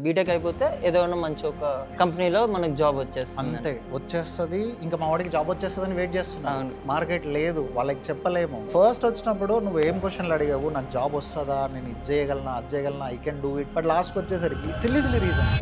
BTech అయిపోతే ఏదైనా మంచి ఒక కంపెనీలో మనకు జాబ్ వచ్చేస్తుంది. అంతే వచ్చేస్తుంది. ఇంకా మా వాడికి జాబ్ వచ్చేస్తుందని వెయిట్ చేస్తున్నాను. మార్కెట్ లేదు, వాళ్ళకి చెప్పలేము. ఫస్ట్ వచ్చినప్పుడు నువ్వు ఏం క్వశ్చన్లు అడిగావు, నాకు జాబ్ వస్తుందా, నేను ఇది చేయగలనా, అది చేయగలనా, I can do it. But లాస్ట్కి వచ్చేసరికి సిల్లీ రీజన్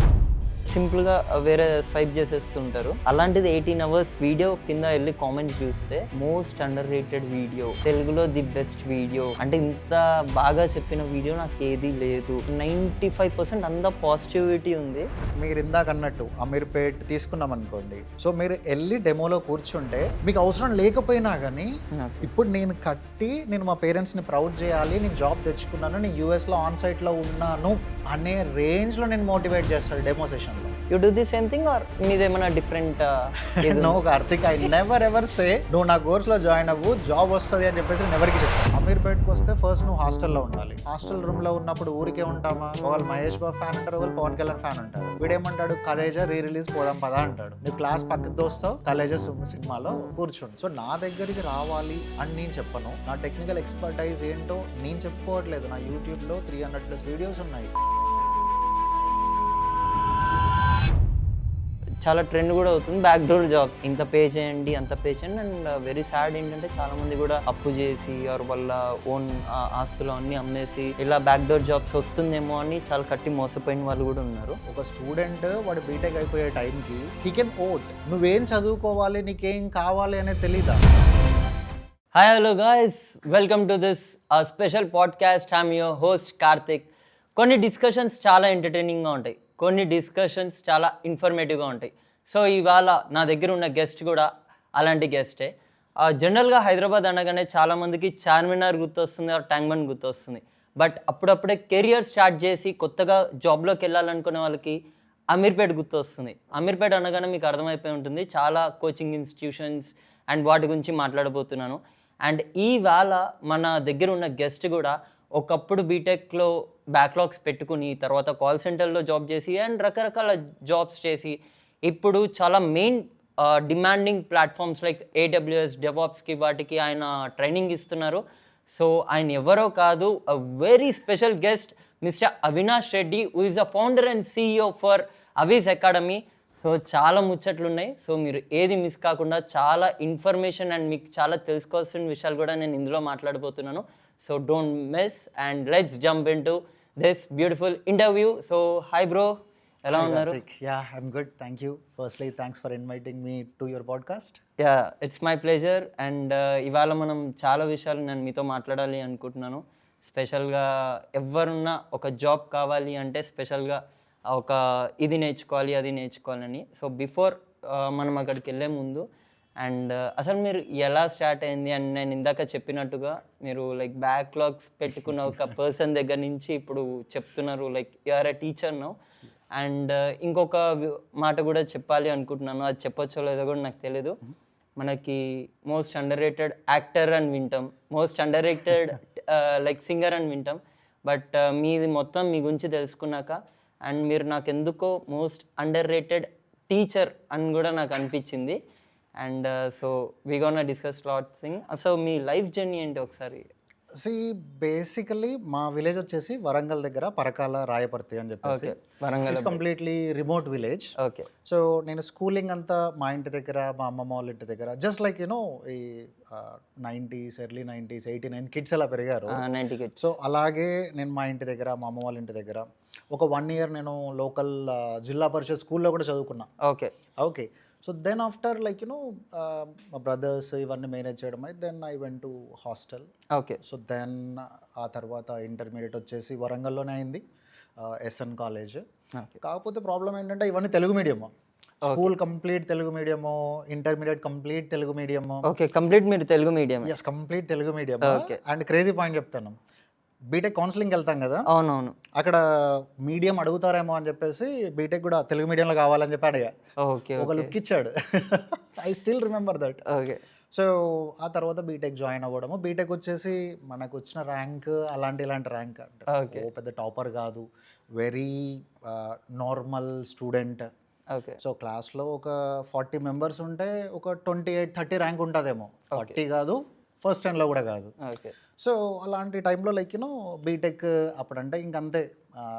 సింపుల్గా వేరే స్వైప్ చేసేస్తుంటారు. అలాంటిది 18 hours వీడియో కింద వెళ్ళి కామెంట్స్ చూస్తే మోస్ట్ అండర్ రేటెడ్ వీడియో, తెలుగులో ది బెస్ట్ వీడియో, అంటే ఇంత బాగా చెప్పిన వీడియో నాకు ఏది లేదు. 95% అంత పాజిటివిటీ ఉంది. మీరు ఇందాక అన్నట్టు అమీర్పేట్ తీసుకున్నాం అనుకోండి, సో మీరు వెళ్ళి డెమోలో కూర్చుంటే మీకు అవసరం లేకపోయినా కానీ ఇప్పుడు నేను కట్టి నేను మా పేరెంట్స్ని ప్రౌడ్ చేయాలి, నేను జాబ్ తెచ్చుకున్నాను, నేను యూఎస్లో ఆన్ సైట్లో ఉన్నాను అనే రేంజ్లో నేను మోటివేట్ చేస్తాను డెమో సెషన్లో. You do the same thing or మీదేమైనా different? No Karthik, I never ever say నువ్వు నా కోర్స్లో జాయిన్ అవ్వు జాబ్ వస్తుంది అని చెప్పేసి నేను ఎవరికి చెప్తాను. అమీర్పేట్కి వస్తే ఫస్ట్ నువ్వు హాస్టల్లో ఉండాలి. హాస్టల్ రూమ్లో ఉన్నప్పుడు ఊరికే ఉంటామా, ఒకళ్ళు మహేష్ బాబు ఫ్యాన్ అంటారు, ఒకళ్ళు పవన్ కళ్యాణ్ ఫ్యాన్ అంటారు. వీడేమంటాడు, కలేజా రిలీజ్ పోదాం పదా అంటాడు. నువ్వు క్లాస్ పక్కకు దోస్తావు, కలేజా సినిమాలో కూర్చోండి. సో నా దగ్గరికి రావాలి అని నేను చెప్పను. నా టెక్నికల్ ఎక్స్పర్టైజ్ ఏంటో నేను చెప్పుకోవట్లేదు. నా యూట్యూబ్లో 300+ వీడియోస్ ఉన్నాయి. చాలా ట్రెండ్ కూడా అవుతుంది బ్యాక్ డోర్ జాబ్. ఇంత పే చేయండి, అంత పే చేయండి. అండ్ వెరీ సాడ్ ఏంటంటే చాలా మంది కూడా అప్పు చేసి ఆర్ వాళ్ళ ఓన్ ఆస్తులు అన్ని అమ్మేసి ఇలా బ్యాక్ డోర్ జాబ్స్ వస్తుందేమో అని చాలా కట్టి మోసపోయిన వాళ్ళు కూడా ఉన్నారు. ఒక స్టూడెంట్ వాడు బీటెక్ అయిపోయే టైంకి హీ కెన్ ఓట్. నువ్వేం చదువుకోవాలి, నీకేం కావాలి అనేది తెలీదా? Hi hello guys, welcome to this special podcast. I'm your host Karthik. కొన్ని డిస్కషన్స్ చాలా ఎంటర్టైనింగ్గా ఉంటాయి, కొన్ని డిస్కషన్స్ చాలా ఇన్ఫర్మేటివ్గా ఉంటాయి. సో ఇవాళ నా దగ్గర ఉన్న గెస్ట్ కూడా అలాంటి గెస్టే. జనరల్గా హైదరాబాద్ అనగానే చాలామందికి చార్మినార్ గుర్తొస్తుంది, ట్యాంక్ బండ్ గుర్తొస్తుంది. బట్ అప్పుడప్పుడే కెరియర్ స్టార్ట్ చేసి కొత్తగా జాబ్లోకి వెళ్ళాలనుకునే వాళ్ళకి అమీర్పేట్ గుర్తొస్తుంది. అమీర్పేట్ అనగానే మీకు అర్థమైపోయి ఉంటుంది, చాలా కోచింగ్ ఇన్స్టిట్యూషన్స్ అండ్ వాటి గురించి మాట్లాడబోతున్నాను. అండ్ ఈవేళ మన దగ్గర ఉన్న గెస్ట్ కూడా ఒకప్పుడు బీటెక్లో బ్యాక్లాగ్స్ పెట్టుకుని తర్వాత కాల్ సెంటర్లో జాబ్ చేసి అండ్ రకరకాల జాబ్స్ చేసి ఇప్పుడు చాలా main demanding platforms like AWS, DevOpsకి వాటికి ఆయన ట్రైనింగ్ ఇస్తున్నారు. సో ఆయన ఎవరో కాదు, a very special guest mister Avinash Reddy, who is the founder and CEO for Avis academy. So చాలా ముచ్చట్లు ఉన్నాయి. సో మీరు ఏది మిస్ కాకుండా చాలా ఇన్ఫర్మేషన్ అండ్ మీకు చాలా తెలుసుకోవాల్సిన విషయాలు కూడా నేను ఇందులో మాట్లాడబోతున్నాను. So don't miss and let's jump in to this beautiful interview. So hi bro, ఎలా ఉన్నారు? Yeah, I'm good, thank you. Firstly thanks for inviting me to your podcast. Yeah, it's my pleasure. And ఇవాళ మనం చాలా విషయాలు నేను మీతో మాట్లాడాలి అనుకుంటున్నాను. స్పెషల్గా ఎవరున్నా ఒక జాబ్ కావాలి అంటే స్పెషల్గా ఒక ఇది నేర్చుకోవాలి, అది నేర్చుకోవాలని. సో బిఫోర్ మనం అక్కడికి వెళ్ళే ముందు అండ్ అసలు మీరు ఎలా స్టార్ట్ అయింది? అండ్ నేను ఇందాక చెప్పినట్టుగా మీరు లైక్ బ్యాక్లాగ్స్ పెట్టుకున్న ఒక పర్సన్ దగ్గర నుంచి ఇప్పుడు చెప్తున్నారు like you are a teacher now. And ఇంకొక మాట కూడా చెప్పాలి అనుకుంటున్నాను, అది చెప్పొచ్చో లేదో కూడా నాకు తెలీదు. మనకి మోస్ట్ అండర్ రేటెడ్ యాక్టర్ అని వింటాం, most under rated like singer అని వింటాం. బట్ మీది మొత్తం మీ గురించి తెలుసుకున్నాక అండ్ మీరు నాకు ఎందుకో మోస్ట్ అండర్ రేటెడ్ టీచర్ అని కూడా నాకు అనిపించింది. And so we gonna discuss LADS thing. So me life journey ఏంటి ఒకసారి? బేసికలీ మా విలేజ్ వచ్చేసి వరంగల్ దగ్గర పరకాల రాయపర్తి అని చెప్పేసి. Warangal completely remote village. Okay. So నేను స్కూలింగ్ అంతా మా ఇంటి దగ్గర, మా అమ్మమ్మ వాళ్ళ ఇంటి దగ్గర, జస్ట్ లైక్ యూనో ఈ 90s, ఎర్లీ 90s, 89 కిడ్స్ ఎలా పెరిగారు. 90 kids. సో అలాగే నేను మా ఇంటి దగ్గర, మా అమ్మ వాళ్ళ ఇంటి దగ్గర ఒక 1 year నేను లోకల్ జిల్లా పరిషత్ స్కూల్లో కూడా చదువుకున్నా. Okay. Okay. So then after like you know మా బ్రదర్స్ ఇవన్నీ మేనేజ్ చేయడం అయితే then I went to hostel. Okay. So then ఆ తర్వాత ఇంటర్మీడియట్ వచ్చేసి వరంగల్లోనే అయింది, SN కాలేజ్. కాకపోతే ప్రాబ్లం ఏంటంటే ఇవన్నీ Telugu medium. School complete Telugu medium, intermediate complete Telugu medium. Okay, complete మీరు Telugu medium? Yes, complete Telugu medium. And crazy point చెప్తాను, బీటెక్ కౌన్సిలింగ్కి వెళ్తాం కదా, అవునవును, అక్కడ మీడియం అడుగుతారేమో అని చెప్పేసి బీటెక్ కూడా తెలుగు మీడియంలో కావాలని చెప్పి అడిగా. ఓకే. ఒక లుక్ ఇచ్చాడు. I still remember that. Okay. So ఆ తర్వాత బీటెక్ జాయిన్ అవ్వడము. బీటెక్ వచ్చేసి మనకు వచ్చిన ర్యాంక్ ఇలాంటి ర్యాంక్ అంటే ఓ పెద్ద టాపర్ కాదు, very normal student. Okay. So క్లాస్లో ఒక 40 members ఉంటే ఒక 28-30 ర్యాంక్ ఉంటుందేమో. 40 కాదు, ఫస్ట్ 10లో కూడా కాదు. ఓకే. సో అలాంటి టైంలో లైక్ బీటెక్ అప్పుడంటే ఇంకంతే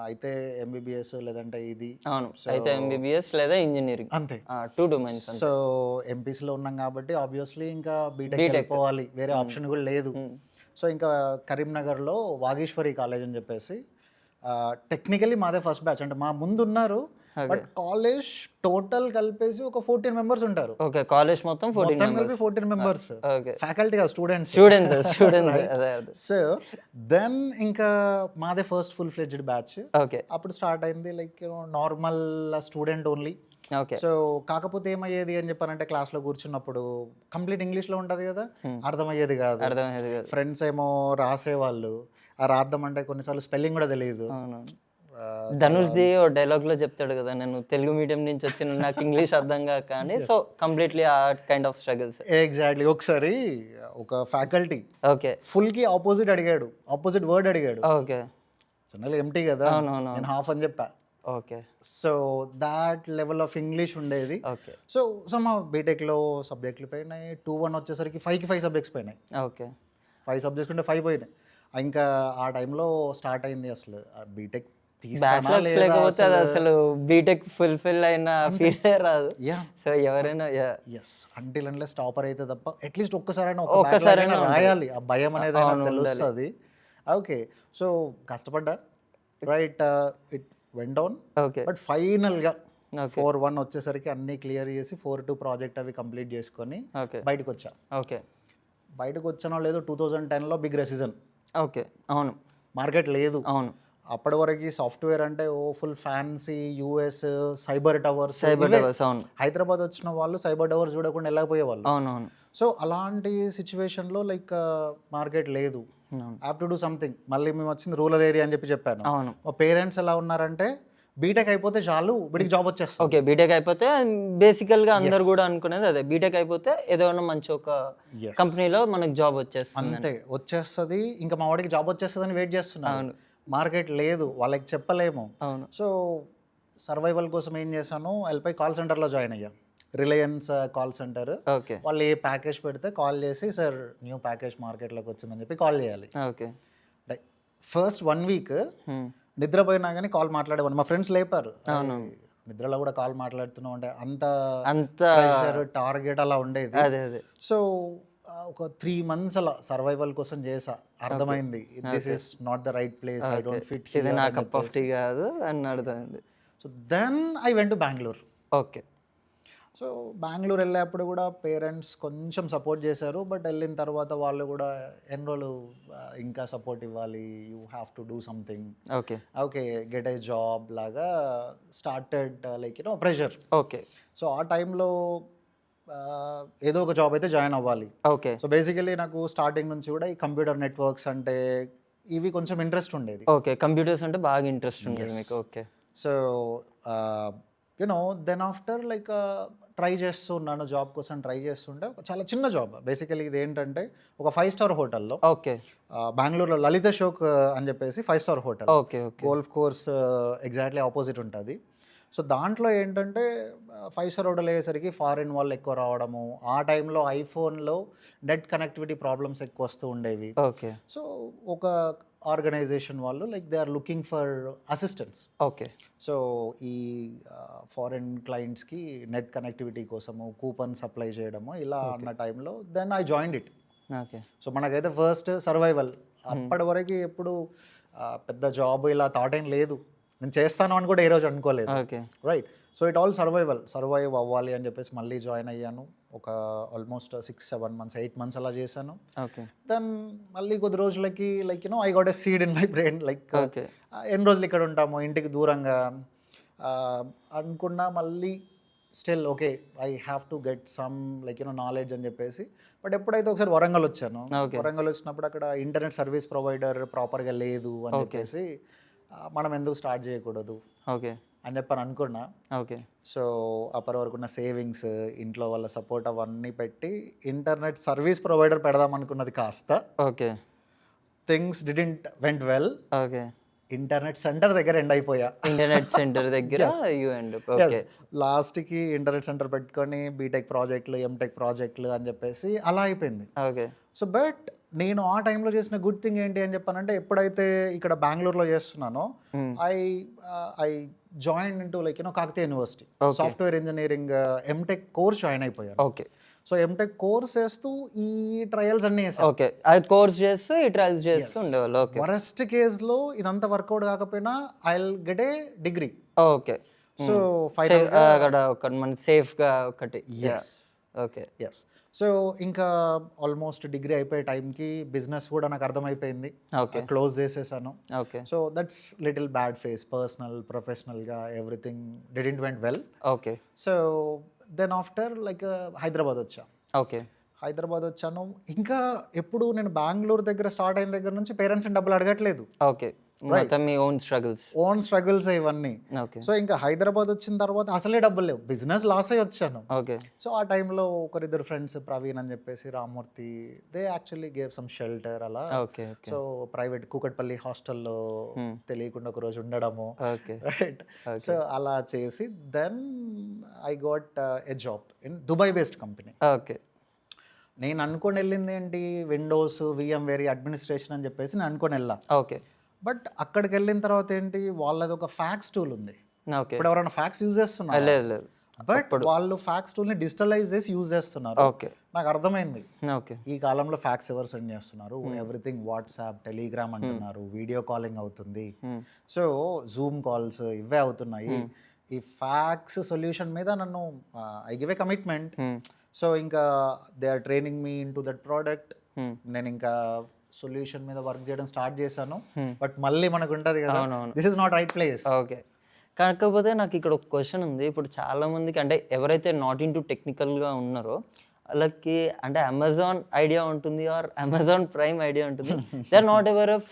అయితే ఎంబీబీఎస్ లేదంటే ఇది అవును, అయితే ఎంబీబీఎస్ లేదా ఇంజనీరింగ్, అంతే. 2 డొమైన్స్. సో ఎంపీసీలో ఉన్నాం కాబట్టి ఆబ్వియస్లీ ఇంకా బీటెక్ వెళ్ళిపోవాలి, వేరే ఆప్షన్ కూడా లేదు. సో ఇంకా కరీంనగర్లో వాగీశ్వరి కాలేజ్ అని చెప్పేసి టెక్నికలీ మాదే ఫస్ట్ బ్యాచ్, అంటే మా ముందు ఉన్నారు, బట్ కాలేజ్ టోటల్ కలిపేసి ఒక 14 మెంబర్స్ ఉంటారు. ఓకే, కాలేజ్ మొత్తం 14 మెంబర్స్, ఫ్యాకల్టీ కాదు, స్టూడెంట్స్. అదే. సో దెన్ ఇంకా మాదే first full fledged batch. Okay, అప్పుడు స్టార్ట్ అయింది like normal student only. Okay. So కాకపోతే ఏమయ్యేది అని చెప్పానంటే క్లాస్లో కూర్చున్నప్పుడు కంప్లీట్ ఇంగ్లీష్లో ఉంటుంది కదా, అర్థమయ్యేది కాదు. ఫ్రెండ్స్ ఏమో రాసేవాళ్ళు, ఆ రాద్దామంటే కొన్నిసార్లు స్పెల్లింగ్ కూడా తెలియదు. ధనుష్ ది ఓ డైలాగ్ లో చెప్తాడు కదా, నేను తెలుగు మీడియం నుంచి వచ్చిన నాకు ఇంగ్లీష్ అర్థం కాక అని. సో కంప్లీట్లీ ఆ కైండ్ ఆఫ్ స్ట్రగుల్స్. ఎగ్జాక్ట్లీ. ఒకసారి ఒక ఫ్యాకల్టీ ఓకే ఫుల్ కి ఆపోజిట్ అడిగాడు, ఆపోజిట్ వర్డ్ అడిగాడు. ఓకే, జనరల్ ఎంటీ కదా, నేను హాఫ్ అని చెప్పా. Okay, so that level of English ఉండేది. ఓకే. సో మా బీటెక్లో సబ్జెక్టులు పోయినాయి, 2-1 వచ్చేసరికి 5కి 5 సబ్జెక్ట్స్ పోయినాయి. ఓకే, 5 సబ్జెక్ట్స్ ఉంటే 5 పోయినాయి. ఇంకా ఆ టైంలో స్టార్ట్ అయింది అసలు బీటెక్ బ్యాక్లాగ్స్ లేకపోతే అది అసలు బీటెక్ ఫుల్ఫిల్ అయిన ఫీల్ రాదు. సో ఎవరైనా ఎస్, అంటిల్ అన్లెస్ టాపర్ అయితే తప్ప అట్లీస్ట్ ఒక్కసారైనా రాయాలి, ఆ భయం అనేది తెలుస్తుంది. ఓకే, సో కష్టపడ్డా, right, it went on. But ఫైనల్గా 4-1 వచ్చేసరికి అన్ని క్లియర్ చేసి 4-2 ప్రాజెక్ట్ అవి కంప్లీట్ చేసుకొని బయటకు వచ్చా. ఓకే, బయటకు వచ్చానో లేదో 2010లో బిగ్ రెసిజన్. ఓకే, అవును, మార్కెట్ లేదు. అవును, అప్పటి వరకు సాఫ్ట్వేర్ అంటే ఓ full fancy US Cyber Towers. అవును, హైదరాబాద్ వచ్చిన వాళ్ళు సైబర్ టవర్స్ చూడకుండా వెళ్ళకపోయేవాళ్ళు. అవునవును. సో అలాంటి సిచ్యువేషన్లో లైక్ మార్కెట్ లేదు, హ్యావ్ టు డూ సంథింగ్. మళ్ళీ మేము వచ్చింది రూరల్ ఏరియా అని చెప్పాను. అవును. మా పేరెంట్స్ ఎలా ఉన్నారంటే బీటెక్ అయిపోతే చాలు, వీడికి జాబ్ వచ్చేస్తుంది. ఓకే, బీటెక్ అయిపోతే బేసికల్గా అందరు కూడా అనుకునేది అదే, బీటెక్ అయిపోతే ఏదైనా మంచి ఒక కంపెనీలో మనకు జాబ్ వచ్చేస్తుంది, అంతే వచ్చేస్తుంది. ఇంకా మా వాడికి జాబ్ వచ్చేస్తుంది అని వెయిట్ చేస్తున్నాను. మార్కెట్ లేదు, వాళ్ళకి చెప్పలేము. అవును. సో సర్వైవల్ కోసం ఏం చేశాను, వెళ్ళిపోయి కాల్ సెంటర్లో జాయిన్ అయ్యా, రిలయన్స్ కాల్ సెంటర్. ఓకే, వాళ్ళు ఏ ప్యాకేజ్ పెడితే కాల్ చేసి సార్ న్యూ ప్యాకేజ్ మార్కెట్లోకి వచ్చిందని చెప్పి కాల్ చేయాలి. ఓకే, ఫస్ట్ 1 వీక్ నిద్రపోయినా కానీ కాల్ మాట్లాడేవాడిని. మా ఫ్రెండ్స్ లేపారు, నిద్రలో కూడా కాల్ మాట్లాడుతున్నాం అంటే అంత టార్గెట్ అలా ఉండేది. సో ఒక 3 months అలా సర్వైవల్ కోసం చేసా, అర్థమైంది this is not the right place, I don't fit here, ఇది నా కప్ ఆఫ్ టీ కాదు అని అర్థమైంది. So then I went to Bengaluru. Okay, so Bengaluru వెళ్ళేప్పుడు కూడా పేరెంట్స్ కొంచెం సపోర్ట్ చేశారు, బట్ వెళ్ళిన తర్వాత వాళ్ళు కూడా ఎన్ని రోజులు ఇంకా సపోర్ట్ ఇవ్వాలి, you have to do something, okay, okay get a job లాగా started like pressure. Okay. So ఆ టైంలో ఏదో ఒక జాబ్ అయితే జాయిన్ అవ్వాలి. ఓకే. సో బేసికలీ నాకు స్టార్టింగ్ నుంచి కూడా ఈ కంప్యూటర్ నెట్వర్క్స్ అంటే ఇవి కొంచెం ఇంట్రెస్ట్ ఉండేది. ఓకే, కంప్యూటర్స్ అంటే బాగా ఇంట్రెస్ట్ ఉండేది మీకు. Okay. So then after like try చేస్తున్నాను, జాబ్ కోసం ట్రై చేస్తుంటే ఒక చాలా చిన్న జాబ్. బేసికలీ ఇది ఏంటంటే ఒక 5-star హోటల్లో, ఓకే, బెంగళూరులో లలిత షోక్ అని చెప్పేసి 5-star hotel, okay, golf course exactly opposite ఉంటుంది. సో దాంట్లో ఏంటంటే 5-star హోటల్ అయ్యేసరికి ఫారిన్ వాళ్ళు ఎక్కువ రావడము, ఆ టైంలో ఐఫోన్లో నెట్ కనెక్టివిటీ ప్రాబ్లమ్స్ ఎక్కువ వస్తూ ఉండేవి. ఓకే. సో ఒక ఆర్గనైజేషన్ వాళ్ళు like they are looking for assistants. Okay. So ఈ ఫారిన్ క్లయింట్స్కి నెట్ కనెక్టివిటీ కోసము కూపన్ సప్లై చేయడము ఇలా అన్న టైంలో then I joined it. Okay. So మనకైతే ఫస్ట్ సర్వైవల్, అప్పటి వరకు ఎప్పుడు పెద్ద జాబ్ ఇలా థాట్ ఏం లేదు, నేను చేస్తాను అని కూడా ఏ రోజు అనుకోలేదు. Right. So it all survive అవ్వాలి అని చెప్పేసి మళ్ళీ జాయిన్ అయ్యాను. ఒక ఆల్మోస్ట్ 6-7 months 8 months అలా చేశాను. దెన్ మళ్ళీ కొద్ది రోజులకి like I got a seed in my brain, like ఎన్ని రోజులు ఇక్కడ ఉంటాము ఇంటికి దూరంగా అనుకున్నా, మళ్ళీ still okay I have to get some like knowledge అని చెప్పేసి. బట్ ఎప్పుడైతే ఒకసారి వరంగల్ వచ్చాను, వరంగల్ వచ్చినప్పుడు అక్కడ ఇంటర్నెట్ సర్వీస్ ప్రొవైడర్ ప్రాపర్గా లేదు అని చెప్పేసి మనం ఎందుకు స్టార్ట్ చేయకూడదు అని చెప్పని అనుకున్నా. సో అప్పటి వరకు ఉన్న సేవింగ్స్, ఇంట్లో వాళ్ళ సపోర్ట్ అవన్నీ పెట్టి ఇంటర్నెట్ సర్వీస్ ప్రొవైడర్ పెడదాం అనుకున్నది కాస్త things didn't went well. Internet centre దగ్గర ఎండ్ అయిపోయా. ఇంటర్నెట్ సెంటర్ దగ్గర లాస్ట్కి ఇంటర్నెట్ సెంటర్ పెట్టుకొని బీటెక్ ప్రాజెక్టులు, ఎంటెక్ ప్రాజెక్టులు అని చెప్పేసి అలా అయిపోయింది. సో బట్ నేను ఆ టైంలో చేసిన గుడ్ థింగ్ ఏంటి అని చెప్పానంటే, ఎప్పుడైతే ఇక్కడ బెంగళూరులో చేస్తున్నానో I I join into like Kakatiya university software engineering MTech course join అయిపోయాను. ఓకే. సో ఎంటెక్ కోర్స్ చేస్తూ ఈ ట్రయల్స్ అన్నీ చేశాను. ఓకే, అది కోర్స్ చేస్తూ ఈ ట్రయల్స్ చేస్తూ ఉండేవాళ్ళు. ఓకే. వరస్ట్ కేసులో ఇదంతా వర్కౌట్ కాకపోయినా I will get a degree. Okay. So అక్కడ ఒక మనకి సేఫ్గా ఒకటి. ఓకే. ఎస్. సో ఇంకా ఆల్మోస్ట్ డిగ్రీ అయిపోయే టైంకి బిజినెస్ కూడా నాకు అర్థమైపోయింది. ఓకే. క్లోజ్ చేసేసాను. Okay. So that's little bad phase. Personal ప్రొఫెషనల్గా everything didn't went well. Okay. So then after like Hyderabad వచ్చా. ఓకే. హైదరాబాద్ వచ్చాను. ఇంకా ఎప్పుడు నేను బెంగళూరు దగ్గర స్టార్ట్ అయిన దగ్గర నుంచి పేరెంట్స్ని డబ్బులు అడగట్లేదు. ఓకే. మొత్తం మీ ఓన్ స్ట్రగుల్స్ ఇవన్నీ. ఓకే. సో ఇంకా హైదరాబాద్ వచ్చిన తర్వాత అసలే డబ్బులు లేవు, బిజినెస్ లాస్ అయ్యి వచ్చాను. ఓకే. సో ఆ టైంలో ఒకరిద్దరు ఫ్రెండ్స్ ప్రవీణ్ అని చెప్పేసి, Rammurthy, they actually gave some shelter అలా. ఓకే. సో ప్రైవేట్ కూకట్పల్లి హాస్టల్లో తెలియకుండా ఒక రోజు ఉండడము. ఓకే. రైట్. సో అలా చేసి then I got a job in Dubai based company. Okay. నేను అనుకొని వెళ్ళింది ఏంటి, విండోస్ VMware అడ్మినిస్ట్రేషన్ అని చెప్పేసి నేను అనుకొని వెళ్ళా. ఓకే. బట్ అక్కడికి వెళ్ళిన తర్వాత ఏంటి, వాళ్ళది ఒక ఫ్యాక్స్ టూల్ ఉంది. ఓకే. ఇప్పుడు ఎవరైనా ఫ్యాక్స్ యూజ్ చేస్తున్నారు? లేదు. బట్ వాళ్ళు ఫ్యాక్స్ టూల్ని డిజిటలైజ్ చేసి యూజ్ చేస్తున్నారు. ఓకే. నాకు అర్థమైంది, ఓకే, ఈ కాలంలో ఫ్యాక్స్ ఎవరు సెండ్ చేస్తున్నారు, ఎవ్రీథింగ్ వాట్సాప్, టెలిగ్రామ్ అంటున్నారు, వీడియో కాలింగ్ అవుతుంది, సో జూమ్ కాల్స్ ఇవే అవుతున్నాయి. ఈ ఫ్యాక్స్ సొల్యూషన్ మీద నన్ను I give a commitment. So ఇంకా they are training me into that product. నేను ఇంకా సొల్యూషన్ మీద వర్క్ చేయడం స్టార్ట్ చేశాను. బట్ మళ్ళీ మనకు ఉంటుంది కదా, this is not right place. Okay. కాకపోతే నాకు ఇక్కడ ఒక క్వశ్చన్ ఉంది. ఇప్పుడు చాలా మందికి అంటే ఎవరైతే నాట్ ఇన్ టు టెక్నికల్గా ఉన్నారో వాళ్ళకి అంటే అమెజాన్ ఐడియా ఉంటుంది ఆర్ అమెజాన్ ప్రైమ్ ఐడియా ఉంటుంది. They are not aware of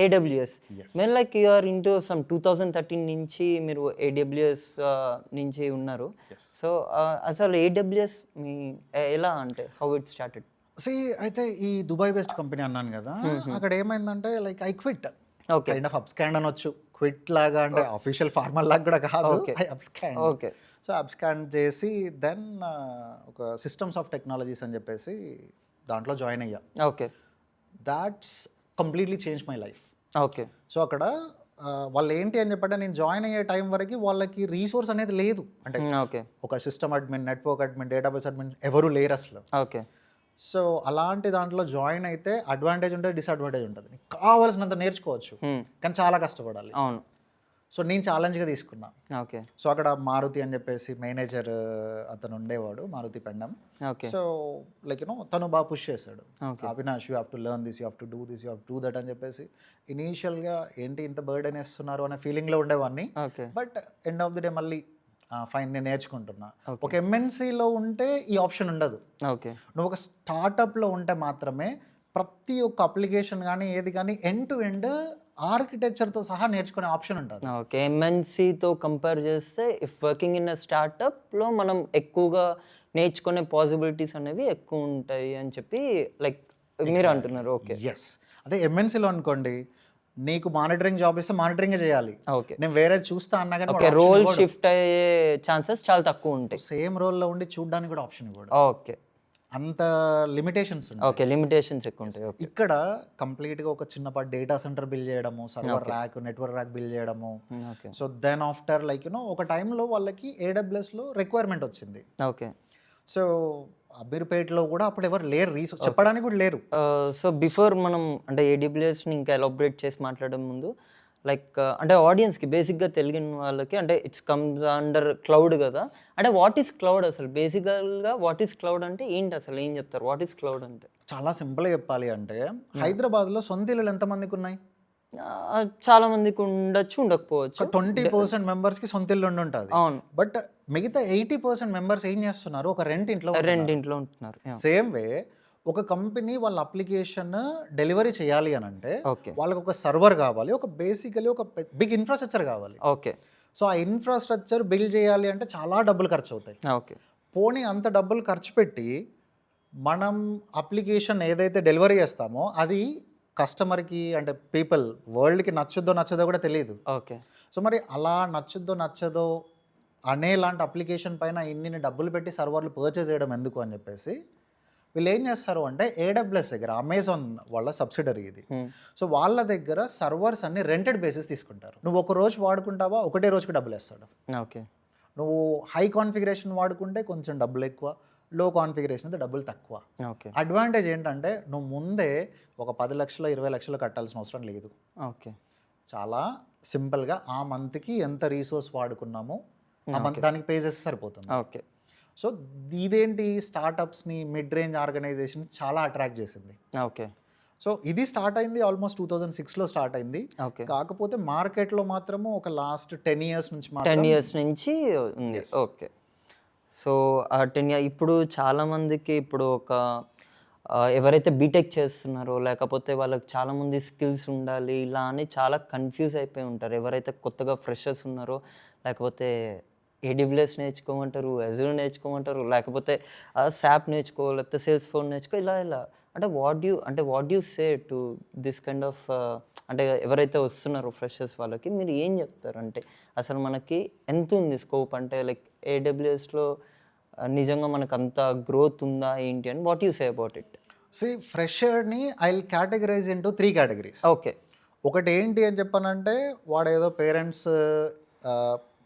AWS. Main like you are into some 2013 నుంచి మీరు AWS నుంచి ఉన్నారు. సో అసలు AWS మీ ఎలా అంటే హౌ ఇట్ స్టార్టెడ్? అయితే ఈ దుబాయ్ బేస్డ్ కంపెనీ అన్నాను కదా, అక్కడ ఏమైందంటే like I quit. Kind of abscond అనొచ్చు. క్విట్ లాగా అంటే అఫీషియల్ ఫార్మల్ లాగా కూడా కాదు, I abscond. Okay. So abscond చేసి దెన్ ఒక సిస్టమ్స్ ఆఫ్ టెక్నాలజీస్ అని చెప్పేసి దాంట్లో జాయిన్ అయ్యా. Okay. That's completely change my life. Okay. So అక్కడ వాళ్ళు ఏంటి అని చెప్పంటే, నేను జాయిన్ అయ్యే టైం వరకు వాళ్ళకి రీసోర్స్ అనేది లేదు. అంటే ఓకే, ఒక system admin, network admin, database admin ఎవరు లేరు అసలు. ఓకే. సో అలాంటి దాంట్లో జాయిన్ అయితే అడ్వాంటేజ్ ఉంటుంది, డిసడ్వాంటేజ్ ఉంటుంది. నీకు కావాల్సినంత నేర్చుకోవచ్చు, కానీ చాలా కష్టపడాలి. అవును. సో నేను ఛాలెంజ్గా తీసుకున్నా. ఓకే. సో అక్కడ మారుతి అని చెప్పేసి మేనేజర్ అతను ఉండేవాడు, Maruti Pendem. Okay. So like తను బాగా పుష్ చేశాడు, Avinash you have to learn this, you have to do this, you have to do that అని చెప్పేసి. ఇనీషియల్గా ఏంటి ఇంత బర్డెన్ వేస్తున్నారు అనే ఫీలింగ్లో ఉండేవాడిని. Okay. But end of the day మళ్ళీ ఫైన్ నేను నేర్చుకుంటున్నా. ఒక MNCలో ఉంటే ఈ ఆప్షన్ ఉండదు. ఓకే. నువ్వు ఒక స్టార్టప్లో ఉంటే మాత్రమే ప్రతి ఒక్క అప్లికేషన్ కానీ ఏది కానీ ఎండ్ టు ఎండ్ ఆర్కిటెక్చర్తో సహా నేర్చుకునే ఆప్షన్ ఉంటుంది. ఓకే. MNCతో కంపేర్ చేస్తే ఇఫ్ వర్కింగ్ ఇన్ అ స్టార్టప్లో మనం ఎక్కువగా నేర్చుకునే పాసిబిలిటీస్ అనేవి ఎక్కువ ఉంటాయి అని చెప్పి లైక్ మీరు అంటున్నారు. ఓకే. ఎస్. అదే MNCలో అనుకోండి, నీకు మానిటరింగ్ జాబ్ ఇస్తే మానిటరింగ్ చేయాలి. ఓకే. నేను వేరే చూస్తా అన్నా కానీ రోల్ షిఫ్ట్ అయ్యే ఛాన్సెస్ చాలా తక్కువ ఉంటాయి. సేమ్ రోల్లో ఉండి చూడడానికి కూడా ఆప్షన్ ఇవ్వడు. ఓకే. అంత లిమిటేషన్స్ ఉంటాయి. ఓకే, లిమిటేషన్స్ ఎక్కువ ఉంటాయి. ఇక్కడ కంప్లీట్గా ఒక చిన్నపాటి డేటా సెంటర్ బిల్డ్ చేయడము, server rack, network rack build చేయడము. సో దెన్ ఆఫ్టర్ లైక్ ఒక టైంలో వాళ్ళకి AWSలో రిక్వైర్మెంట్ వచ్చింది. ఓకే. సో అబీర్పేటలో కూడా అప్పుడు ఎవరు లేరు, రీసోర్స్ చెప్పడానికి కూడా లేరు. సో బిఫోర్ మనం అంటే AWSని ఇంకా ఎలాబరేట్ చేసి మాట్లాడే ముందు లైక్ అంటే ఆడియన్స్కి బేసిక్గా తెలియని వాళ్ళకి అంటే ఇట్స్ కమ్స్ అండర్ క్లౌడ్ కదా, అంటే వాట్ ఈస్ క్లౌడ్ అసలు? బేసికల్గా వాట్ ఈస్ క్లౌడ్ అంటే ఏంటి అసలు, ఏం చెప్తారు? వాట్ ఈస్ క్లౌడ్ అంటే చాలా సింపుల్గా చెప్పాలి అంటే, హైదరాబాద్లో సొంత ఇల్లులు ఎంతమందికి ఉన్నాయి? చాలా మందికి ఉండొచ్చు, ఉండకపోవచ్చు. 20% మెంబర్స్కి సొంత ఇల్లు ఉండి ఉంటుంది. అవును. బట్ మిగతా 80% మెంబర్స్ ఏం చేస్తున్నారు? ఒక రెంటింట్లో ఉంటున్నారు. సేమ్ వే ఒక కంపెనీ వాళ్ళ అప్లికేషన్ డెలివరీ చేయాలి అని అంటే వాళ్ళకి ఒక సర్వర్ కావాలి, ఒక బేసికలీ ఒక బిగ్ ఇన్ఫ్రాస్ట్రక్చర్ కావాలి. ఓకే. సో ఆ ఇన్ఫ్రాస్ట్రక్చర్ బిల్డ్ చేయాలి అంటే చాలా డబ్బులు ఖర్చు అవుతాయి. ఓకే. పోనీ అంత డబ్బులు ఖర్చు పెట్టి మనం అప్లికేషన్ ఏదైతే డెలివరీ చేస్తామో అది కస్టమర్కి అంటే పీపుల్ వరల్డ్కి నచ్చుద్దో కూడా తెలియదు. ఓకే. సో మరి అలా నచ్చదో అనేలాంటి అప్లికేషన్ పైన ఇన్ని డబ్బులు పెట్టి సర్వర్లు పర్చేజ్ చేయడం ఎందుకు అని చెప్పేసి వీళ్ళు ఏం చేస్తారు అంటే AWS దగ్గర అమెజాన్ వాళ్ళ సబ్సిడరీ ఇది. సో వాళ్ళ దగ్గర సర్వర్స్ అన్ని రెంటెడ్ బేసిస్ తీసుకుంటారు. నువ్వు ఒక రోజు వాడుకుంటావా, ఒకటే రోజుకి డబ్బులు వేస్తాడు. ఓకే. నువ్వు హై కాన్ఫిగరేషన్ వాడుకుంటే కొంచెం డబ్బులు ఎక్కువ, లో కాన్ఫిగరేషన్ అయితే డబ్బులు తక్కువ. ఓకే. అడ్వాంటేజ్ ఏంటంటే నువ్వు ముందే ఒక 10 లక్షలు 20 లక్షలు కట్టాల్సిన అవసరం లేదు. ఓకే. చాలా సింపుల్గా ఆ మంత్కి ఎంత రీసోర్స్ వాడుకున్నామో ఆ మంత్ దానికి పే చేస్తే సరిపోతుంది. ఓకే. సో ఇదేంటి స్టార్టప్స్ని, మిడ్ రేంజ్ ఆర్గనైజేషన్ చాలా అట్రాక్ట్ చేసింది. ఓకే. సో ఇది స్టార్ట్ అయింది ఆల్మోస్ట్ 2006లో స్టార్ట్ అయింది. ఓకే. కాకపోతే మార్కెట్లో మాత్రము ఒక లాస్ట్ 10 ఇయర్స్ నుంచి 10 ఇయర్స్ నుంచి ఉంది. ఓకే. సో ఆ 10 ఇయర్ ఇప్పుడు చాలామందికి ఇప్పుడు ఒక ఎవరైతే బీటెక్ చేస్తున్నారో లేకపోతే వాళ్ళకి చాలామంది స్కిల్స్ ఉండాలి ఇలా అని చాలా కన్ఫ్యూజ్ అయిపోయి ఉంటారు. ఎవరైతే కొత్తగా ఫ్రెషర్స్ ఉన్నారో లేకపోతే AWS నేర్చుకోమంటారు, Azure నేర్చుకోమంటారు, లేకపోతే SAP నేర్చుకో, లేకపోతే Salesforce నేర్చుకో, ఇలా అంటే what you say to this kind of అంటే ఎవరైతే వస్తున్నారో ఫ్రెషర్స్ వాళ్ళకి మీరు ఏం చెప్తారు? అంటే అసలు మనకి ఎంత ఉంది స్కోప్, అంటే లైక్ AWSలో నిజంగా మనకు అంత గ్రోత్ ఉందా ఏంటి అని what you say about it? ఫ్రెషర్ని I will categorise into 3 categories. Okay. ఒకటి ఏంటి అని చెప్పానంటే వాడు ఏదో పేరెంట్స్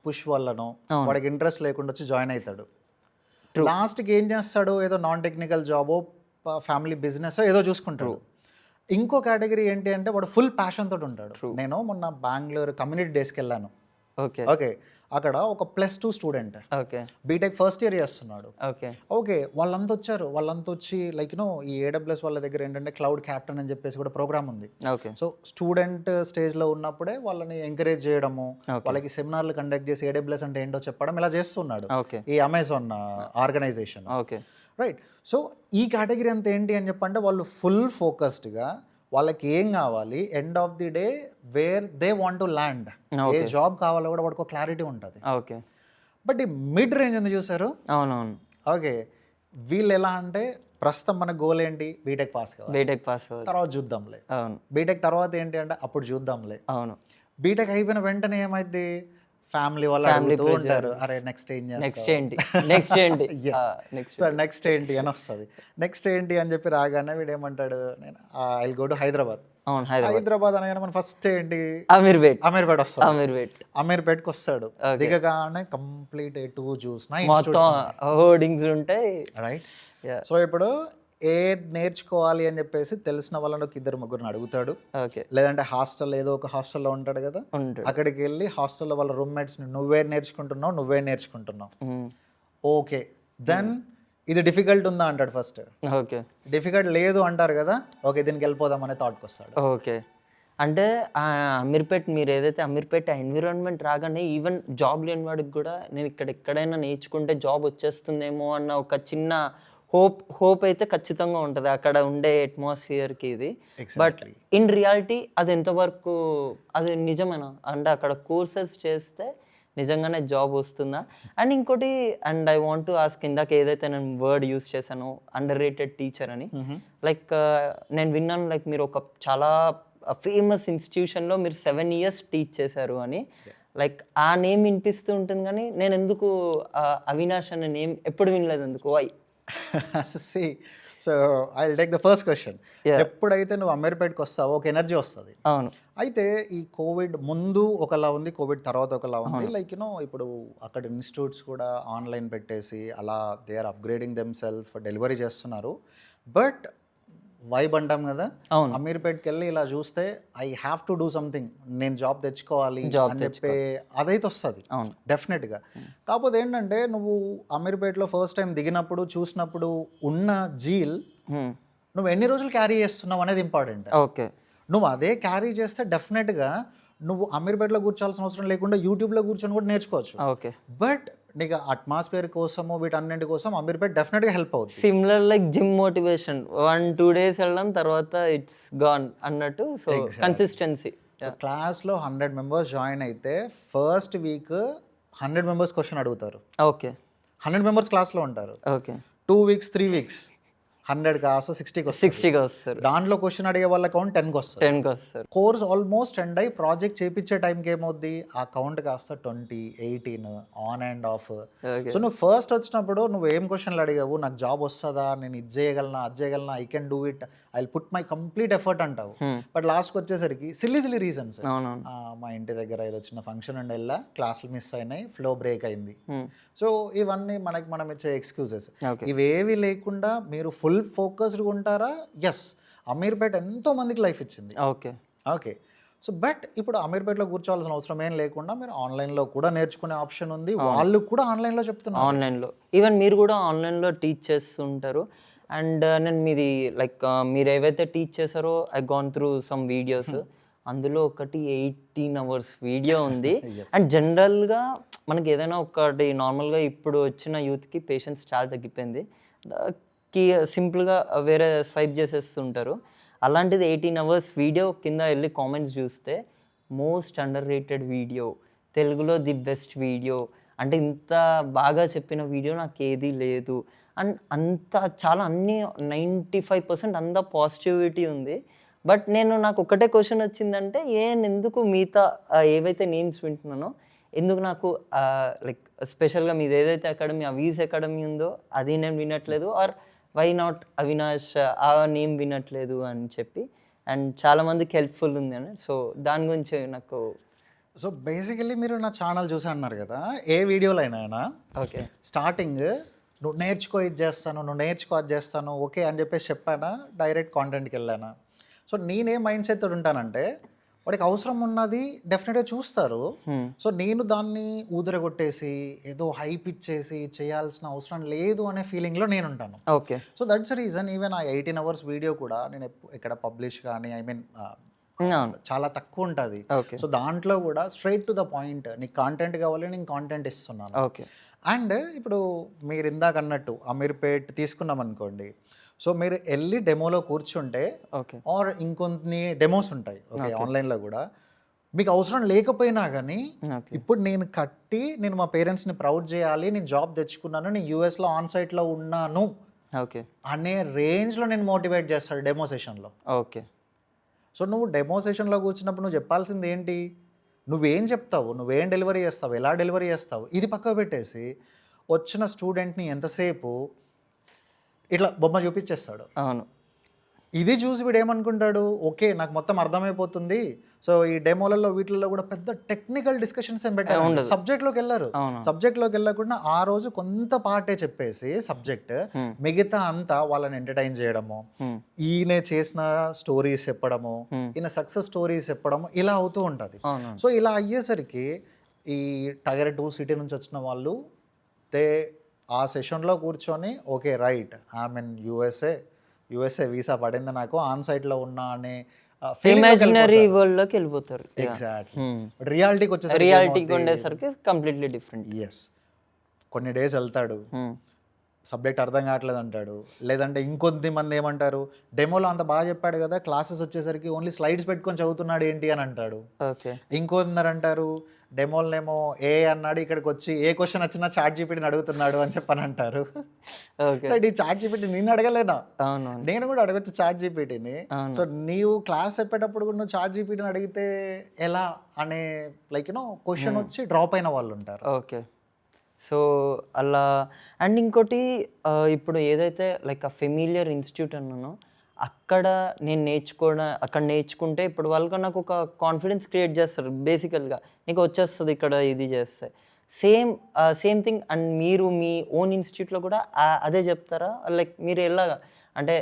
పుష్ వల్లనో వాడికి ఇంట్రెస్ట్ లేకుండా వచ్చి జాయిన్ అవుతాడు. లాస్ట్కి ఏం చేస్తాడు, ఏదో నాన్ టెక్నికల్ జాబో ఫ్యామిలీ బిజినెస్ ఏదో చూసుకుంటాడు. ఇంకో కేటగిరీ ఏంటి అంటే వాడు ఫుల్ ప్యాషన్ తోటి ఉంటాడు. నేను మొన్న బెంగళూరు కమ్యూనిటీ డేస్కి వెళ్ళాను. ఓకే. ఓకే. అక్కడ ఒక +2 student okay. BTech first year చేస్తున్నాడు. ఓకే. ఓకే. వాళ్ళంతా వచ్చారు. వాళ్ళంతా వచ్చి లైక్ ఈ AWS వాళ్ళ దగ్గర ఏంటంటే క్లౌడ్ క్యాప్టెన్ అని చెప్పేసి కూడా ప్రోగ్రామ్ ఉంది. ఓకే. సో స్టూడెంట్ స్టేజ్లో ఉన్నప్పుడే వాళ్ళని ఎంకరేజ్ చేయడము, వాళ్ళకి సెమినార్లు కండక్ట్ చేసి AWS అంటే ఏంటో చెప్పడం ఇలా చేస్తున్నాడు ఓకే. ఈ Amazon organisation. Okay. Right. So ఈ కేటగిరీ అంతా ఏంటి అని చెప్పంటే వాళ్ళు ఫుల్ ఫోకస్డ్గా వాళ్ళకి ఏం కావాలి, end of the day where they want to land, A job కావాలో కూడా వాడికి ఒక క్లారిటీ ఉంటుంది. ఓకే. బట్ ఈ మిడ్ రేంజ్ ఎందుకు చూసారు? అవునవును. ఓకే. వీళ్ళు ఎలా అంటే ప్రస్తుతం మన గోల్ ఏంటి, బీటెక్ పాస్ కావాలి, బీటెక్ పాస్ తర్వాత చూద్దాంలే. అవును. బీటెక్ తర్వాత ఏంటి అంటే అప్పుడు చూద్దాంలే. అవును. బీటెక్ అయిపోయిన వెంటనే ఏమైంది, ఫ్యామిలీ వాళ్ళు అడుగుతూ ఉంటారు, అరే నెక్స్ట్ ఏం చేస్తావు, నెక్స్ట్ ఏంటి నెక్స్ట్ ఏంటి సో నెక్స్ట్ ఏంటి అని వస్తుంది. నెక్స్ట్ ఏంటి అని చెప్పి రాగానే వీడు ఏమంటాడు, నేను I will go to Hyderabad. అవును. హైదరాబాద్ అనగానే మన ఫస్ట్ ఏంటి, అమీర్పేట్ వస్తాడు. అమీర్పేట్కి వస్తాడు. దిగగానే కంప్లీట్ A2 చూసినా హోర్డింగ్స్ ఉంటాయి. రైట్. సో ఇప్పుడు నేర్చుకోవాలి అని చెప్పేసి తెలిసిన వాళ్ళని ఒక 2-3 అడుగుతాడు. ఓకే. లేదంటే హాస్టల్ ఏదో ఒక హాస్టల్లో ఉంటాడు కదా, అక్కడికి వెళ్ళి హాస్టల్లో వాళ్ళ రూమ్మేట్స్ని నువ్వే నేర్చుకుంటున్నావు. ఓకే. దెన్ ఇది డిఫికల్ట్ ఉందా అంటాడు ఫస్ట్. ఓకే. డిఫికల్ట్ లేదు అంటారు కదా, ఓకే దీనికి వెళ్ళిపోదాం అనే థాట్కి వస్తాడు. ఓకే. అంటే అమీర్పేట్ మీరు ఏదైతే అమీర్పేట్ ఎన్విరాన్మెంట్ రాగానే ఈవెన్ జాబ్ లేని వాడికి కూడా నేను ఎక్కడైనా నేర్చుకుంటే జాబ్ వచ్చేస్తుందేమో అన్న ఒక చిన్న హోప్ అయితే ఖచ్చితంగా ఉంటుంది అక్కడ ఉండే అట్మాస్ఫియర్కి ఇది. బట్ ఇన్ రియాలిటీ అది ఎంతవరకు అది నిజమేనా, అంటే అక్కడ కోర్సెస్ చేస్తే నిజంగానే జాబ్ వస్తుందా? అండ్ ఇంకోటి, and I want to ask, ఇందాక ఏదైతే నేను వర్డ్ యూస్ చేశానో అండర్ రేటెడ్ టీచర్ అని, లైక్ నేను విన్నాను లైక్ మీరు ఒక చాలా ఫేమస్ ఇన్స్టిట్యూషన్లో మీరు 7 years టీచ్ చేశారు అని. లైక్ ఆ నేమ్ వినిపిస్తూ ఉంటుంది కానీ నేను ఎందుకు అవినాష్ అనే నేమ్ ఎప్పుడు వినలేదు, ఎందుకు? Why? So I will take the first question. ఎప్పుడైతే నువ్వు అమీర్పేట్కి వస్తావో ఒక ఎనర్జీ వస్తుంది. అవును. అయితే ఈ కోవిడ్ ముందు ఒకలా ఉంది, కోవిడ్ తర్వాత ఒకలా ఉంది. లైక్ ఇప్పుడు అక్కడ ఇన్స్టిట్యూట్స్ కూడా ఆన్లైన్ పెట్టేసి అలా they are upgrading them self, delivery చేస్తున్నారు. బట్ వైబ్ అంటాం కదా, అమీర్పేట్కి వెళ్ళి ఇలా చూస్తే I have to do something, నేను జాబ్ తెచ్చుకోవాలి అని చెప్పి అదైతే వస్తుంది డెఫినెట్గా. కాకపోతే ఏంటంటే నువ్వు అమీర్పేట్లో ఫస్ట్ టైం దిగినప్పుడు చూసినప్పుడు ఉన్న జీల్ నువ్వు ఎన్ని రోజులు క్యారీ చేస్తున్నావు అనేది ఇంపార్టెంట్. ఓకే. నువ్వు అదే క్యారీ చేస్తే డెఫినెట్గా నువ్వు అమీర్పేట్లో కూర్చోాల్సిన అవసరం లేకుండా యూట్యూబ్లో కూర్చొని కూడా నేర్చుకోవచ్చు. ఓకే. బట్ నీకు అట్మాస్ఫియర్ కోసము వీటన్నింటి కోసం అమీర్పేట్ డెఫినెట్గా హెల్ప్ అవుతుంది. Similar like gym motivation, 1-2 days వెళ్ళడం తర్వాత ఇట్స్ గాన్ అన్నట్టు. So consistency. సో క్లాస్లో 100 members జాయిన్ అయితే ఫస్ట్ వీక్ 100 members క్వశ్చన్ అడుగుతారు. ఓకే. 100 members క్లాస్లో ఉంటారు. ఓకే. 2 weeks 3 weeks 100 కాస్త 60కి వస్తుంది. 60కి వస్తారు, దాంట్లో క్వశ్చన్ అడిగే వాళ్ళ కౌంట్ 10కి వస్తుంది. 10కి వస్తారు. కోర్స్ ఆల్మోస్ట్ ఎండ్ అయ్యి ప్రాజెక్ట్ చేయించే టైంకి ఏమవుద్ది, ఆ కౌంట్ కాస్త 20, 18 on and of. Okay. So నువ్వు ఫస్ట్ వచ్చినప్పుడు నువ్వు ఏం క్వశ్చన్లు అడిగావు, నాకు జాబ్ వస్తుందా, నేను ఇది చేయగలనా, అది చేయగలనా, I can do it, I will put my complete effort అంటావు. బట్ లాస్ట్కి వచ్చేసరికి సిల్లీ రీజన్స్, అవునవును. మా ఇంటి దగ్గర ఏదో చిన్న ఫంక్షన్ ఉండి వెళ్ళా, క్లాసులు మిస్ అయినాయి, ఫ్లో బ్రేక్ అయింది. సో ఇవన్నీ మనం ఇచ్చే ఎక్స్క్యూజెస్. Okay. ఇవేవి లేకుండా మీరు ఫుల్ ఫోకస్డ్గా ఉంటారా? ఎస్, అమీర్పేట ఎంతో మందికి లైఫ్ ఇచ్చింది. ఓకే. ఓకే. సో బట్ ఇప్పుడు అమీర్పేటలో కూర్చోవాల్సిన అవసరం ఏం లేకుండా మీరు ఆన్లైన్లో కూడా నేర్చుకునే ఆప్షన్ ఉంది. వాళ్ళు కూడా ఆన్లైన్లో చెప్తున్నారు. ఆన్లైన్లో ఈవెన్ మీరు కూడా ఆన్లైన్లో టీచ్ చేస్తుంటారు. అండ్ నేను మీది లైక్ మీరు ఏవైతే టీచ్ చేశారో I gone through some videos. అందులో ఒకటి 18 hours వీడియో ఉంది. అండ్ జనరల్గా మనకి ఏదైనా ఒకటి నార్మల్గా ఇప్పుడు వచ్చిన యూత్కి పేషెన్స్ చాలా తగ్గిపోయింది. సింపుల్గా వేరే స్వైప్ చేసేస్తుంటారు. అలాంటిది 18 hours వీడియో కింద వెళ్ళి కామెంట్స్ చూస్తే మోస్ట్ అండర్ రేటెడ్ వీడియో, తెలుగులో ది బెస్ట్ వీడియో, అంటే ఇంత బాగా చెప్పిన వీడియో నాకు ఏదీ లేదు. అండ్ అంత చాలా అన్నీ 95% అంత పాజిటివిటీ ఉంది. బట్ నాకు ఒకటే క్వశ్చన్ వచ్చిందంటే, ఎందుకు మిగతా ఏవైతే నేమ్స్ వింటున్నానో ఎందుకు నాకు లైక్ స్పెషల్గా మీది ఏదైతే అకాడమీ, అవీజ్ అకాడమీ ఉందో అది నేను వినట్లేదు, ఆర్ వై నాట్ అవినాష్ ఆ నేమ్ వినట్లేదు అని చెప్పి. అండ్ చాలామందికి హెల్ప్ఫుల్ ఉంది అని. సో దాని గురించి నాకు. సో బేసికలీ మీరు నా ఛానల్ చూసి అన్నారు కదా, ఏ వీడియోలో అయినా ఓకే స్టార్టింగ్ నువ్వు నేర్చుకో ఇది చేస్తాను, నువ్వు నేర్చుకో అది చేస్తాను, ఓకే అని చెప్పేసి చెప్పానా, డైరెక్ట్ కాంటెంట్కి వెళ్ళానా? సో నేనే మైండ్ సెట్ తోటి ఉంటానంటే, వాడికి అవసరం ఉన్నది డెఫినెట్గా చూస్తారు. సో నేను దాన్ని ఊదరగొట్టేసి ఏదో హైప్ ఇచ్చేసి చేయాల్సిన అవసరం లేదు అనే ఫీలింగ్లో నేను ఉంటాను. Okay. So that's reason even ఆ 18 hours వీడియో కూడా నేను ఎక్కడ పబ్లిష్ కానీ, ఐ మీన్ చాలా తక్కువ ఉంటుంది. ఓకే. సో దాంట్లో కూడా స్ట్రైట్ టు ద పాయింట్, నీకు కాంటెంట్ కావాలి, నేను కాంటెంట్ ఇస్తున్నాను. ఓకే. అండ్ ఇప్పుడు మీరు ఇందాక అన్నట్టు అమీర్పేట్ తీసుకున్నాం అనుకోండి, సో మీరు వెళ్ళి డెమోలో కూర్చుంటే, ఓకే, ఆర్ ఇంకొన్ని డెమోస్ ఉంటాయి ఓకే ఆన్లైన్లో కూడా, మీకు అవసరం లేకపోయినా కానీ ఇప్పుడు నేను కట్టి నేను మా పేరెంట్స్ని ప్రౌడ్ చేయాలి, నేను జాబ్ తెచ్చుకున్నాను, నేను యూఎస్లో ఆన్ సైట్లో ఉన్నాను ఓకే అనే రేంజ్లో నేను మోటివేట్ చేస్తాడు డెమో సెషన్లో. ఓకే. సో నువ్వు డెమో సెషన్లో కూర్చున్నప్పుడు నువ్వు చెప్పాల్సింది ఏంటి, నువ్వేం చెప్తావు, నువ్వేం డెలివరీ చేస్తావు, ఎలా డెలివరీ చేస్తావు, ఇది పక్కకు పెట్టేసి వచ్చిన స్టూడెంట్ని ఎంతసేపు ఇట్లా బొమ్మ చూపించేస్తాడు. అవును. ఇది చూసి వీడు ఏమనుకుంటాడు, ఓకే నాకు మొత్తం అర్థమైపోతుంది. సో ఈ డెమోలలో వీటిల్లో కూడా పెద్ద టెక్నికల్ డిస్కషన్స్ ఏం పెట్టారు, సబ్జెక్ట్లోకి వెళ్ళారు. సబ్జెక్ట్లోకి వెళ్ళకుండా ఆ రోజు కొంత పార్టే చెప్పేసి సబ్జెక్ట్, మిగతా అంతా వాళ్ళని ఎంటర్టైన్ చేయడము, ఈయన చేసిన స్టోరీస్ చెప్పడము, ఈయన సక్సెస్ స్టోరీస్ చెప్పడము, ఇలా అవుతూ ఉంటుంది. సో ఇలా అయ్యేసరికి ఈ Tier 2 సిటీ నుంచి వచ్చిన వాళ్ళు ఆ సెషన్లో కూర్చొని okay right I'm in USA visa పడింది నాకు, ఆన్ సైట్లో ఉన్నా అనే ఇమాజినరీ వరల్డ్లోకి వెళ్ళిపోతారు. ఎగ్జాక్ట్లీ. రియాలిటీకి రియాలిటీకి ఉండేసరికి కంప్లీట్లీ డిఫరెంట్. ఎస్, కొన్ని డేస్ వెళ్తాడు, సబ్జెక్ట్ అర్థం కావట్లేదు అంటాడు, లేదంటే ఇంకొద్ది మంది ఏమంటారు, డెమోలో అంత బాగా చెప్పాడు కదా, క్లాసెస్ వచ్చేసరికి ఓన్లీ స్లైడ్స్ పెట్టుకొని చదువుతున్నాడు ఏంటి అని అంటాడు. ఓకే. ఇంకొందరు అంటారు డెమోలనేమో ఏ అన్నాడు, ఇక్కడికి వచ్చి ఏ క్వశ్చన్ వచ్చినా ChatGPTని అడుగుతున్నాడు అని చెప్పని అంటారు. ఈ ChatGPT నేను అడగలేనా, నేను కూడా అడగచ్చు ChatGPTని. సో నీవు క్లాస్ చెప్పేటప్పుడు కూడా నువ్వు ChatGPTని అడిగితే ఎలా అనే లైక్ క్వశ్చన్ వచ్చి డ్రాప్ అయిన వాళ్ళు ఉంటారు. ఓకే. సో అలా. అండ్ ఇంకోటి ఇప్పుడు ఏదైతే లైక్ ఆ ఫెమిలియర్ ఇన్స్టిట్యూట్ అన్నానో, అక్కడ అక్కడ నేర్చుకుంటే ఇప్పుడు వాళ్ళకి నాకు ఒక కాన్ఫిడెన్స్ క్రియేట్ చేస్తారు. బేసికల్గా నీకు వచ్చేస్తుంది ఇక్కడ ఇది చేస్తే సేమ్ థింగ్. అండ్ మీరు మీ ఓన్ ఇన్స్టిట్యూట్లో కూడా అదే చెప్తారా, లైక్ మీరు ఎలాగా అంటే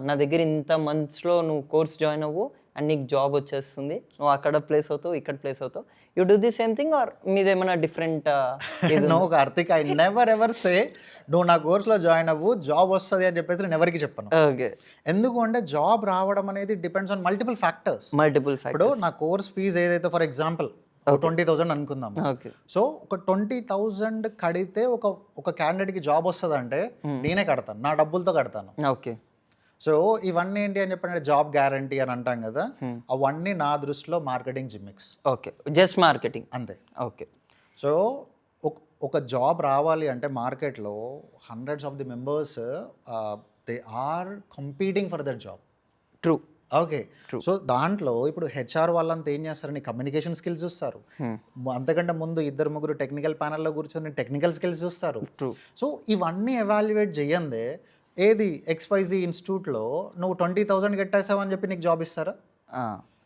నా దగ్గర ఇంత మంత్స్లో నువ్వు కోర్స్ జాయిన్ అవ్వు అండ్ నీకు జాబ్ వచ్చేస్తుంది, నువ్వు అక్కడ ప్లేస్ అవుతావు, ఇక్కడ ప్లేస్ అవుతావు, you do the same thing, or మీదేమైనా different? No Karthik, I never ever say నువ్వు నా కోర్స్లో జాయిన్ అవ్వు జాబ్ వస్తుంది అని చెప్పేసి నేను ఎవరికి చెప్పను. ఓకే. ఎందుకు అంటే జాబ్ రావడం అనేది డిపెండ్స్ ఆన్ మల్టిపుల్ ఫ్యాక్టర్స్. ఇప్పుడు నా కోర్స్ ఫీజు ఏదైతే ఫర్ ఎగ్జాంపుల్ 20,000 అనుకుందాం. సో ఒక 20,000 కడితే ఒక క్యాండిడేట్కి జాబ్ వస్తుంది అంటే నేనే కడతాను, నా డబ్బులతో కడతాను. ఓకే. సో ఇవన్నీ ఏంటి అని చెప్పండి, జాబ్ గ్యారంటీ అని అంటాం కదా, అవన్నీ నా దృష్టిలో marketing gimmicks. Okay, just marketing అంతే. ఓకే. సో ఒక జాబ్ రావాలి అంటే మార్కెట్లో hundreds of the members they are competing for that job. True. Okay, so దాంట్లో ఇప్పుడు హెచ్ఆర్ వాళ్ళంతా ఏం చేస్తారని కమ్యూనికేషన్ స్కిల్స్ చూస్తారు. అంతకంటే ముందు ఇద్దరు ముగ్గురు టెక్నికల్ ప్యానల్లో కూర్చొని టెక్నికల్ స్కిల్స్ చూస్తారు. ట్రూ. సో ఇవన్నీ ఎవాల్యుయేట్ చేయందే ఏది XYZ ఇన్స్టిట్యూట్లో నువ్వు 20,000 కట్టేసావని చెప్పి నీకు జాబ్ ఇస్తారా?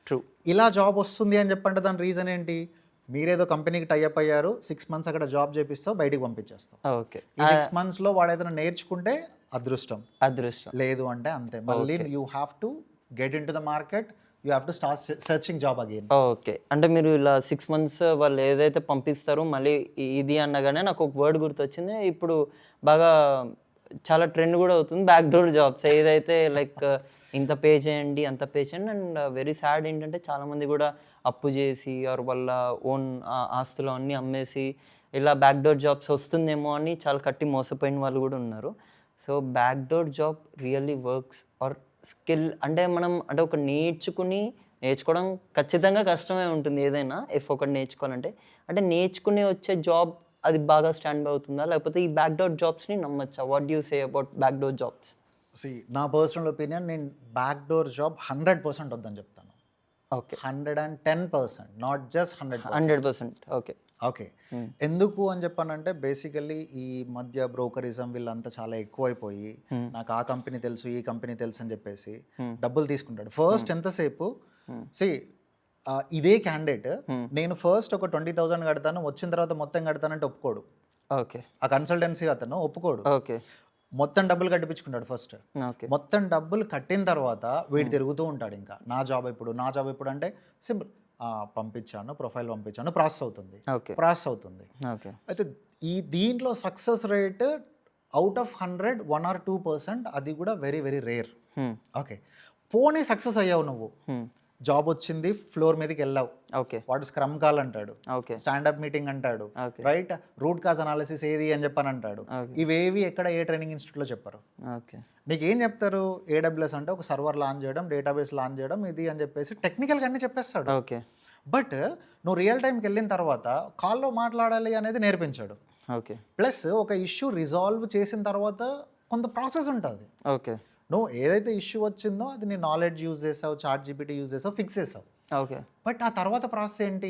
ట్రూ. ఇలా జాబ్ వస్తుంది అని చెప్పంటే దాని రీజన్ ఏంటి? మీరేదో కంపెనీకి టైఅప్ అయ్యారు, 6 months అక్కడ జాబ్ చేపిస్తావు, బయటికి పంపించేస్తావు. ఓకే. ఈ 6 monthsలో వాడు ఏదైనా నేర్చుకుంటే అదృష్టం, అదృష్టం. లేదు అంటే అంతే. మళ్ళీ you have to get in to the market, you have to start searching job again. Okay, అంటే మీరు ఇలా 6 months వాళ్ళు ఏదైతే పంపిస్తారో మళ్ళీ ఇది అనగానే నాకు ఒక వర్డ్ గుర్తొచ్చింది. ఇప్పుడు బాగా చాలా ట్రెండ్ కూడా అవుతుంది బ్యాక్ డోర్ జాబ్స్. ఏదైతే లైక్ ఇంత పే చేయండి, అంత పే చేయండి. అండ్ వెరీ సాడ్ ఏంటంటే చాలామంది కూడా అప్పు చేసి ఆర్ వాళ్ళ ఓన్ ఆస్తులు అన్నీ అమ్మేసి ఇలా బ్యాక్ డోర్ జాబ్స్ వస్తుందేమో అని చాలా కట్టి మోసపోయిన వాళ్ళు కూడా ఉన్నారు. So back door job really works are skill అంటే మనం అంటే ఒక నేర్చుకోవడం ఖచ్చితంగా కష్టమే ఉంటుంది ఏదైనా. ఇఫ్ ఒకటి నేర్చుకోవాలంటే అంటే నేర్చుకుని వచ్చే జాబ్ అది బాగా స్టాండ్ అవుతుందా, లేకపోతే ఈ బ్యాక్ డోర్ జాబ్స్ని నమ్మచ్చా? What you say about back door jobs? నా పర్సనల్ ఒపీనియన్, నేను బ్యాక్ డోర్ జాబ్ 100% వద్దని చెప్తాను. Okay. 110%, not just 100%. Okay. Okay, ఎందుకు అని చెప్పానంటే బేసికల్లీ ఈ మధ్య బ్రోకరిజం వీళ్ళంతా చాలా ఎక్కువైపోయి నాకు ఆ కంపెనీ తెలుసు, ఈ కంపెనీ తెలుసు అని చెప్పేసి డబ్బులు తీసుకుంటాడు. ఫస్ట్ ఎంతసేపు ఇదే క్యాండిడేట్ నేను ఫస్ట్ ఒక 20,000 కడతాను, వచ్చిన తర్వాత మొత్తం కడతానంటే ఒప్పుకోడు. ఓకే. ఆ కన్సల్టెన్సీ అతను ఒప్పుకోడు. ఓకే. మొత్తం డబ్బులు కట్టిపించుకుంటాడు ఫస్ట్. ఓకే. మొత్తం డబ్బులు కట్టిన తర్వాత వీడు తిరుగుతూ ఉంటాడు. ఇంకా నా జాబ్ ఎప్పుడు అంటే సింపుల్, పంపించాను, ప్రొఫైల్ పంపించాను, ప్రాసెస్ అవుతుంది. ఓకే. అయితే దీంట్లో success rate out of 100 1 or 2%, అది కూడా వెరీ వెరీ రేర్. ఓకే, పోనీ సక్సెస్ అయ్యావు, నువ్వు జాబ్ వచ్చింది, ఫ్లోర్ మీదకి వెళ్ళావు, ఓకే, వాడు స్క్రమ్ కాల్ అంటాడు, ఓకే, స్టాండప్ మీటింగ్ అంటాడు, okay, right, root cause analysis ఏది అని చెప్పని అంటాడు. ఇవేవి ఎక్కడ ఏ ట్రైనింగ్ ఇన్స్టిట్యూట్లో చెప్పరు. ఓకే, నీకు ఏం చెప్తారు? AWS అంటే ఒక సర్వర్ లాంచ్ చేయడం, డేటాబేస్ లాంచ్ చేయడం, ఇది అని చెప్పేసి టెక్నికల్గా అన్నీ చెప్పేస్తాడు. ఓకే. బట్ నువ్వు రియల్ టైంకి వెళ్ళిన తర్వాత కాల్లో మాట్లాడాలి అనేది నేర్పించాడు. ఓకే. ప్లస్ ఒక ఇష్యూ రిజాల్వ్ చేసిన తర్వాత కొంత ప్రాసెస్ ఉంటుంది. ఓకే. నువ్వు ఏదైతే ఇష్యూ వచ్చిందో అది నీ నాలెడ్జ్ యూజ్ చేసావు, ChatGPT యూజ్ చేసావు, ఫిక్స్ చేసావు. ఓకే. బట్ ఆ తర్వాత ప్రాసెస్ ఏంటి?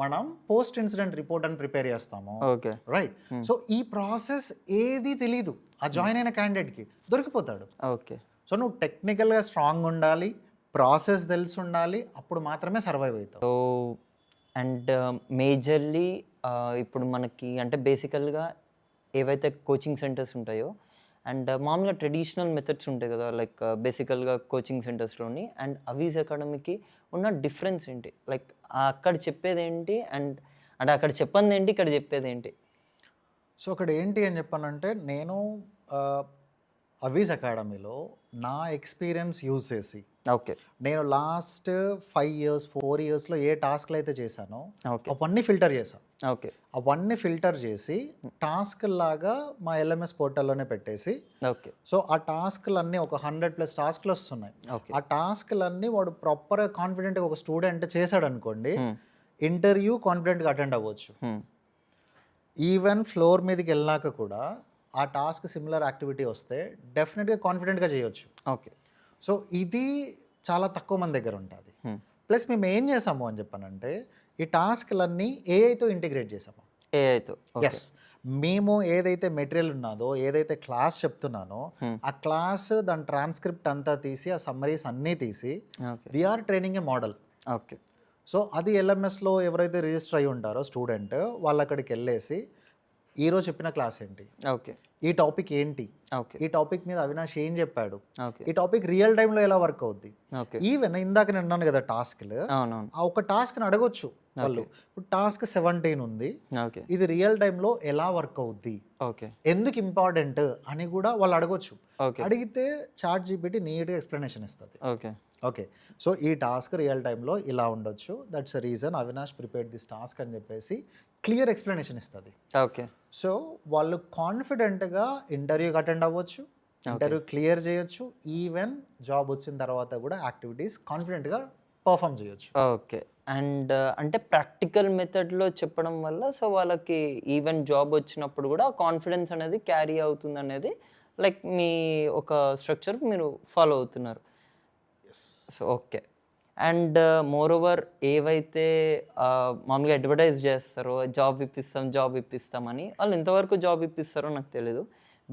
మనం పోస్ట్ ఇన్సిడెంట్ రిపోర్ట్ అని ప్రిపేర్ చేస్తాము. ఓకే. రైట్. సో ఈ ప్రాసెస్ ఏది తెలీదు ఆ జాయిన్ అయిన క్యాండిడేట్కి, దొరికిపోతాడు. ఓకే. సో నువ్వు టెక్నికల్గా స్ట్రాంగ్ ఉండాలి, ప్రాసెస్ తెలిసి ఉండాలి, అప్పుడు మాత్రమే సర్వైవ్ అవుతావు. సో అండ్ మేజర్లీ ఇప్పుడు మనకి అంటే బేసికల్గా ఏవైతే కోచింగ్ సెంటర్స్ ఉంటాయో అండ్ మామూలుగా ట్రెడిషనల్ మెథడ్స్ ఉంటాయి కదా, లైక్ బేసికల్గా కోచింగ్ సెంటర్స్లోని అండ్ అవీజ్ అకాడమీకి ఉన్న డిఫరెన్స్ ఏంటి? లైక్ అక్కడ చెప్పేది ఏంటి అండ్ అంటే అక్కడ చెప్పంది ఏంటి, ఇక్కడ చెప్పేది ఏంటి? సో అక్కడ ఏంటి అని చెప్పానంటే, నేను అవీజ్ అకాడమీలో నా ఎక్స్పీరియన్స్ యూజ్ చేసి, ఓకే, నేను లాస్ట్ 5 years 4 yearsలో ఏ టాస్క్లు అయితే చేశానో ఓకే, అవన్నీ ఫిల్టర్ చేశాను. ఓకే, అవన్నీ ఫిల్టర్ చేసి టాస్క్ లాగా మా LMS పోర్టల్లోనే పెట్టేసి, ఓకే, సో ఆ టాస్క్లన్నీ ఒక 100+ టాస్క్లు వస్తున్నాయి. ఓకే, ఆ టాస్క్లన్నీ వాడు ప్రాపర్గా కాన్ఫిడెంట్గా ఒక స్టూడెంట్ చేశాడు అనుకోండి, ఇంటర్వ్యూ కాన్ఫిడెంట్గా అటెండ్ అవ్వచ్చు. ఈవెన్ ఫ్లోర్ మీదకి వెళ్ళాక కూడా ఆ టాస్క్ సిమిలర్ యాక్టివిటీ వస్తే డెఫినెట్గా కాన్ఫిడెంట్గా చేయొచ్చు. ఓకే. సో ఇది చాలా తక్కువ మంది దగ్గర ఉంటుంది. ప్లస్ మేము ఏం చేసాము అని చెప్పానంటే, ఈ టాస్క్లన్నీ ఏఐతో ఇంటిగ్రేట్ చేసాము. ఏఐతో? ఎస్, మేము ఏదైతే మెటీరియల్ ఉన్నదో, ఏదైతే క్లాస్ చెప్తున్నానో ఆ క్లాస్ దాని ట్రాన్స్క్రిప్ట్ అంతా తీసి, ఆ సమ్మరీస్ అన్నీ తీసి వీఆర్ ట్రైనింగ్ ఏ మోడల్. ఓకే. సో అది LMSలో ఎవరైతే రిజిస్టర్ అయి ఉంటారో స్టూడెంట్, వాళ్ళు అక్కడికి వెళ్ళేసి ఈరోజు చెప్పిన క్లాస్ ఏంటి, ఓకే, ఈ టాపిక్ ఏంటి, ఓకే, ఈ టాపిక్ మీద అవినాష్ ఏం చెప్పాడు, ఓకే, ఈ టాపిక్ రియల్ టైంలో ఎలా వర్క్ అవుద్ది. ఓకే. ఈవెన్ ఇందాక నేను అన్నాను కదా టాస్క్లు, అవునవును, ఆ ఒక టాస్క్ని అడగొచ్చు వాళ్ళు. ఇప్పుడు టాస్క్ 17 ఉంది, ఓకే, ఇది రియల్ టైంలో ఎలా వర్క్ అవుద్ది, ఓకే, ఎందుకు ఇంపార్టెంట్ అని కూడా వాళ్ళు అడగొచ్చు. ఓకే, అడిగితే ChatGPT నీట్గా ఎక్స్ప్లెనేషన్ ఇస్తుంది. ఓకే, ఓకే, సో ఈ టాస్క్ రియల్ టైంలో ఇలా ఉండొచ్చు, that's a reason Avinash prepared this task అని చెప్పేసి క్లియర్ ఎక్స్ప్లెనేషన్ ఇస్తుంది. ఓకే. సో వాళ్ళు కాన్ఫిడెంట్గా ఇంటర్వ్యూకి అటెండ్ అవ్వచ్చు, ఇంటర్వ్యూ క్లియర్ చేయొచ్చు, ఈవెన్ జాబ్ వచ్చిన తర్వాత కూడా యాక్టివిటీస్ కాన్ఫిడెంట్గా పర్ఫామ్ చేయొచ్చు. ఓకే. అండ్ అంటే ప్రాక్టికల్ మెథడ్లో చెప్పడం వల్ల సో వాళ్ళకి ఈవెన్ జాబ్ వచ్చినప్పుడు కూడా కాన్ఫిడెన్స్ అనేది క్యారీ అవుతుంది అనేది లైక్ మీ ఒక స్ట్రక్చర్ మీరు ఫాలో అవుతున్నారు. So okay. And more over ఏవైతే మామూలుగా అడ్వర్టైజ్ చేస్తారో జాబ్ ఇప్పిస్తామని, వాళ్ళు ఎంతవరకు జాబ్ ఇప్పిస్తారో నాకు తెలీదు.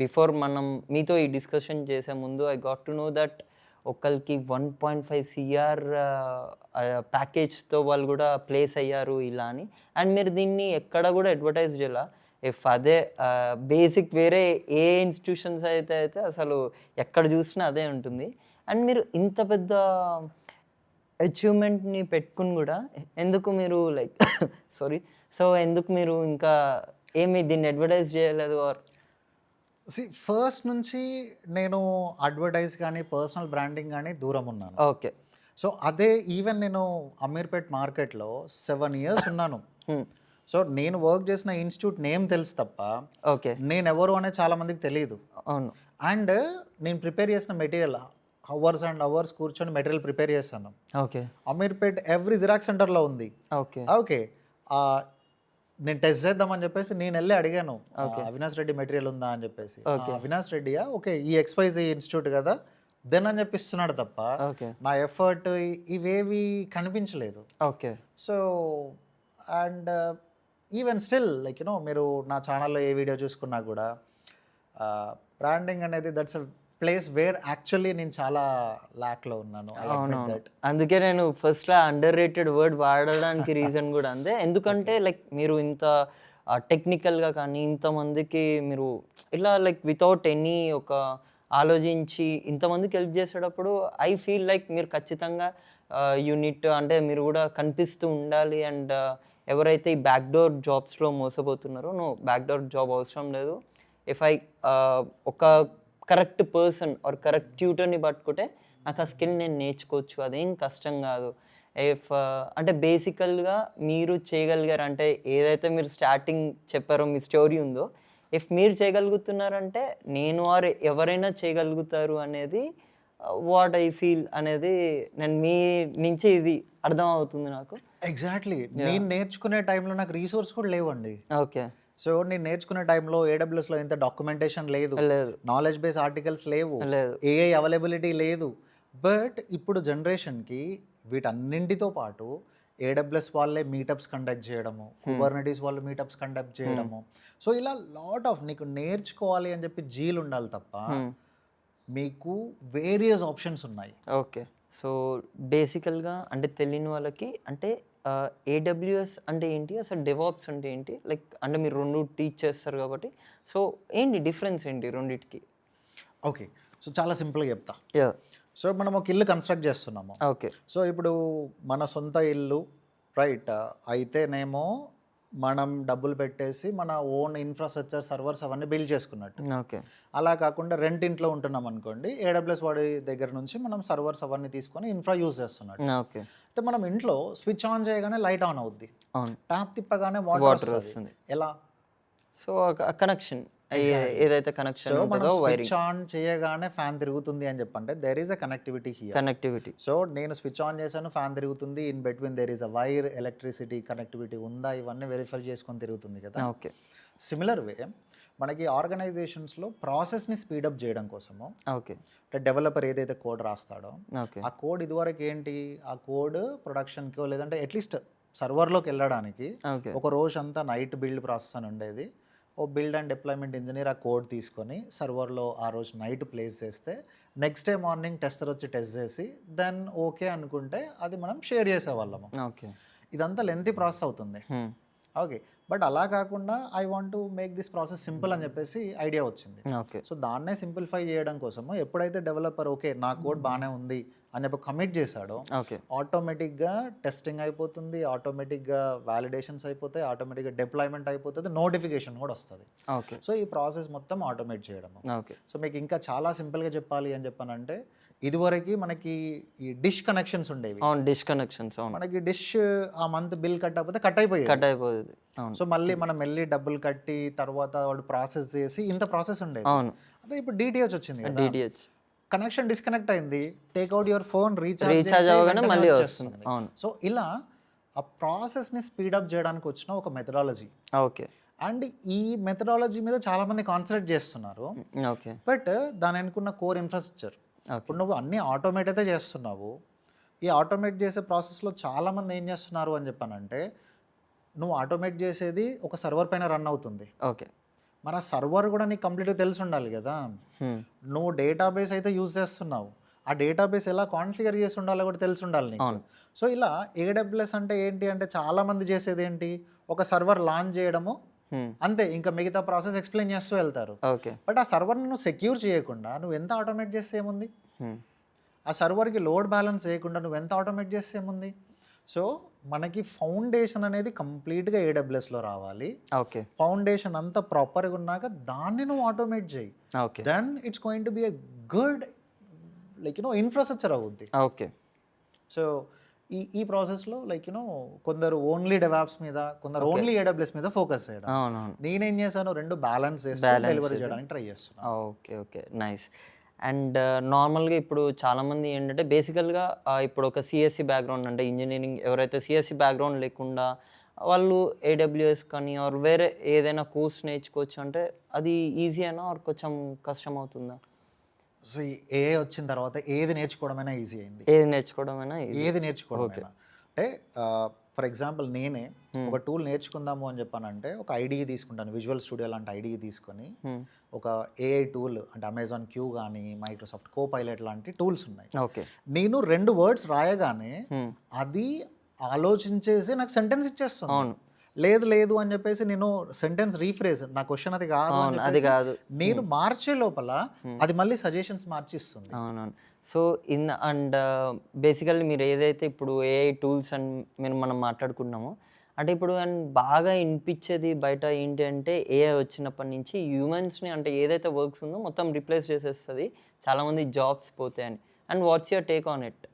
బిఫోర్ మనం మీతో ఈ డిస్కషన్ చేసే ముందు I got to know that ఒకరికి 1.5 CR ప్యాకేజ్తో వాళ్ళు కూడా ప్లేస్ అయ్యారు ఇలా అని. అండ్ మీరు దీన్ని ఎక్కడ కూడా అడ్వర్టైజ్ చేయాల. ఇఫ్ అదే బేసిక్ వేరే ఏ ఇన్స్టిట్యూషన్స్ అయితే అసలు ఎక్కడ చూసినా అదే ఉంటుంది. అండ్ మీరు ఇంత పెద్ద అచీవ్మెంట్ని పెట్టుకుని కూడా ఎందుకు మీరు లైక్ సారీ, సో ఎందుకు మీరు ఇంకా ఏమి దీన్ని అడ్వర్టైజ్ చేయలేదు? ఆర్ ఫస్ట్ నుంచి నేను అడ్వర్టైజ్ కానీ పర్సనల్ బ్రాండింగ్ కానీ దూరం ఉన్నాను. ఓకే. సో అదే ఈవెన్ నేను అమీర్పేట్ మార్కెట్లో 7 years ఉన్నాను. సో నేను వర్క్ చేసిన ఇన్స్టిట్యూట్ నేమ్ తెలుసు తప్ప ఓకే. నేను ఎవరు అనేది చాలా మందికి తెలియదు. అవును. అండ్ నేను ప్రిపేర్ చేసిన మెటీరియల్ అవర్స్ అండ్ అవర్స్ కూర్చొని మెటీరియల్ ప్రిపేర్ చేశాను. ఓకే. అమీర్పేట్ ఎవ్రీ జిరాక్స్ సెంటర్లో ఉంది. ఓకే. ఓకే, నేను టెస్ట్ చేద్దామని చెప్పేసి నేను వెళ్ళి అడిగాను, అవినాష్ రెడ్డి మెటీరియల్ ఉందా అని చెప్పేసి. అవినాష్ రెడ్డియా, ఓకే ఈ XYZ ఇన్స్టిట్యూట్ కదా దెన్ అని చెప్పిస్తున్నాడు తప్ప ఓకే. నా ఎఫర్ట్ ఇవేవి కనిపించలేదు. Okay. So and even still like you know మీరు నా ఛానల్లో ఏ వీడియో చూసుకున్నా కూడా బ్రాండింగ్ అనేది that's a place where actually నేను చాలా ల్యాక్లో ఉన్నాను. అందుకే నేను ఫస్ట్లో అండర్ రేటెడ్ వర్డ్ వాడడానికి రీజన్ కూడా అంతే. ఎందుకంటే లైక్ మీరు ఇంత టెక్నికల్గా కానీ ఇంతమందికి మీరు ఇలా లైక్ వితౌట్ ఎనీ ఒక ఆలోచించి ఇంతమందికి హెల్ప్ చేసేటప్పుడు ఐ ఫీల్ లైక్ మీరు ఖచ్చితంగా యూనిట్ అంటే మీరు కూడా కనిపిస్తూ ఉండాలి. అండ్ ఎవరైతే ఈ బ్యాక్డోర్ జాబ్స్లో మోసపోతున్నారో బ్యాక్డోర్ జాబ్ అవసరం లేదు. ఇఫ్ ఐ ఒక కరెక్ట్ పర్సన్ ఆర్ కరెక్ట్ ట్యూటర్ని పట్టుకుంటే నాకు ఆ స్కిల్ నేను నేర్చుకోవచ్చు, అదేం కష్టం కాదు. ఇఫ్ అంటే బేసికల్గా మీరు చేయగలిగారు అంటే ఏదైతే మీరు స్టార్టింగ్ చెప్పారో మీ స్టోరీ ఉందో, ఇఫ్ మీరు చేయగలుగుతున్నారంటే నేను ఆర్ ఎవరైనా చేయగలుగుతారు అనేది వాట్ ఐ ఫీల్ అనేది నేను మీ నుంచి ఇది అర్థం అవుతుంది నాకు. ఎగ్జాక్ట్లీ. నేను నేర్చుకునే టైంలో నాకు రీసోర్స్ కూడా లేవండి. ఓకే. సో నేను నేర్చుకునే టైంలో AWSలో ఇంత డాక్యుమెంటేషన్ లేదు, నాలెడ్జ్ బేస్ ఆర్టికల్స్ లేవు, AI అవైలబిలిటీ లేదు. బట్ ఇప్పుడు జనరేషన్కి వీటన్నింటితో పాటు AWS వాళ్ళే మీటప్స్ కండక్ట్ చేయడము, కుబర్నెటీస్ వాళ్ళు మీటప్స్ కండక్ట్ చేయడము. సో ఇలా లాట్ ఆఫ్ నీకు నేర్చుకోవాలి అని చెప్పి జీలు ఉండాలి తప్ప మీకు వేరియస్ ఆప్షన్స్ ఉన్నాయి. ఓకే. సో బేసికల్గా అంటే తెలియని వాళ్ళకి అంటే AWS అంటే ఏంటి, అసలు డెవాప్స్ అంటే ఏంటి, లైక్ అంటే మీరు రెండు టీచ్ చేస్తారు కాబట్టి సో ఏంటి డిఫరెన్స్ ఏంటి రెండింటికి? ఓకే, సో చాలా సింపుల్గా చెప్తా. యా. సో మనం ఒక ఇల్లు కన్స్ట్రక్ట్ చేస్తున్నాము. ఓకే. సో ఇప్పుడు మన సొంత ఇల్లు రైట్ అయితేనేమో మనం డబ్బులు పెట్టేసి మన ఓన్ ఇన్ఫ్రాస్ట్రక్చర్ సర్వర్స్ అవన్నీ బిల్డ్ చేసుకున్నట్టు. ఓకే. అలా కాకుండా రెంట్ ఇంట్లో ఉంటున్నాం అనుకోండి, AWS వాడి దగ్గర నుంచి మనం సర్వర్స్ అవన్నీ తీసుకొని ఇన్ఫ్రా యూజ్ చేస్తున్నట్టు. ఓకే. అయితే మనం ఇంట్లో స్విచ్ ఆన్ చేయగానే లైట్ ఆన్ అవుద్ది, ట్యాప్ తిప్పగానే వాటర్ వస్తుంది. ఎలా? సో కనెక్షన్ ఏదైతే కనెక్షన్ ఉంటుందో స్విచ్ ఆన్ చేయగానే ఫ్యాన్ తిరుగుతుంది అని చెప్పంటే there is a connectivity here. Connectivity. So నేను స్విచ్ ఆన్ చేశాను, ఫ్యాన్ తిరుగుతుంది, in between there is a wire, electricity connectivity ఉందా ఇవన్నీ వెరిఫై చేసుకొని తిరుగుతుంది కదా. ఓకే. సిమిలర్ వే మనకి ఆర్గనైజేషన్స్లో ప్రాసెస్ని స్పీడప్ చేయడం కోసము ఓకే అంటే డెవలపర్ ఏదైతే కోడ్ రాస్తాడో ఓకే ఆ కోడ్ ఇదివరకు ఏంటి, ఆ కోడ్ ప్రొడక్షన్కో లేదంటే అట్లీస్ట్ సర్వర్లోకి వెళ్ళడానికి ఒక రోజు అంతా నైట్ బిల్డ్ ప్రాసెస్ అని ఉండేది. ఓ బిల్డ్ అండ్ డిప్లాయ్మెంట్ ఇంజనీర్ ఆ కోడ్ తీసుకొని సర్వర్లో ఆ రోజు నైట్ ప్లేస్ చేస్తే నెక్స్ట్ డే మార్నింగ్ టెస్టర్ వచ్చి టెస్ట్ చేసి దెన్ ఓకే అనుకుంటే అది మనం షేర్ చేసేవాళ్ళము. ఓకే. ఇదంతా లెంతీ ప్రాసెస్ అవుతుంది. ఓకే, బట్ అలా కాకుండా I want to make this process simple అని చెప్పేసి ఐడియా వచ్చింది. ఓకే. సో దాన్నే సింప్లిఫై చేయడం కోసము ఎప్పుడైతే డెవలపర్ ఓకే నా కోడ్ బాగానే ఉంది అని చెప్పి కమిట్ చేశాడో ఓకే ఆటోమేటిక్గా టెస్టింగ్ అయిపోతుంది, ఆటోమేటిక్గా వ్యాలిడేషన్స్ అయిపోతాయి, ఆటోమేటిక్గా డిప్లాయ్మెంట్ అయిపోతుంది, నోటిఫికేషన్ కూడా వస్తుంది. ఓకే. సో ఈ ప్రాసెస్ మొత్తం ఆటోమేట్ చేయడము. ఓకే. సో మీకు ఇంకా చాలా సింపుల్గా చెప్పాలి అని చెప్పానంటే ఇదివరకు మనకి ఈ డిష్ కనెక్షన్స్ ఉండేవి. అవును, డిష్ కనెక్షన్స్. అవును, మనకి డిష్ ఆ మంత్ బిల్ కట్ అయిపోతే కట్ అయిపోయేది. సో మళ్ళీ మనం వెళ్ళి డబ్బులు కట్టి తర్వాత వాడు ప్రాసెస్ చేసి ఇంత ప్రాసెస్ ఉండేది. అవును. అదే ఇప్పుడు DTH వచ్చింది కదా, DTH కనెక్షన్ డిస్కనెక్ట్ అయింది, టేక్అవుట్ యువర్ ఫోన్ రీఛార్జ్ అవ్వగానే మళ్ళీ వస్తుంది. అవును. సో ఇలా ఆ ప్రాసెస్ని స్పీడప్ చేయడానికి వచ్చిన ఒక మెథడాలజీ. ఓకే. అండ్ ఈ మెథడాలజీ మీద చాలామంది కాన్సన్ట్రేట్ చేస్తున్నారు. ఓకే. బట్ దాని అనుకున్న కోర్ ఇన్ఫ్రాస్ట్రక్చర్, ఓకే. ఇప్పుడు నువ్వు అన్నీ ఆటోమేట్ అయితే చేస్తున్నావు. ఈ ఆటోమేట్ చేసే ప్రాసెస్లో చాలామంది ఏం చేస్తున్నారు అని చెప్పానంటే, నువ్వు ఆటోమేట్ చేసేది ఒక సర్వర్ పైన రన్ అవుతుంది. ఓకే. మన సర్వర్ కూడా నీకు కంప్లీట్గా తెలిసి ఉండాలి కదా. నువ్వు డేటాబేస్ అయితే యూజ్ చేస్తున్నావు, ఆ డేటాబేస్ ఎలా కాన్ఫిగర్ చేసి ఉండాలో కూడా తెలిసి ఉండాలి నీకు. సో ఇలా ఏడబ్ల్యూఎస్ అంటే ఏంటి అంటే, చాలామంది చేసేది ఏంటి, ఒక సర్వర్ లాంచ్ చేయడము అంతే, ఇంకా మిగతా ప్రాసెస్ ఎక్స్ప్లెయిన్ చేస్తూ వెళ్తారు. ఓకే. బట్ ఆ సర్వర్ని నువ్వు సెక్యూర్ చేయకుండా నువ్వు ఎంత ఆటోమేట్ చేస్తే ఏముంది, ఆ సర్వర్కి లోడ్ బ్యాలెన్స్ చేయకుండా నువ్వు ఎంత ఆటోమేట్ చేస్తే ఏముంది. సో మనకి ఫౌండేషన్ అనేది కంప్లీట్గా ఏడబ్ల్యూఎస్లో రావాలి. ఓకే. ఫౌండేషన్ అంతా ప్రాపర్గా ఉన్నాక దాన్ని నువ్వు ఆటోమేట్ చేయి. Okay. Then it's going to be a good infrastructure అవుద్ది. ఓకే. సో ఈ ప్రాసెస్లో కొందరు ఓన్లీ డెవాప్స్ మీద, కొందరు ఓన్లీ ఏడబ్ల్యూఎస్ మీద ఫోకస్ చేయడం. అవునవును. నేనేం చేశాను, రెండు బ్యాలెన్స్ చేసి డెలివరీ చేయడానికి ట్రై చేస్తున్నాను. ఓకే. ఓకే. నైస్. అండ్ నార్మల్గా ఇప్పుడు చాలామంది ఏంటంటే బేసికల్గా ఇప్పుడు ఒక సిఎస్సి బ్యాక్గ్రౌండ్ అంటే ఇంజనీరింగ్, ఎవరైతే సిఎస్సి బ్యాక్గ్రౌండ్ లేకుండా వాళ్ళు ఏడబ్ల్యూఎస్ కానీ ఆర్ వేరే ఏదైనా కోర్స్ నేర్చుకోవచ్చు అంటే అది ఈజీ అయినా ఆర్ కొంచెం కష్టం అవుతుందా? సో ఏ వచ్చిన తర్వాత ఏది నేర్చుకోవడమైనా ఈజీ అయింది. ఏది నేర్చుకోవడమైనా ఏది నేర్చుకోవడమైనా అంటే, ఫర్ ఎగ్జాంపుల్ నేనే ఒక టూల్ నేర్చుకుందాము అని చెప్పానంటే ఒక ఐడియా తీసుకుంటాను, విజువల్ స్టూడియో లాంటి ఐడియా తీసుకొని ఒక ఏఐ టూల్ అంటే అమెజాన్ క్యూ కానీ మైక్రోసాఫ్ట్ కోపైలట్ లాంటి టూల్స్ ఉన్నాయి. ఓకే. నేను 2 వర్డ్స్ రాయగానే అది ఆలోచించేసి నాకు సెంటెన్స్ ఇచ్చేస్తుంది. అవును. లేదు అని చెప్పేసి నేను సెంటెన్స్ రీఫ్రేజ్, నా క్వశ్చన్ అది కాదు అని అది చెప్పేసి కాదు నేను మార్చే లోపల అది మళ్ళీ సజెషన్స్ మార్చిస్తుంది. అవునవును. సో అండ్ బేసికల్లీ మీరు ఏదైతే ఇప్పుడు ఏఐ టూల్స్ అండ్ మనం మాట్లాడుకున్నామో అంటే ఇప్పుడు అండ్ బాగా వినిపించేది బయట ఏంటి అంటే ఏఐ వచ్చినప్పటి నుంచి హ్యూమన్స్ని అంటే ఏదైతే వర్క్స్ ఉందో మొత్తం రిప్లేస్ చేసేస్తుంది, చాలామంది జాబ్స్ పోతాయని. And what's your take on it?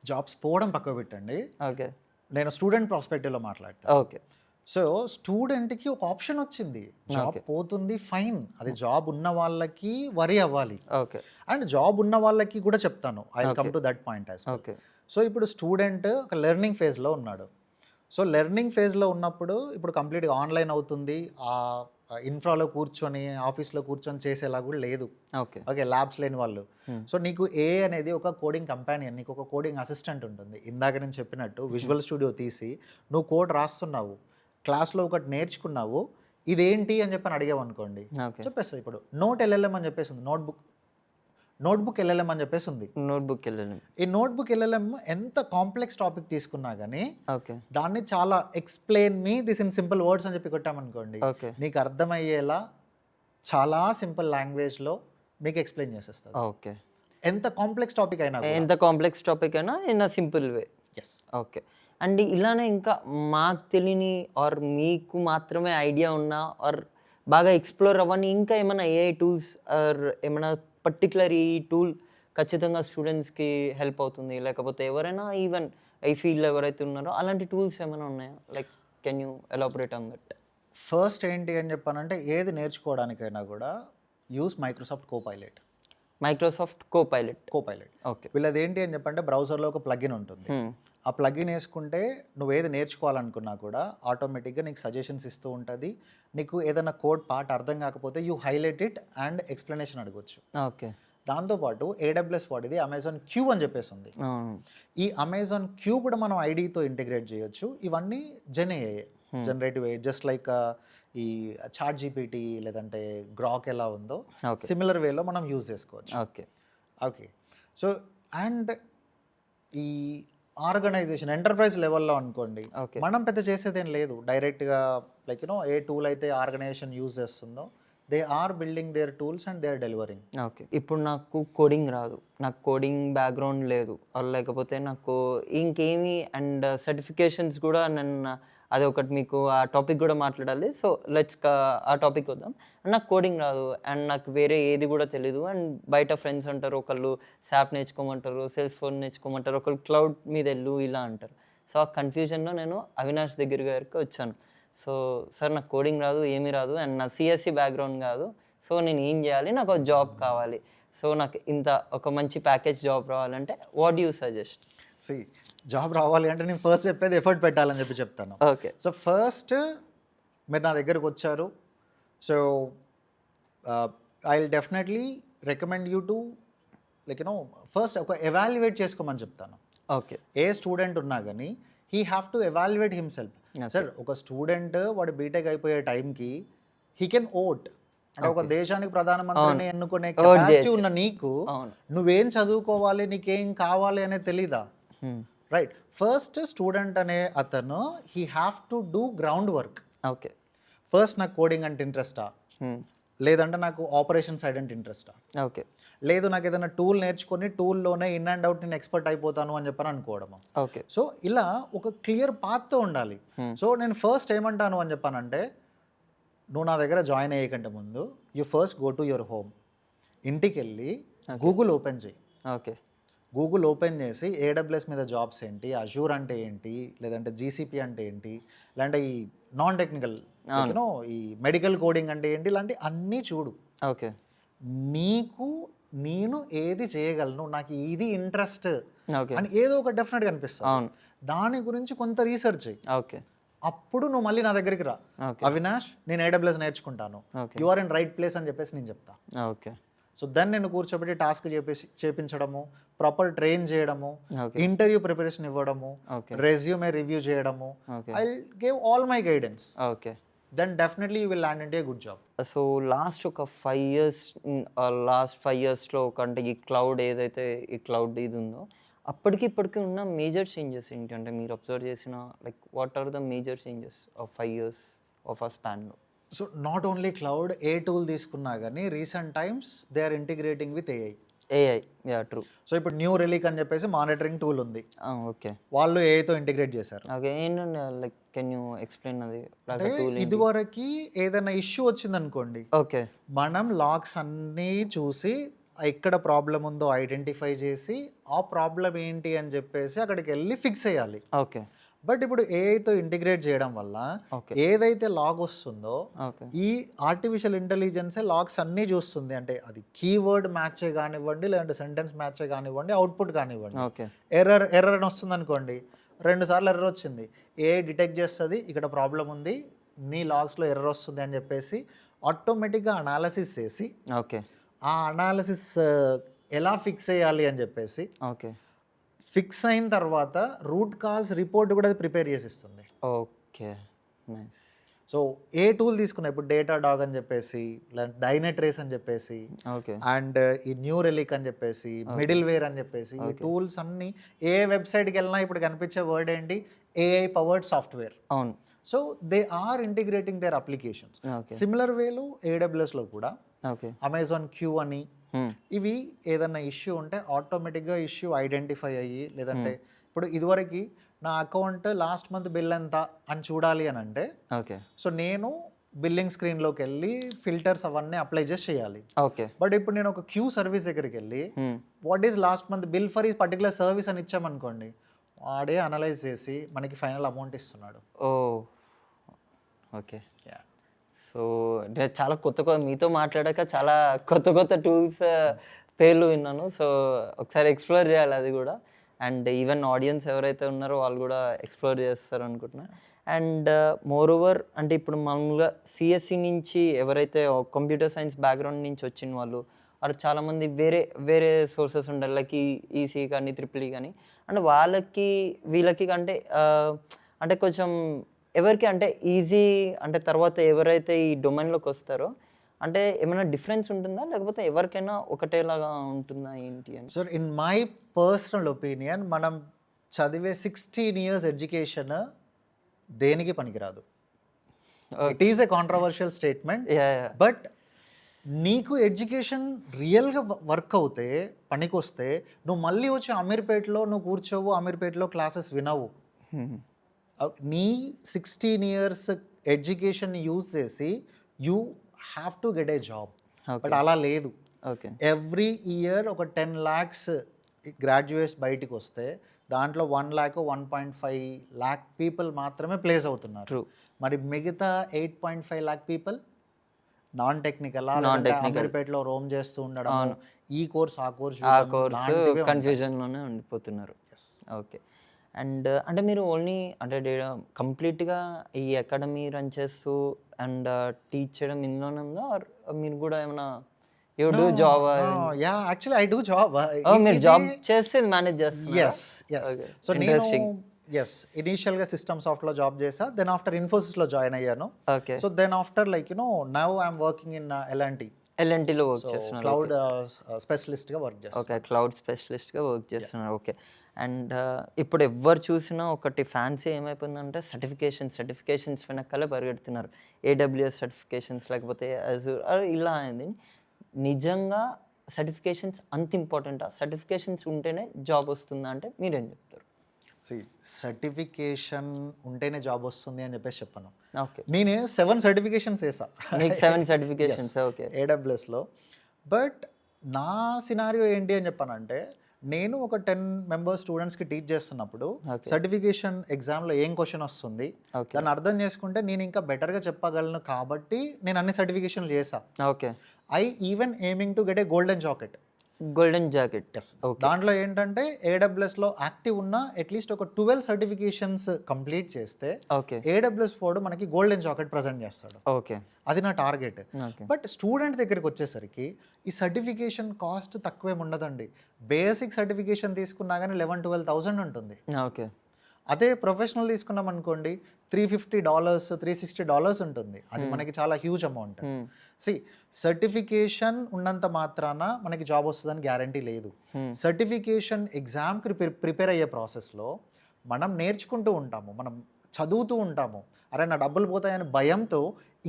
Jobs పోవడం పక్కకు పెట్టండి, ఓకే. నేను స్టూడెంట్ ప్రాస్పెక్టివ్లో మాట్లాడతాను. ఓకే. సో స్టూడెంట్కి ఒక ఆప్షన్ వచ్చింది, జాబ్ పోతుంది ఫైన్, అది జాబ్ ఉన్న వాళ్ళకి వరి అవ్వాలి. ఓకే. అండ్ జాబ్ ఉన్న వాళ్ళకి కూడా చెప్తాను, I will come to that point as. Okay. So ఇప్పుడు స్టూడెంట్ ఒక లెర్నింగ్ ఫేజ్లో ఉన్నాడు. సో లెర్నింగ్ ఫేజ్లో ఉన్నప్పుడు ఇప్పుడు కంప్లీట్గా ఆన్లైన్ అవుతుంది, ఆ ఇన్ఫ్రాలో కూర్చొని ఆఫీస్లో కూర్చొని చేసేలా కూడా లేదు. ఓకే. ఓకే, ల్యాబ్స్ లేని వాళ్ళు. సో నీకు ఏ అనేది ఒక కోడింగ్ కంపానియన్, నీకు ఒక కోడింగ్ అసిస్టెంట్ ఉంటుంది. ఇందాక నేను చెప్పినట్టు విజువల్ స్టూడియో తీసి నువ్వు కోడ్ రాస్తున్నావు, క్లాస్లో ఒకటి నేర్చుకున్నావు, ఇదేంటి అని చెప్పని అడిగావు అనుకోండి, చెప్పేస్తావు. ఇప్పుడు నోట్ ఎల్ఎల్ఎం అని చెప్పేసి ఉంది, నోట్బుక్ ఎల్ఎల్ఎం అని చెప్పేసి ఉంది. నోట్బుక్ ఎల్ఎల్ఎం, ఈ నోట్బుక్ ఎల్ఎల్ఎం ఎంత కాంప్లెక్స్ టాపిక్ తీసుకున్నా కానీ ఓకే, దాన్ని చాలా explain me this in simple words అని చెప్పి కొట్టామనుకోండి, ఓకే, నీకు అర్థమయ్యేలా చాలా సింపుల్ లాంగ్వేజ్లో మీకు ఎక్స్ప్లెయిన్ చేసేస్తుంది. ఓకే. ఎంత కాంప్లెక్స్ టాపిక్ అయినా, ఎంత కాంప్లెక్స్ టాపిక్ అయినా in a simple way. Yes. Okay. And ఇలానే ఇంకా మాకు తెలియని ఆర్ మీకు మాత్రమే ఐడియా ఉన్నా ఆర్ బాగా ఎక్స్ప్లోర్ అవ్వని ఇంకా ఏమైనా ఏఐ టూల్స్ ఆర్ ఏమైనా పర్టికులర్ ఈ టూల్ ఖచ్చితంగా స్టూడెంట్స్కి హెల్ప్ అవుతుంది, లేకపోతే ఎవరైనా ఈవెన్ ఈ ఫీల్డ్లో ఎవరైతే ఉన్నారో అలాంటి టూల్స్ ఏమైనా ఉన్నాయా? Like can you elaborate on that? First ఏంటి అని చెప్పానంటే, ఏది నేర్చుకోవడానికైనా కూడా use Microsoft Copilot. Microsoft Copilot. Okay. వీళ్ళది ఏంటి అని చెప్పంటే బ్రౌజర్లో ఒక ప్లగిన్ ఉంటుంది. ఆ ప్లగిన్ వేసుకుంటే నువ్వు ఏది నేర్చుకోవాలనుకున్నా కూడా ఆటోమేటిక్గా నీకు సజెషన్స్ ఇస్తూ ఉంటుంది. నీకు ఏదైనా కోడ్ పార్ట్ అర్థం కాకపోతే you highlight it and explanation అడగొచ్చు. ఓకే. దాంతోపాటు ఏడబ్ల్యూఎస్ వాడిది అమెజాన్ క్యూ అని చెప్పేసి ఉంది. ఈ అమెజాన్ క్యూ కూడా మనం ఐడితో ఇంటిగ్రేట్ చేయొచ్చు. ఇవన్నీ జనరేటివ్ ఏ, జస్ట్ లైక్ ఈ చాట్ జీపీటీ లేదంటే గ్రాక్ ఎలా ఉందో సిమిలర్ వేలో మనం యూజ్ చేసుకోవచ్చు. ఓకే. ఓకే. సో అండ్ ఈ ఆర్గనైజేషన్ ఎంటర్ప్రైజ్ లెవెల్లో అనుకోండి, మనం పెద్ద చేసేదేం లేదు, డైరెక్ట్గా లైక్ ఏ టూల్ అయితే ఆర్గనైజేషన్ యూజ్ చేస్తుందో they are building their tools and they are delivering. Okay. ఇప్పుడు నాకు కోడింగ్ రాదు, నాకు కోడింగ్ బ్యాక్గ్రౌండ్ లేదు, లేకపోతే నాకు ఇంకేమి అండ్ సర్టిఫికేషన్స్ కూడా నన్ను అది ఒకటి మీకు ఆ టాపిక్ కూడా మాట్లాడాలి. సో లెట్స్ ఆ టాపిక్ వద్దాం. అండ్ నాకు కోడింగ్ రాదు అండ్ నాకు వేరే ఏది కూడా తెలీదు. అండ్ బయట ఫ్రెండ్స్ అంటారు, ఒకళ్ళు శాప్ నేర్చుకోమంటారు, సేల్స్ ఫోన్ నేర్చుకోమంటారు, ఒకళ్ళు క్లౌడ్ మీద వెళ్ళు ఇలా అంటారు. సో ఆ కన్ఫ్యూజన్లో నేను అవినాష్ దగ్గర గారికి వచ్చాను. సో సార్ నాకు కోడింగ్ రాదు, ఏమీ రాదు అండ్ నా సిఎస్సి బ్యాక్గ్రౌండ్ కాదు, సో నేను ఏం చేయాలి, నాకు ఒక జాబ్ కావాలి, సో నాకు ఇంత ఒక మంచి ప్యాకేజ్ జాబ్ రావాలంటే వాట్ యూ సజెస్ట్? జాబ్ రావాలి అంటే నేను ఫస్ట్ చెప్పేది ఎఫర్ట్ పెట్టాలని చెప్తాను. ఓకే. సో ఫస్ట్ మీరు నా దగ్గరకు వచ్చారు, so I will definitely recommend you to like you know first ఒక ఎవాల్యుయేట్ చేసుకోమని చెప్తాను. ఓకే. ఏ స్టూడెంట్ ఉన్నా కానీ he have to evaluate himself. Sir ఒక స్టూడెంట్ వాడు బీటెక్ అయిపోయే టైంకి హీ కెన్ ఓట్, అంటే ఒక దేశానికి ప్రధానమంత్రిని ఎన్నుకునే కెపాసిటీ ఉన్న నీకు నువ్వేం చదువుకోవాలి, నీకేం కావాలి అనేది తెలీదా? రైట్. ఫస్ట్ స్టూడెంట్ అనే అతను he have to do ground work. Okay. First నాకు కోడింగ్ అంటే ఇంట్రెస్టా, లేదంటే నాకు ఆపరేషన్ సైడ్ అంటే ఇంట్రెస్టా, ఓకే. లేదు నాకు ఏదైనా టూల్ నేర్చుకొని టూల్లోనే ఇన్ అండ్ అవుట్ నేను ఎక్స్పర్ట్ అయిపోతాను అని చెప్పని అనుకోవడము. ఓకే. సో ఇలా ఒక క్లియర్ పాత్తో ఉండాలి. సో నేను ఫస్ట్ ఏమంటాను అని చెప్పానంటే, నువ్వు నా దగ్గర జాయిన్ అయ్యేకంటే ముందు you first go to your home, ఇంటికి వెళ్ళి గూగుల్ ఓపెన్ చేయి. ఓకే. గూగుల్ ఓపెన్ చేసి ఏడబ్ల్యూఎస్ మీద జాబ్స్ ఏంటి, అజూర్ అంటే ఏంటి, లేదంటే జీసీపీ అంటే ఏంటి, లేదంటే ఈ నాన్ టెక్నికల్ యూనో ఈ మెడికల్ కోడింగ్ అంటే ఏంటి, ఇలాంటి అన్నీ చూడు. ఓకే. నీకు నేను ఏది చేయగలను, నాకు ఇది ఇంట్రెస్ట్ ఓకే. అని ఏదో ఒక డెఫినెట్గా అనిపిస్తుంది. దాని గురించి కొంత రీసెర్చ్ చేయి. ఓకే. అప్పుడు నువ్వు మళ్ళీ నా దగ్గరికి రా, అవినాష్ నేను ఏడబ్ల్యూఎస్ నేర్చుకుంటాను, you are in right place అని చెప్పేసి నేను చెప్తా. ఓకే. సో దాన్ని నేను కూర్చోబెట్టి టాస్క్ చేపించడము, ప్రాపర్ ట్రైన్ చేయడము, ఇంటర్వ్యూ ప్రిపరేషన్ ఇవ్వడము, రెజ్యూమే రివ్యూ చేయడము, I give all my guidance. Okay. Then definitely you will land into good job. So last ఒక 5 years, లాస్ట్ 5 yearsలో ఒక అంటే ఈ క్లౌడ్ ఏదైతే ఈ క్లౌడ్ ఇది ఉందో అప్పటికి ఇప్పటికీ ఉన్న మేజర్ చేంజెస్ ఏంటి అంటే మీరు అబ్జర్వ్ చేసిన like what are the major changes of 5 years of ఆ స్పాన్లో? So not only cloud, a tool తీసుకున్నా కానీ recent times they are integrating with AI. Yeah true. So ఇప్పుడు న్యూ రిలీక్ అని చెప్పేసి మానిటరింగ్ టూల్ ఉంది, ఓకే. వాళ్ళు ఏఐతో ఇంటిగ్రేట్ చేశారు. ఓకే. ఏంటంటే లైక్ కెన్ యూ ఎక్స్ప్లెయిన్ అది? ఇదివరకు ఏదైనా ఇష్యూ వచ్చింది అనుకోండి, ఓకే, మనం లాగ్స్ అన్నీ చూసి ఎక్కడ ప్రాబ్లం ఉందో ఐడెంటిఫై చేసి ఆ ప్రాబ్లం ఏంటి అని చెప్పేసి అక్కడికి వెళ్ళి ఫిక్స్ చేయాలి. ఓకే. బట్ ఇప్పుడు ఏఐతో ఇంటిగ్రేట్ చేయడం వల్ల ఏదైతే లాగ్ వస్తుందో ఈ ఆర్టిఫిషియల్ ఇంటెలిజెన్సే లాగ్స్ అన్నీ చూస్తుంది. అంటే అది కీవర్డ్ మ్యాచే కానివ్వండి, లేదంటే సెంటెన్స్ మ్యాచే కానివ్వండి, అవుట్పుట్ కానివ్వండి. ఎర్రర్ అని వస్తుంది అనుకోండి, 2 సార్లు ఎర్రర్ వచ్చింది, ఏఐ డిటెక్ట్ చేస్తుంది ఇక్కడ ప్రాబ్లం ఉంది, నీ లాగ్స్లో ఎర్రర్ వస్తుంది అని చెప్పేసి ఆటోమేటిక్గా అనాలిసిస్ చేసి ఓకే ఆ అనాలిసిస్ ఎలా ఫిక్స్ చేయాలి అని చెప్పేసి ఓకే ఫిక్స్ అయిన తర్వాత రూట్ కాజ్ రిపోర్ట్ కూడా అది ప్రిపేర్ చేసి ఇస్తుంది. Okay, nice. సో ఏ టూల్ తీసుకున్నా ఇప్పుడు డేటా డాగ్ అని చెప్పేసి, డైనెట్రేస్ అని చెప్పేసి, అండ్ ఈ న్యూ రెలిక్ అని చెప్పేసి, మిడిల్ వేర్ అని చెప్పేసి, ఈ టూల్స్ అన్ని ఏ వెబ్సైట్కి వెళ్ళినా ఇప్పుడు కనిపించే వర్డ్ ఏంటి, ఏఐ పవర్డ్ సాఫ్ట్వేర్. అవును. So they are integrating their applications. Similar వేలో ఏడబ్ల్యూఎస్లో కూడా అమెజాన్ క్యూ అని ఇవి ఏదన్నా ఇష్యూ ఉంటే ఆటోమేటిక్గా ఇష్యూ ఐడెంటిఫై అయ్యి, లేదంటే ఇప్పుడు ఇదివరకు నా అకౌంట్ లాస్ట్ మంత్ బిల్ ఎంత అని చూడాలి అని అంటే సో నేను బిల్లింగ్ స్క్రీన్లోకి వెళ్ళి ఫిల్టర్స్ అవన్నీ అప్లై చేసి చేయాలి. బట్ ఇప్పుడు నేను ఒక క్యూ సర్వీస్ దగ్గరికి వెళ్ళి what is lost month bill for ఈ పర్టికులర్ సర్వీస్ అని ఇచ్చామనుకోండి, వాడే అనలైజ్ చేసి మనకి ఫైనల్ అమౌంట్ ఇస్తున్నాడు. ఓకే. సో చాలా కొత్త మీతో మాట్లాడాక చాలా కొత్త టూల్స్ పేర్లు విన్నాను. సో ఒకసారి ఎక్స్ప్లోర్ చేయాలి అది కూడా. అండ్ ఈవెన్ ఆడియన్స్ ఎవరైతే ఉన్నారో వాళ్ళు కూడా ఎక్స్ప్లోర్ చేస్తారు అనుకుంటున్నా. అండ్ మోర్ ఓవర్ అంటే ఇప్పుడు మామూలుగా సిఎస్సి నుంచి ఎవరైతే కంప్యూటర్ సైన్స్ బ్యాక్గ్రౌండ్ నుంచి వచ్చిన వాళ్ళు చాలామంది వేరే సోర్సెస్ ఉంటాయి, లైక్ ఈసీ కానీ ట్రిపుల్ కానీ, అంటే వాళ్ళకి వీళ్ళకి అంటే కొంచెం ఎవరికి అంటే ఈజీ అంటే తర్వాత ఎవరైతే ఈ డొమైన్లోకి వస్తారో అంటే ఏమైనా డిఫరెన్స్ ఉంటుందా, లేకపోతే ఎవరికైనా ఒకటేలాగా ఉంటుందా ఏంటి అని? Sir in my personal opinion మనం చదివే 16 years ఎడ్యుకేషన్ దేనికి పనికిరాదు. It is a controversial statement, but నీకు ఎడ్యుకేషన్ రియల్గా వర్క్ అవుతే పనికొస్తే నువ్వు మళ్ళీ వచ్చి అమీర్పేటలో నువ్వు కూర్చోవు, అమీర్పేటలో క్లాసెస్ వినవు. నీ 16 years ఎడ్యుకేషన్ యూజ్ చేసి you have to get a job. But అలా లేదు. ఎవ్రీ ఇయర్ ఒక 10 lakhs గ్రాడ్యుయేట్స్ బయటికి వస్తే దాంట్లో 1 lakh 1.5 lakh పీపుల్ మాత్రమే ప్లేస్ అవుతున్నారు. మరి మిగతా 8.5 lakh పీపుల్ నాన్ టెక్నికల్ అమీర్పేటలో రోమ్ చేస్తూ ఉండడం, ఈ కోర్స్ ఆ కోర్స్ కన్ఫ్యూజన్లోనే ఉండిపోతున్నారు. ఓకే. అండ్ అంటే మీరు ఓన్లీ అంటే కంప్లీట్గా ఈ అకాడమీ రన్ చేస్తూ అండ్ టీచ్ చేయడం ఇందులోనే ఉందా ఆర్ మీరు కూడా ఏమైనా you do job yeah actually I do job. మీరు జాబ్ చేసి మేనేజ్ చేస్తున్నారు ఎస్ ఎస్. సో నేను ఇనీషియల్గా సిస్టమ్ సాఫ్ట్లో జాబ్ చేసా, దెన్ ఆఫ్టర్ ఇన్ఫోసిస్లో జాయిన్ అయ్యాను. Okay so then after like now I'm working in LNT, ఎల్ఎన్టీలో వర్క్ చేస్తున్నారు. క్లౌడ్ స్పెషలిస్ట్గా వర్క్ చేస్తాను. ఓకే క్లౌడ్ స్పెషలిస్ట్గా వర్క్ చేస్తున్నారు. ఓకే అండ్ ఇప్పుడు ఎవరు చూసినా ఒకటి ఫ్యాన్సీ ఏమైపోయిందంటే సర్టిఫికేషన్స్ వెనకాలే పరిగెడుతున్నారు. ఏడబ్ల్యూఎస్ సర్టిఫికేషన్స్ లేకపోతే అజూర్ ఇలా అయింది. నిజంగా సర్టిఫికేషన్స్ అంత ఇంపార్టెంటా? సర్టిఫికేషన్స్ ఉంటేనే జాబ్ వస్తుందా అంటే మీరేం చెప్తారు? సర్టిఫికేషన్ ఉంటేనే జాబ్ వస్తుంది అని చెప్పేసి చెప్పాను. ఓకే నేను 7 సర్టిఫికేషన్స్ వేసా మీకు 7 సర్టిఫికేషన్స్. ఓకే ఏడబ్ల్యూఎస్లో. బట్ నా సినారియో ఏంటి అని చెప్పానంటే, నేను ఒక 10 మెంబర్స్ స్టూడెంట్స్కి టీచ్ చేస్తున్నప్పుడు సర్టిఫికేషన్ ఎగ్జామ్లో ఏం క్వశ్చన్ వస్తుంది దాన్ని అర్థం చేసుకుంటే నేను ఇంకా బెటర్గా చెప్పగలను కాబట్టి నేను అన్ని సర్టిఫికేషన్లు చేసా. Okay I even aiming to get a golden jacket. Yes దాంట్లో ఏంటంటే ఏడబ్ల్యూఎస్లో యాక్టివ్ ఉన్న అట్లీస్ట్ ఒక 12 సర్టిఫికేషన్స్ కంప్లీట్ చేస్తే ఓకే ఏడబ్ల్యూఎస్ వాడు మనకి గోల్డెన్ జాకెట్ ప్రజెంట్ చేస్తాడు. ఓకే అది నా టార్గెట్. ఓకే బట్ స్టూడెంట్ దగ్గరికి వచ్చేసరికి ఈ సర్టిఫికేషన్ కాస్ట్ తక్కువేం ఉండదండి. బేసిక్ సర్టిఫికేషన్ తీసుకున్నా కానీ 11,000-12,000 ఉంటుంది. ఓకే అదే ప్రొఫెషనల్ తీసుకున్నాం అనుకోండి $350 $360 ఉంటుంది. అది మనకి చాలా హ్యూజ్ అమౌంట్. సర్టిఫికేషన్ ఉన్నంత మాత్రాన మనకి జాబ్ వస్తుందని గ్యారంటీ లేదు. సర్టిఫికేషన్ ఎగ్జామ్కి ప్రిపేర్ అయ్యే ప్రాసెస్లో మనం నేర్చుకుంటూ ఉంటాము, మనం చదువుతూ ఉంటాము. అరే నా డబ్బులు పోతాయని భయంతో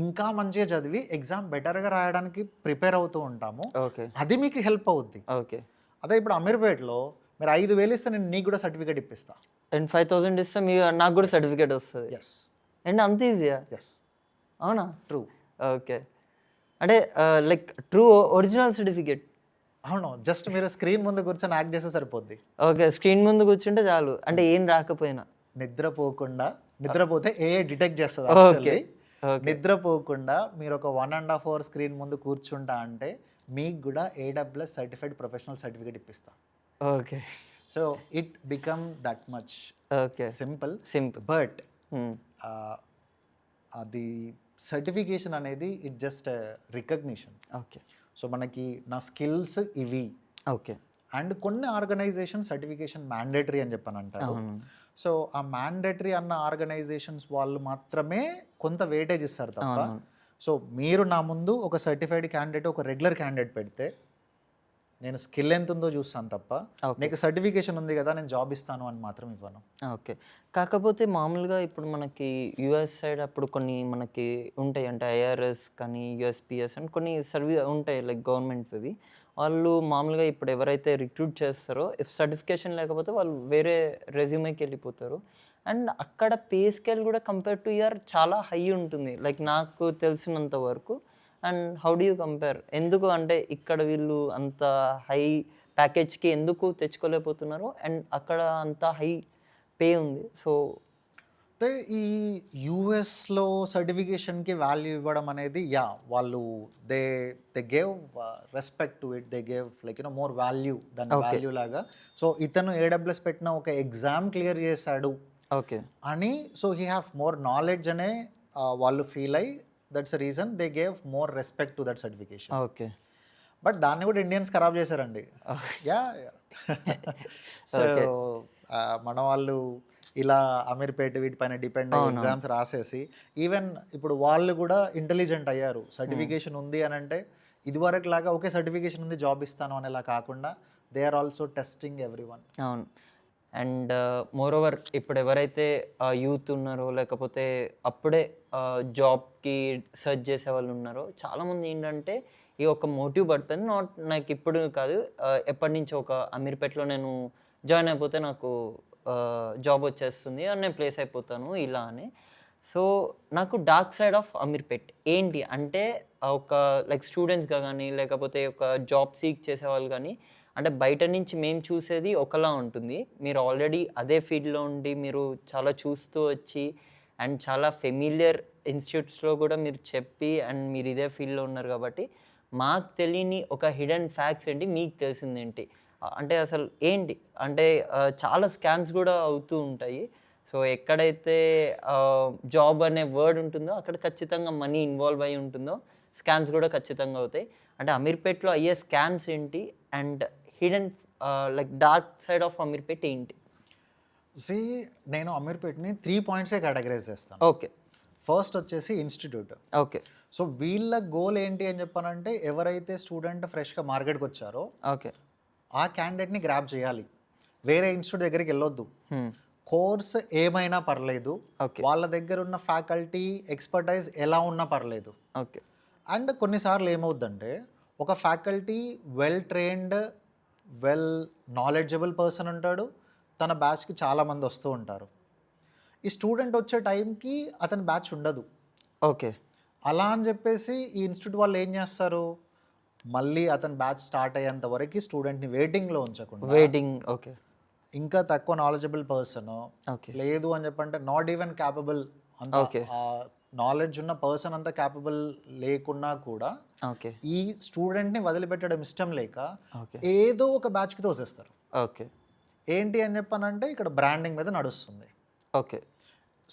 ఇంకా మంచిగా చదివి ఎగ్జామ్ బెటర్గా రాయడానికి ప్రిపేర్ అవుతూ ఉంటాము. ఓకే అది మీకు హెల్ప్ అవుద్ది. ఓకే అదే ఇప్పుడు అమీర్పేటలో మీరు 5,000 ఇస్తే నేను నీకు కూడా సర్టిఫికేట్ ఇప్పిస్తా. అండ్ 5,000 ఇస్తే మీ నాకు కూడా సర్టిఫికేట్ వస్తుంది. ఎస్ అండ్ అంత ఈజీయా? ఎస్ అవునా? ట్రూ. ఓకే అంటే లైక్ ట్రూ ఒరిజినల్ సర్టిఫికేట్? అవును, జస్ట్ మీరు స్క్రీన్ ముందు కూర్చొని యాక్ట్ చేస్తే సరిపోద్ది. ఓకే స్క్రీన్ ముందు కూర్చుంటే చాలు, అంటే ఏం రాకపోయినా నిద్రపోతే ఏ డిటెక్ట్ చేస్తుంది యాక్చువల్లీ. నిద్రపోకుండా మీరు ఒక 1.5 hour స్క్రీన్ ముందు కూర్చుంటా అంటే మీకు కూడా ఏడబ్ల్యూఎస్ సర్టిఫైడ్ ప్రొఫెషనల్ సర్టిఫికేట్ ఇప్పిస్తా. Okay so it become that much okay simple. Simple. But అది సర్టిఫికేషన్ అనేది it just recognition. Okay so మనకి నా స్కిల్స్ ఇవి. ఓకే అండ్ కొన్ని ఆర్గనైజేషన్ సర్టిఫికేషన్ మ్యాండేటరీ అని చెప్పని అంటారు. సో ఆ మ్యాండేటరీ అన్న ఆర్గనైజేషన్స్ వాళ్ళు మాత్రమే కొంత వెయిటేజ్ ఇస్తారు తప్ప. సో మీరు నా ముందు ఒక సర్టిఫైడ్ క్యాండిడేట్ ఒక రెగ్యులర్ క్యాండిడేట్ పెడితే నేను స్కిల్ ఎంత ఉందో చూస్తాను తప్ప నీకు సర్టిఫికేషన్ ఉంది కదా నేను జాబ్ ఇస్తాను అని మాత్రం ఇవ్వను. ఓకే కాకపోతే మామూలుగా ఇప్పుడు మనకి యుఎస్ సైడ్ అప్పుడు కొన్ని మనకి ఉంటాయి, అంటే ఐఆర్ఎస్ కానీ యుఎస్పిఎస్ అని కొన్ని సర్వీస్ ఉంటాయి లైక్ గవర్నమెంట్వి. వాళ్ళు మామూలుగా ఇప్పుడు ఎవరైతే రిక్రూట్ చేస్తారో ఇఫ్ సర్టిఫికేషన్ లేకపోతే వాళ్ళు వేరే రెజ్యూమేకి వెళ్ళిపోతారు. అండ్ అక్కడ పే స్కేల్ కూడా కంపేర్ టు ఇయర్ చాలా హై ఉంటుంది లైక్ నాకు తెలిసినంత వరకు. And how do you compare? ఎందుకు అంటే ఇక్కడ వీళ్ళు అంత హై ప్యాకేజ్కి ఎందుకు తెచ్చుకోలేకపోతున్నారు అండ్ అక్కడ అంత హై పే ఉంది? సో అయితే ఈ యూఎస్లో సర్టిఫికేషన్కి వాల్యూ ఇవ్వడం అనేది వాళ్ళు they gave respect to it, they gave like more value దాని వాల్యూ లాగా. సో ఇతను ఏడబ్ల్యూఎస్ పెట్టిన ఒక ఎగ్జామ్ క్లియర్ చేశాడు ఓకే అని, so he have more knowledge అనే వాళ్ళు ఫీల్ అయ్యి that's the reason they gave more respect to that certification. Okay but దాన్ని కూడా ఇండియన్స్ ఖరాబ్ చేశారండి. సో మన వాళ్ళు ఇలా అమీర్పేట వీటిపైన డిపెండ్ అయ్యి ఎగ్జామ్స్ రాసేసి ఈవెన్ ఇప్పుడు వాళ్ళు కూడా ఇంటెలిజెంట్ అయ్యారు. సర్టిఫికేషన్ ఉంది అని అంటే ఇదివరకు లాగా ఓకే సర్టిఫికేషన్ ఉంది జాబ్ ఇస్తాను అనేలా కాకుండా they are also testing everyone. అవును. అండ్ మోర్ ఓవర్ ఇప్పుడు ఎవరైతే యూత్ ఉన్నారో లేకపోతే అప్పుడే జాబ్కి సెర్చ్ చేసే వాళ్ళు ఉన్నారో చాలామంది ఏంటంటే ఈ ఒక మోటివ్ పడిపోయింది. నాకు ఇప్పుడు కాదు ఎప్పటి నుంచో ఒక అమీర్పేటలో నేను జాయిన్ అయిపోతే నాకు జాబ్ వచ్చేస్తుంది అని నేను ప్లేస్ అయిపోతాను ఇలా అని. సో నాకు డార్క్ సైడ్ ఆఫ్ అమీర్పేట్ ఏంటి అంటే ఒక లైక్ స్టూడెంట్స్గా కానీ లేకపోతే ఒక జాబ్ సీక్ చేసే వాళ్ళు కానీ అంటే బయట నుంచి మేము చూసేది ఒకలా ఉంటుంది. మీరు ఆల్రెడీ అదే ఫీల్డ్లో ఉండి మీరు చాలా చూస్తూ వచ్చి అండ్ చాలా ఫెమిలియర్ ఇన్స్టిట్యూట్స్లో కూడా మీరు చెప్పి అండ్ మీరు ఇదే ఫీల్డ్లో ఉన్నారు కాబట్టి మాకు తెలియని ఒక హిడెన్ ఫ్యాక్ట్స్ ఏంటి, మీకు తెలిసిందేంటి అంటే అసలు ఏంటి అంటే చాలా స్కామ్స్ కూడా అవుతూ ఉంటాయి. సో ఎక్కడైతే జాబ్ అనే వర్డ్ ఉంటుందో అక్కడ ఖచ్చితంగా మనీ ఇన్వాల్వ్ అయి ఉంటుందో స్కామ్స్ కూడా ఖచ్చితంగా అవుతాయి. అంటే అమీర్పేట్లో అయ్యే స్కామ్స్ ఏంటి and hidden like dark side of Ameerpet ఏంటి? సి నేను అమీర్పేట్ని 3 పాయింట్సే కేటగరైజ్ చేస్తాను. ఓకే. ఫస్ట్ వచ్చేసి ఇన్స్టిట్యూట్. ఓకే. సో వీళ్ళ గోల్ ఏంటి అని చెప్పానంటే ఎవరైతే స్టూడెంట్ ఫ్రెష్గా మార్కెట్కి వచ్చారో ఓకే. ఆ క్యాండిడేట్ని గ్రాప్ చేయాలి. వేరే ఇన్స్టిట్యూట్ దగ్గరికి వెళ్ళొద్దు. కోర్స్ ఏమైనా పర్లేదు, ఓకే. వాళ్ళ దగ్గర ఉన్న ఫ్యాకల్టీ ఎక్స్పర్టైజ్ ఎలా ఉన్నా పర్లేదు. ఓకే. అండ్ కొన్నిసార్లు ఏమవుద్దంటే ఒక faculty well trained, well knowledgeable person ఉంటాడు, తన బ్యాచ్కి చాలామంది వస్తూ ఉంటారు. ఈ స్టూడెంట్ వచ్చే టైంకి అతని బ్యాచ్ ఉండదు. ఓకే. అలా అని చెప్పేసి ఈ ఇన్స్టిట్యూట్ వాళ్ళు ఏం చేస్తారు, మళ్ళీ అతని బ్యాచ్ స్టార్ట్ అయ్యేంత వరకు స్టూడెంట్ని వెయిటింగ్లో ఉంచకుండా ఓకే. ఇంకా తక్కువ నాలెడ్జబుల్ పర్సన్ ఓకే. లేదు అని చెప్పంటే నాట్ ఈవెన్ క్యాపబుల్ అంత Okay. నాలెడ్జ్ ఉన్న పర్సన్ అంత క్యాపబుల్ లేకున్నా కూడా ఓకే. ఈ స్టూడెంట్ని వదిలిపెట్టడం ఇష్టం లేక ఓకే. ఏదో ఒక బ్యాచ్కి తోసేస్తారు. ఓకే. ఏంటి అని చెప్పానంటే ఇక్కడ బ్రాండింగ్ మీద నడుస్తుంది. ఓకే.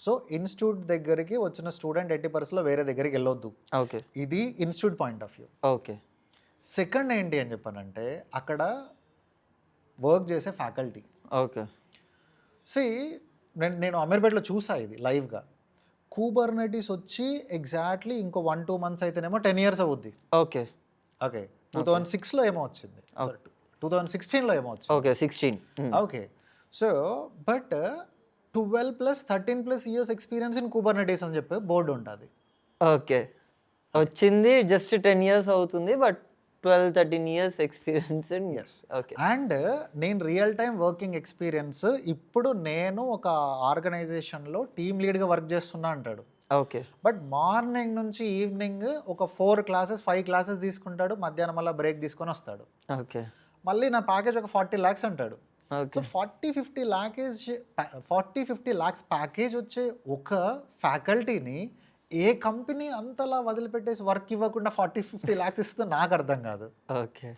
సో ఇన్స్టిట్యూట్ దగ్గరికి వచ్చిన స్టూడెంట్ 80% వేరే దగ్గరికి వెళ్ళొద్దు. ఓకే. ఇది institute point of view. Okay. Second ఏంటి అని చెప్పానంటే అక్కడ వర్క్ చేసే ఫ్యాకల్టీ. ఓకే. సి నేను అమీర్పేట్లో చూసా ఇది లైవ్గా. కూబర్నెటీస్ వచ్చి ఎగ్జాక్ట్లీ ఇంకో 1-2 months అయితేనేమో 10 years అవుద్ది. ఓకే. ఓకే. 2006లో ఏమో వచ్చింది, 2016లో ఏమో వచ్చింది. Okay. 16. Okay. So but 12+13+ years experience in Kubernetes అని చెప్పి బోర్డు ఉంటుంది. ఓకే. వచ్చింది జస్ట్ 10 years అవుతుంది, but 12-13 years experience. Yes. Okay. And నేను రియల్ టైం వర్కింగ్ ఎక్స్పీరియన్స్, ఇప్పుడు నేను ఒక ఆర్గనైజేషన్లో టీమ్ లీడ్గా వర్క్ చేస్తున్నా అంటాడు. ఓకే. బట్ మార్నింగ్ నుంచి ఈవినింగ్ ఒక 4 classes 5 classes తీసుకుంటాడు, మధ్యాహ్నం మళ్ళీ బ్రేక్ తీసుకొని వస్తాడు. ఓకే. మళ్ళీ నా ప్యాకేజ్ ఒక 40 lakhs అంటాడు. So okay. 40-50 lakhs ప్యాకేజ్ వచ్చే ఒక ఫ్యాకల్టీని ఏ కంపెనీ అంతలా వదిలిపెట్టేసి వర్క్ ఇవ్వకుండా 40-50 lakhs ఇస్తుంది నాకు అర్థం కాదు. ఓకే.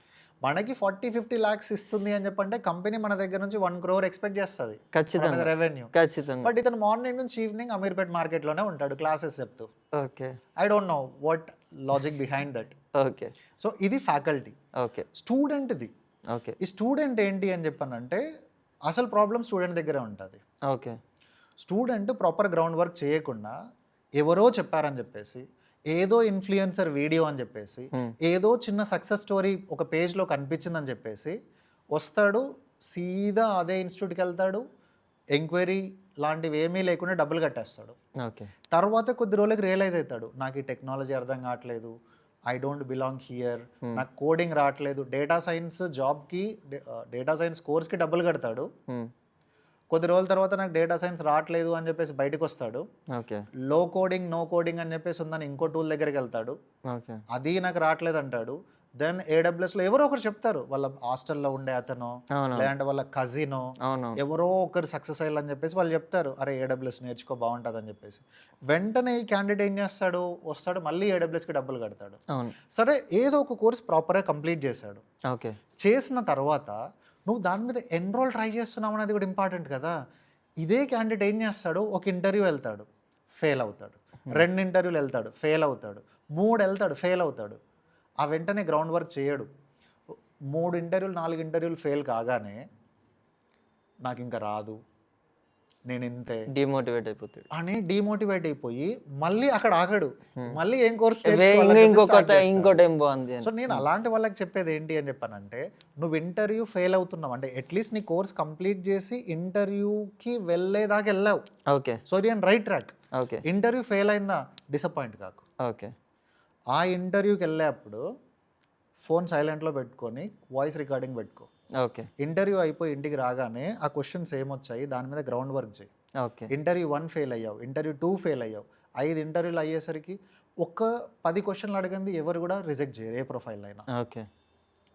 మనకి 40-50 lakhs ఇస్తుంది అని చెప్పంటే కంపెనీ మన దగ్గర నుంచి 1 crore ఎక్స్పెక్ట్ చేస్తుంది ఖచ్చితంగా. రెవెన్యూ. ఖచ్చితంగా. బట్ ఇతను మార్నింగ్ నుంచి ఈవినింగ్ అమీర్పేట్ మార్కెట్లోనే ఉంటాడు క్లాసెస్ చెప్తూ. Okay. I don't know what logic behind that. Okay. So ఇది ఫ్యాకల్టీ. ఓకే. స్టూడెంట్ది. ఓకే. ఈ స్టూడెంట్ ఏంటి అని చెప్పానంటే అసలు ప్రాబ్లం స్టూడెంట్ దగ్గరే ఉంటుంది. Okay. Student proper ground work చేయకుండా ఎవరో చెప్పారని చెప్పేసి, ఏదో ఇన్ఫ్లుయెన్సర్ వీడియో అని చెప్పేసి, ఏదో చిన్న సక్సెస్ స్టోరీ ఒక పేజ్లో కనిపించిందని చెప్పేసి వస్తాడు, సీదా అదే ఇన్స్టిట్యూట్కి వెళ్తాడు, ఎంక్వైరీ లాంటివి ఏమీ లేకుండా డబ్బులు కట్టేస్తాడు. ఓకే. తర్వాత కొద్ది రోజులకి రియలైజ్ అవుతాడు, నాకు ఈ టెక్నాలజీ అర్థం కావట్లేదు, ఐ డోంట్ బిలాంగ్ హియర్, నాకు కోడింగ్ రావట్లేదు. డేటా సైన్స్ జాబ్కి, డేటా సైన్స్ కోర్స్కి డబ్బులు కడతాడు. కొద్ది రోజుల తర్వాత నాకు డేటా సైన్స్ రావట్లేదు అని చెప్పేసి బయటకు వస్తాడు. ఓకే. లో కోడింగ్ నో కోడింగ్ అని చెప్పేసి ఉందని ఇంకో టూల్ దగ్గరికి వెళ్తాడు, ఓకే. అది నాకు రావట్లేదు అంటాడు. దెన్ AWSలో ఎవరో ఒకరు చెప్తారు, వాళ్ళ హాస్టల్లో ఉండే అతను లేదంటే వాళ్ళ కజినో ఎవరో ఒకరు సక్సెస్ అయ్యాలని చెప్పేసి వాళ్ళు చెప్తారు, అరే AWS నేర్చుకో బాగుంటుంది అని చెప్పేసి. వెంటనే ఈ క్యాండిడేట్ ఏం చేస్తాడు, వస్తాడు, మళ్ళీ AWSకి డబ్బులు కడతాడు. సరే ఏదో ఒక కోర్స్ ప్రాపర్గా కంప్లీట్ చేశాడు. ఓకే. చేసిన తర్వాత నువ్వు దాని మీద ఎన్రోల్ ట్రై చేస్తున్నావు అనేది కూడా ఇంపార్టెంట్ కదా. ఇదే క్యాండిడేట్ ఏం చేస్తాడు, ఒక ఇంటర్వ్యూ వెళ్తాడు, ఫెయిల్ అవుతాడు, 2 ఇంటర్వ్యూలు వెళ్తాడు, ఫెయిల్ అవుతాడు, 3 వెళ్తాడు, ఫెయిల్ అవుతాడు. ఆ వెంటనే గ్రౌండ్ వర్క్ చేయడు. 3 ఇంటర్వ్యూలు 4 ఇంటర్వ్యూలు ఫెయిల్ కాగానే నాకు ఇంకా రాదు, నేను ఇంతే డిమోటివేట్ అయిపోతాడు అని డిమోటివేట్ అయిపోయి మళ్ళీ అక్కడ ఆగడు, మళ్ళీ ఏం కోర్స్ ఇంకోటి ఏం బాగుంది. సో నేను అలాంటి వాళ్ళకి చెప్పేది ఏంటి అని చెప్పానంటే, నువ్వు ఇంటర్వ్యూ ఫెయిల్ అవుతున్నావు అంటే అట్లీస్ట్ నీ కోర్స్ కంప్లీట్ చేసి ఇంటర్వ్యూకి వెళ్ళేదాకా వెళ్ళావు. ఓకే. సో నేను right track. Okay. Interview fail అయిందా, డిసప్పాయింట్ కాకు. ఓకే. ఆ ఇంటర్వ్యూకి వెళ్ళేప్పుడు ఫోన్ సైలెంట్లో పెట్టుకొని వాయిస్ రికార్డింగ్ పెట్టుకో. ఓకే. ఇంటర్వ్యూ అయిపోయి ఇంటికి రాగానే ఆ క్వశ్చన్స్ ఏమొచ్చాయి దాని మీద గ్రౌండ్ వర్క్ చేయి. ఓకే. ఇంటర్వ్యూ 1 ఫెయిల్ అయ్యావు, ఇంటర్వ్యూ 2 ఫెయిల్ అయ్యావు, 5 ఇంటర్వ్యూలు అయ్యేసరికి ఒక 10 క్వశ్చన్లు అడిగింది ఎవరు కూడా రిజెక్ట్ చేయరు, ఏ ప్రొఫైల్ అయినా. ఓకే.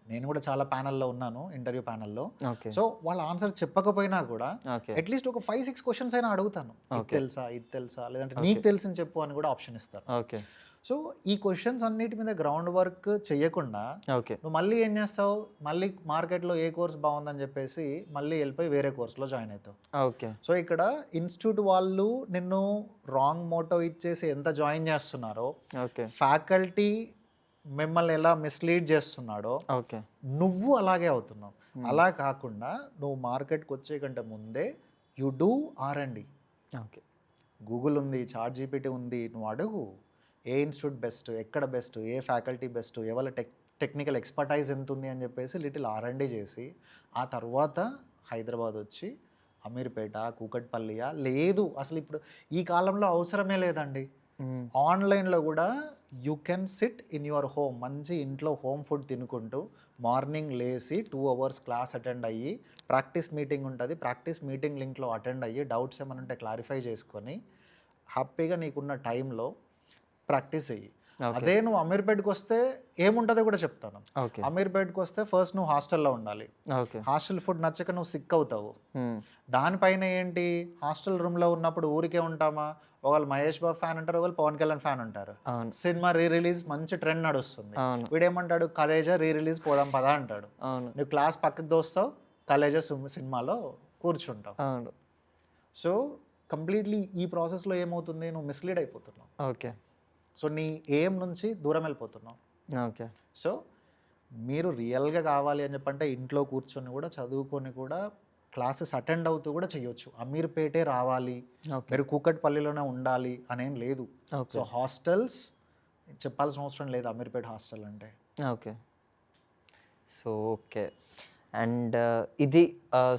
నేను కూడా చాలా ప్యానల్లో ఉన్నాను, ఇంటర్వ్యూ ప్యానల్లో. ఓకే. సో వాళ్ళ ఆన్సర్ చెప్పకపోయినా కూడా ఓకే. అట్లీస్ట్ ఒక 5-6 క్వశ్చన్స్ అయినా అడుగుతాను, ఇది తెలుసా, ఇది తెలుసా, లేదంటే నీకు తెలిసింది చెప్పు అని కూడా ఆప్షన్ ఇస్తాను. ఓకే. సో ఈ క్వశ్చన్స్ అన్నిటి మీద గ్రౌండ్ వర్క్ చేయకుండా ఓకే. నువ్వు మళ్ళీ ఏం చేస్తావు, మళ్ళీ మార్కెట్లో ఏ కోర్స్ బాగుందని చెప్పేసి మళ్ళీ వెళ్ళిపోయి వేరే కోర్సులో జాయిన్ అవుతావు. ఓకే. సో ఇక్కడ ఇన్స్టిట్యూట్ వాళ్ళు నిన్ను రాంగ్ మోటో ఇచ్చేసి ఎంత జాయిన్ చేస్తున్నారో, ఓకే. ఫ్యాకల్టీ మిమ్మల్ని ఎలా మిస్లీడ్ చేస్తున్నాడో ఓకే. నువ్వు అలాగే అవుతున్నావు. అలా కాకుండా నువ్వు మార్కెట్కి వచ్చే కంటే ముందే you do R&D. Okay. Google ఉంది, చాట్ జీపీటీ ఉంది, నువ్వు అడుగు ఏ ఇన్స్టిట్యూట్ బెస్ట్, ఎక్కడ బెస్ట్, ఏ ఫ్యాకల్టీ బెస్ట్, ఎవరి టెక్నికల్ ఎక్స్పర్టైజ్ ఎంత ఉంది అని చెప్పేసి లిటిల్ R&D చేసి ఆ తర్వాత హైదరాబాద్ వచ్చి అమీర్పేట, కూకట్పల్లియా లేదు అసలు ఇప్పుడు ఈ కాలంలో అవసరమే లేదండి. ఆన్లైన్లో కూడా you can SIT in your home, మంచి ఇంట్లో హోమ్ ఫుడ్ తినుకుంటూ మార్నింగ్ లేసి 2 hours క్లాస్ అటెండ్ అయ్యి ప్రాక్టీస్ మీటింగ్ ఉంటుంది, ప్రాక్టీస్ మీటింగ్ లింక్లో అటెండ్ అయ్యి డౌట్స్ ఏమైనా ఉంటే క్లారిఫై చేసుకొని హ్యాపీగా నీకున్న టైంలో ప్రాక్టీస్ అయ్యి. అదే నువ్వు అమీర్పేట్కి వస్తే ఏముంటుందో కూడా చెప్తాను. అమీర్పేట్కి వస్తే ఫస్ట్ నువ్వు హాస్టల్లో ఉండాలి. హాస్టల్ ఫుడ్ నచ్చక నువ్వు సిక్ అవుతావు. దానిపైన ఏంటి, హాస్టల్ రూమ్లో ఉన్నప్పుడు ఊరికే ఉంటామా, ఒకళ్ళు మహేష్ బాబు ఫ్యాన్ ఉంటారు, ఒకళ్ళు పవన్ కళ్యాణ్ ఫ్యాన్ ఉంటారు. సినిమా రిలీజ్ మంచి ట్రెండ్ నడుస్తుంది, వీడేమంటాడు కాలేజా రిలీజ్ పోదాం పదా అంటాడు. నువ్వు క్లాస్ పక్కకు దోస్తావు, కాలేజా సినిమాలో కూర్చుంటావు. సో కంప్లీట్లీ ఈ ప్రాసెస్లో ఏమవుతుంది, నువ్వు మిస్లీడ్ అయిపోతున్నావు. ఓకే. సో నీ ఎయిమ్ నుంచి దూరం వెళ్ళిపోతున్నావు. ఓకే. సో మీరు రియల్గా కావాలి అని చెప్పంటే ఇంట్లో కూర్చొని కూడా చదువుకొని కూడా క్లాసెస్ అటెండ్ అవుతూ కూడా చేయొచ్చు. అమీర్పేటే రావాలి, మీరు కూకట్పల్లిలోనే ఉండాలి అనేం లేదు. సో హాస్టల్స్ చెప్పాల్సిన అవసరం లేదు అమీర్పేట హాస్టల్ అంటే. ఓకే. So okay. అండ్ ఇది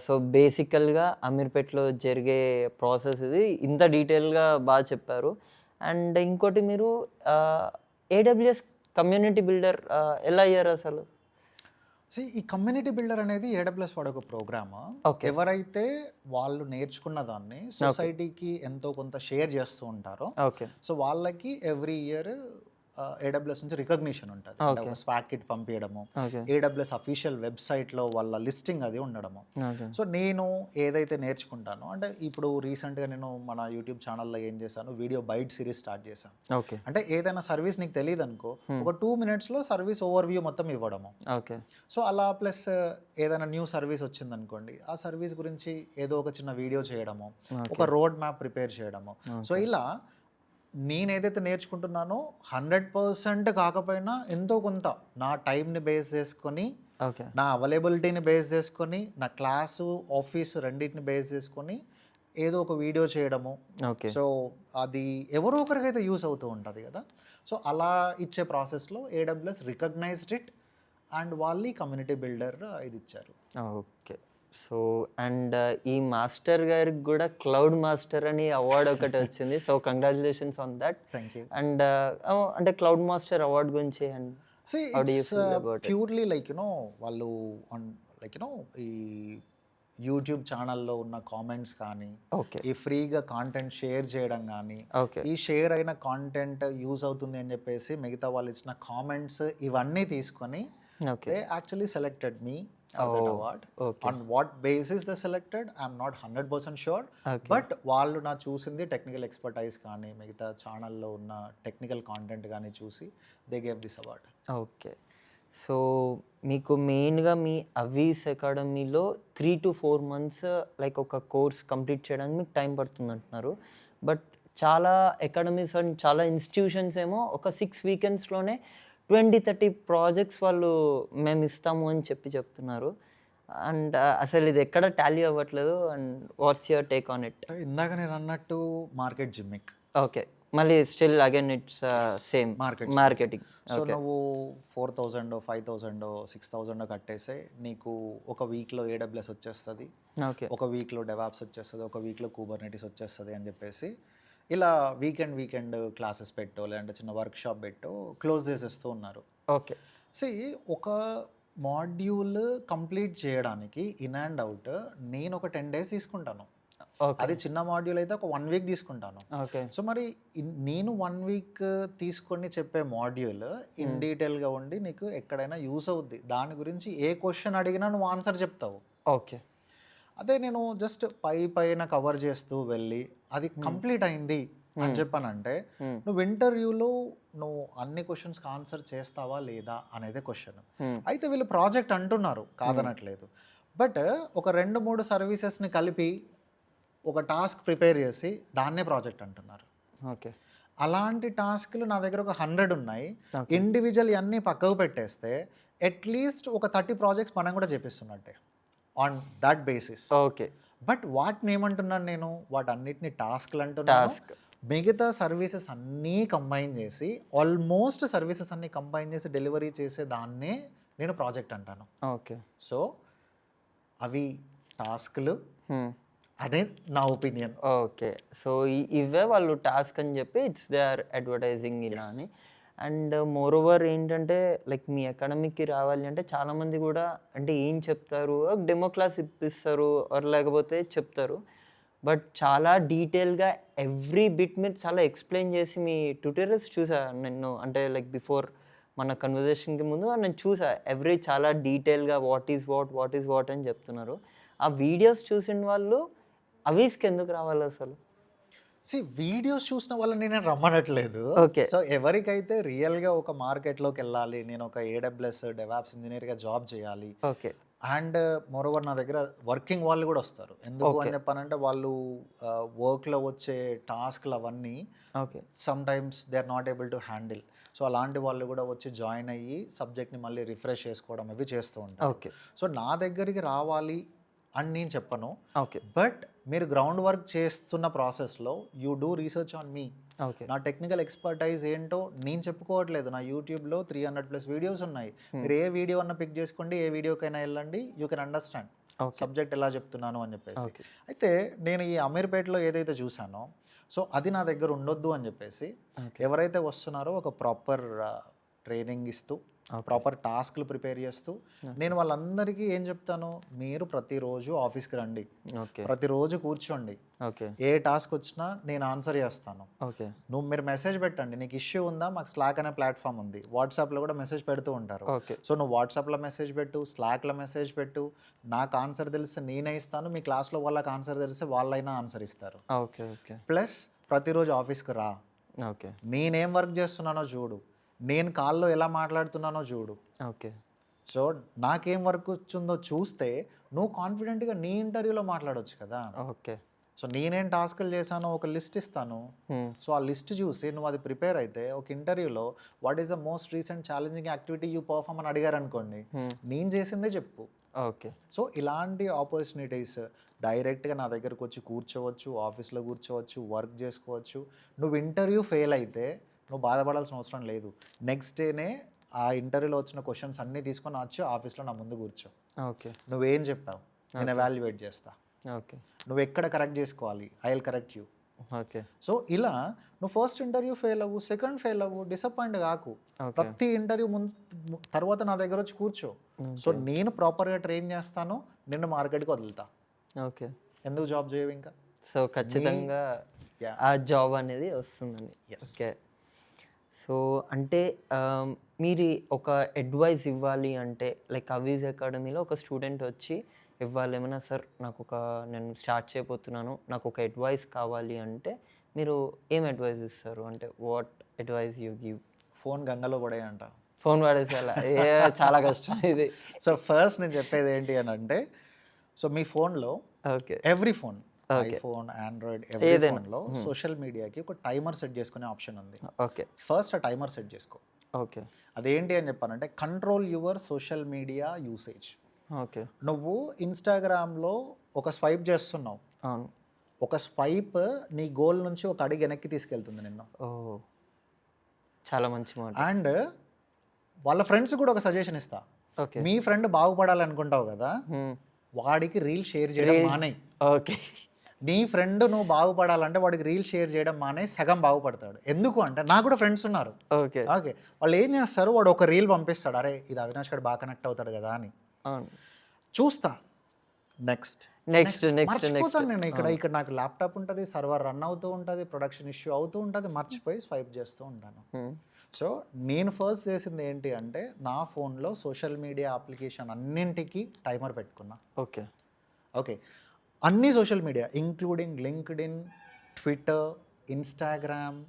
సో బేసికల్గా అమీర్పేటలో జరిగే ప్రాసెస్ ఇది, ఇంత డీటెయిల్గా బాగా చెప్పారు. అండ్ ఇంకోటి మీరు AWS కమ్యూనిటీ బిల్డర్ ఎలా అయ్యారు అసలు? ఈ కమ్యూనిటీ బిల్డర్ అనేది AWS వాడు ఒక ప్రోగ్రామ్. ఎవరైతే వాళ్ళు నేర్చుకున్న దాన్ని సొసైటీకి ఎంతో కొంత షేర్ చేస్తూ ఉంటారో, సో వాళ్ళకి ఎవ్రీ ఇయర్ AWS నుంచి రికగ్నిషన్ ఉంటుంది. అంటే ఒక స్పాక్ కిట్ పంపించడము, AWS అఫీషియల్ వెబ్సైట్లో వాళ్ళ లిస్టింగ్ అది ఉండడము. సో నేను ఏదైతే నేర్చుకుంటానో, అంటే ఇప్పుడు రీసెంట్గా నేను మన యూట్యూబ్ ఛానల్లో ఏం చేశాను, వీడియో బైట్ సిరీస్ స్టార్ట్ చేశాను. అంటే ఏదైనా సర్వీస్ నీకు తెలియదు అనుకో, ఒక 2 minutesలో సర్వీస్ ఓవర్వ్యూ మొత్తం ఇవ్వడము. సో అలా ప్లస్ ఏదైనా న్యూ సర్వీస్ వచ్చిందనుకోండి, ఆ సర్వీస్ గురించి ఏదో ఒక చిన్న వీడియో చేయడము, ఒక రోడ్ మ్యాప్ ప్రిపేర్ చేయడము. సో ఇలా నేను ఏదైతే నేర్చుకుంటున్నానో 100% కాకపోయినా ఎంతో కొంత నా టైంని బేస్ చేసుకొని, నా అవైలబిలిటీని బేస్ చేసుకొని, నా క్లాసు ఆఫీసు రెండింటిని బేస్ చేసుకొని ఏదో ఒక వీడియో చేయడము. సో అది ఎవరో ఒకరికైతే యూస్ అవుతూ ఉంటుంది కదా. సో అలా ఇచ్చే ప్రాసెస్లో AWS రికగ్నైజ్డ్ ఇట్ అండ్ వాళ్ళు కమ్యూనిటీ బిల్డర్ ఇది ఇచ్చారు. ఓకే. సో అండ్ ఈ మాస్టర్ గారికి కూడా క్లౌడ్ మాస్టర్ అని అవార్డు ఒకటి వచ్చింది. So congratulations on that. Thank you. And అంటే క్లౌడ్ మాస్టర్ అవార్డు గురించి అండ్ ప్యూర్లీ లైక్ యునో వాళ్ళు లైక్ యునో ఈ యూట్యూబ్ ఛానల్లో ఉన్న కామెంట్స్ కానీ, ఈ ఫ్రీగా కాంటెంట్ షేర్ చేయడం కానీ, ఈ షేర్ అయిన కాంటెంట్ యూజ్ అవుతుంది అని చెప్పేసి మిగతా వాళ్ళు ఇచ్చిన కామెంట్స్ ఇవన్నీ తీసుకొని they actually selected me that award. On what basis they selected, I'm not 100% sure. But వాళ్ళు నా చూసింది టెక్నికల్ ఎక్స్పర్టైజ్ కానీ, మిగతా ఛానల్లో ఉన్న టెక్నికల్ కాంటెంట్ కానీ చూసి they gave this award. Okay. So మీకు మెయిన్గా మీ అవీస్ అకాడమీలో 3 to 4 months లైక్ ఒక కోర్స్ కంప్లీట్ చేయడానికి మీకు టైం పడుతుంది అంటున్నారు. బట్ చాలా అకాడమీస్ అండ్ చాలా ఇన్స్టిట్యూషన్స్ ఏమో ఒక 6 weekends-లోనే 20-30 ప్రాజెక్ట్స్ వాళ్ళు మేము ఇస్తాము అని చెప్తున్నారు. అండ్ అసలు ఇది ఎక్కడ టాలీ అవ్వట్లేదు. And what's your take on it? ఇందాక నేను అన్నట్టు మార్కెట్ జిమ్మిక్. ఓకే. మళ్ళీ still again it's same marketing. So నువ్వు 4,000 5,000 6,000 కట్టేసే నీకు ఒక వీక్లో AWS వచ్చేస్తుంది, ఒక వీక్లో డెవాప్స్ వచ్చేస్తుంది, ఒక వీక్లో కుబర్నెటిస్ వచ్చేస్తుంది అని చెప్పేసి ఇలా వీకెండ్ క్లాసెస్ పెట్టో లేదంటే చిన్న వర్క్షాప్ పెట్టో క్లోజ్ చేసేస్తూ ఉన్నారు. ఓకే. ఒక మాడ్యూల్ కంప్లీట్ చేయడానికి ఇన్ అండ్ అవుట్ నేను ఒక 10 days తీసుకుంటాను. అది చిన్న మాడ్యూల్ అయితే ఒక 1 week తీసుకుంటాను. సో మరి నేను 1 week తీసుకొని చెప్పే మాడ్యూల్ ఇన్ డీటెయిల్గా ఉండి నీకు ఎక్కడైనా యూస్ అవుద్ది, దాని గురించి ఏ క్వశ్చన్ అడిగినా నువ్వు ఆన్సర్ చెప్తావు. ఓకే. అదే నేను జస్ట్ పైన కవర్ చేస్తూ వెళ్ళి అది కంప్లీట్ అయింది అని చెప్పానంటే నువ్వు ఇంటర్వ్యూలో నువ్వు అన్ని క్వశ్చన్స్కి ఆన్సర్ చేస్తావా లేదా అనేదే క్వశ్చన్. అయితే వీళ్ళు ప్రాజెక్ట్ అంటున్నారు, కాదనట్లేదు. బట్ ఒక 2-3 సర్వీసెస్ని కలిపి ఒక టాస్క్ ప్రిపేర్ చేసి దాన్నే ప్రాజెక్ట్ అంటున్నారు. ఓకే. అలాంటి టాస్క్లు నా దగ్గర ఒక 100 ఉన్నాయి. ఇండివిజువల్ అన్నీ పక్కకు పెట్టేస్తే అట్లీస్ట్ ఒక 30 ప్రాజెక్ట్స్ మనం కూడా చేపిస్తున్నట్టే on that basis. Okay. But వాటిని ఏమంటున్నాను నేను, వాటన్నిటిని టాస్క్లు అంటున్నాను. మిగతా సర్వీసెస్ అన్నీ కంబైన్ చేసి ఆల్మోస్ట్ సర్వీసెస్ అన్నీ కంబైన్ చేసి డెలివరీ చేసే దాన్నే నేను ప్రాజెక్ట్ అంటాను. ఓకే. సో అవి టాస్క్లు అదే నా ఒపీనియన్. ఓకే. సో ఇవే వాళ్ళు టాస్క్ అని చెప్పి ఇట్స్ దే ఆర్ అడ్వర్టైజింగ్ ఇలా అని. అండ్ మోర్ ఓవర్ ఏంటంటే లైక్ మీ అకాడమీకి రావాలి అంటే చాలామంది కూడా అంటే ఏం చెప్తారు, డెమో క్లాస్ ఇప్పిస్తారు ఆర్ లేకపోతే చెప్తారు. బట్ చాలా డీటెయిల్గా ఎవ్రీ బిట్ మీరు చాలా ఎక్స్ప్లెయిన్ చేసి మీ ట్యూటోరియల్స్ చూసా నేను, అంటే లైక్ బిఫోర్ మన కన్వర్జేషన్కి ముందు నేను చూసా చాలా డీటెయిల్గా వాట్ ఈజ్ వాట్ అని చెప్తున్నారు. ఆ వీడియోస్ చూసిన వాళ్ళు అవిస్కి ఎందుకు రావాలి అసలు? వీడియోస్ చూసిన వాళ్ళని నేను రమ్మనట్లేదు. ఓకే. సో ఎవరికైతే రియల్గా ఒక మార్కెట్లోకి వెళ్ళాలి, నేను ఒక AWS డెవాప్స్ ఇంజనీర్గా జాబ్ చేయాలి, ఓకే. అండ్ మోరోవర్ నా దగ్గర వర్కింగ్ వాళ్ళు కూడా వస్తారు. ఎందుకు అని చెప్పానంటే వాళ్ళు వర్క్లో వచ్చే టాస్క్లు అవన్నీ okay sometimes they are not able to handle. So అలాంటి వాళ్ళు కూడా వచ్చి జాయిన్ అయ్యి సబ్జెక్ట్ని మళ్ళీ రిఫ్రెష్ చేసుకోవడం అవి చేస్తూ ఉంటారు. ఓకే. సో నా దగ్గరికి రావాలి అని నేను చెప్పను. ఓకే. బట్ మీరు గ్రౌండ్ వర్క్ చేస్తున్న ప్రాసెస్లో you do research on me. Okay. నా టెక్నికల్ ఎక్స్పర్టైజ్ ఏంటో నేను చెప్పుకోవట్లేదు. నా యూట్యూబ్లో 300+ వీడియోస్ ఉన్నాయి. మీరు ఏ వీడియో అన్న పిక్ చేసుకోండి, ఏ వీడియోకైనా వెళ్ళండి, యూ కెన్ అండర్స్టాండ్ సబ్జెక్ట్ ఎలా చెప్తున్నాను అని చెప్పేసి. అయితే నేను ఈ అమీర్పేటలో ఏదైతే చూసానో సో అది నా దగ్గర ఉండొద్దు అని చెప్పేసి ఎవరైతే వస్తున్నారో ఒక ప్రాపర్ ట్రైనింగ్ ఇస్తూ ప్రాపర్ టాస్క్లు ప్రిపేర్ చేస్తూ నేను వాళ్ళందరికీ ఏం చెప్తాను, మీరు ప్రతిరోజు ఆఫీస్కి రండి, ప్రతిరోజు కూర్చోండి, ఏ టాస్క్ వచ్చినా నేను ఆన్సర్ చేస్తాను. మీరు మెసేజ్ పెట్టండి, నీకు ఇష్యూ ఉందా, మాకు స్లాక్ అనే ప్లాట్ఫామ్ ఉంది, వాట్సాప్లో కూడా మెసేజ్ పెడుతూ ఉంటారు. సో నువ్వు వాట్సాప్లో మెసేజ్ పెట్టు, స్లాక్లో మెసేజ్ పెట్టు, నాకు ఆన్సర్ తెలిస్తే నేనే ఇస్తాను, మీ క్లాస్లో వాళ్ళకి ఆన్సర్ తెలిస్తే వాళ్ళైనా ఆన్సర్ ఇస్తారు. ప్లస్ ప్రతిరోజు ఆఫీస్కి రా, నేనేం వర్క్ చేస్తున్నానో చూడు, నేను కాల్లో ఎలా మాట్లాడుతున్నానో చూడు. ఓకే. సో నాకేం వర్క్ వచ్చిందో చూస్తే నువ్వు కాన్ఫిడెంట్గా నీ ఇంటర్వ్యూలో మాట్లాడవచ్చు కదా. ఓకే. సో నేనేం టాస్క్లు చేశానో ఒక లిస్ట్ ఇస్తాను. సో ఆ లిస్ట్ చూసి నువ్వు అది ప్రిపేర్ అయితే ఒక ఇంటర్వ్యూలో what is the most recent challenging activity you perform అని అడిగారు అనుకోండి, నేను చేసిందే చెప్పు. ఓకే. సో ఇలాంటి ఆపర్చునిటీస్ డైరెక్ట్గా నా దగ్గరకు వచ్చి కూర్చోవచ్చు, ఆఫీస్లో కూర్చోవచ్చు, వర్క్ చేసుకోవచ్చు. నువ్వు ఇంటర్వ్యూ ఫెయిల్ అయితే నువ్వు బాధపడాల్సిన అవసరం లేదు. నెక్స్ట్ డేనే ఆ ఇంటర్వ్యూలో వచ్చిన క్వశ్చన్స్ అన్నీ తీసుకొని వచ్చి ఆఫీస్లో నా ముందు కూర్చో. ఓకే. నువ్వేం చెప్పావు నేను ఎవాల్యుయేట్ చేస్తా. ఓకే. నువ్వు ఎక్కడ కరెక్ట్ చేసుకోవాలి, I will correct you. Okay. So ఇలా నువ్వు ఫస్ట్ ఇంటర్వ్యూ ఫెయిల్ అవ్వు, సెకండ్ ఫెయిల్ అవ్వు, డిసప్పాయింట్ కాకు. ప్రతి ఇంటర్వ్యూ తర్వాత నా దగ్గర వచ్చి కూర్చో. సో నేను ప్రాపర్గా ట్రైన్ చేస్తాను, నిన్ను మార్కెట్కి వదులుతా. ఓకే. ఎందుకు జాబ్ చేయవు ఇంకా? సో ఖచ్చితంగా ఆ జాబ్ అనేది వస్తుందండి. ఓకే. సో అంటే మీరు ఒక అడ్వైస్ ఇవ్వాలి అంటే లైక్ అవీజ్ అకాడమీలో ఒక స్టూడెంట్ వచ్చి ఇవ్వాలి ఏమైనా, సార్ నేను స్టార్ట్ చేయబోతున్నాను, నాకు ఒక అడ్వైస్ కావాలి అంటే మీరు ఏం అడ్వైస్ ఇస్తారు? అంటే what advice you give? Phone గంగలో పడేయంట. ఫోన్ పడేసేలా చాలా కష్టం ఇది. సో ఫస్ట్ నేను చెప్పేది ఏంటి అని అంటే, సో మీ ఫోన్లో every phone, iPhone, Android, every ఫోన్లో సోషల్ మీడియాకి ఒక టైమర్ సెట్ చేసుకునే ఆప్షన్ ఉంది. ఓకే. ఫస్ట్ ఆ టైమర్ సెట్ చేసుకో. ఓకే. అదేంటి అని చెప్పానంటే control your social media usage. Okay. నువ్వు ఇన్స్టాగ్రామ్లో ఒక స్వైప్ చేస్తున్నావు, ఒక స్వైప్ నీ గోల్ నుంచి ఒక అడుగు వెనక్కి తీసుకెళ్తుంది నిన్ను. చాలా మంచి మాట. అండ్ వాళ్ళ ఫ్రెండ్స్ కూడా ఒక సజెషన్ ఇస్తా, మీ ఫ్రెండ్ బాగుపడాలనుకుంటావు కదా, వాడికి రీల్ షేర్ చేయడం మానే. ఓకే. నీ ఫ్రెండ్ నువ్వు బాగుపడాలంటే వాడికి రీల్ షేర్ చేయడం మానే, సగం బాగుపడతాడు. ఎందుకు అంటే నాకు కూడా ఫ్రెండ్స్ ఉన్నారు. ఓకే. ఓకే. వాళ్ళు ఏం చేస్తారు, వాడు ఒక రీల్ పంపిస్తాడు, అరే ఇది అవినాష్ గారు బాగా కనెక్ట్ అవుతాడు కదా అని చూస్తా. నెక్స్ట్ మర్చిపోతాను నేను. ఇక్కడ నాకు ల్యాప్టాప్ ఉంటుంది, సర్వర్ రన్ అవుతూ ఉంటుంది, ప్రొడక్షన్ ఇష్యూ అవుతూ ఉంటుంది, మర్చిపోయి స్వైప్ చేస్తూ ఉంటాను. సో నేను ఫస్ట్ చేసింది ఏంటి అంటే నా ఫోన్లో సోషల్ మీడియా అప్లికేషన్ అన్నింటికి టైమర్ పెట్టుకున్నా. ఓకే. ఓకే. అన్ని social media including LinkedIn, Twitter, Instagram,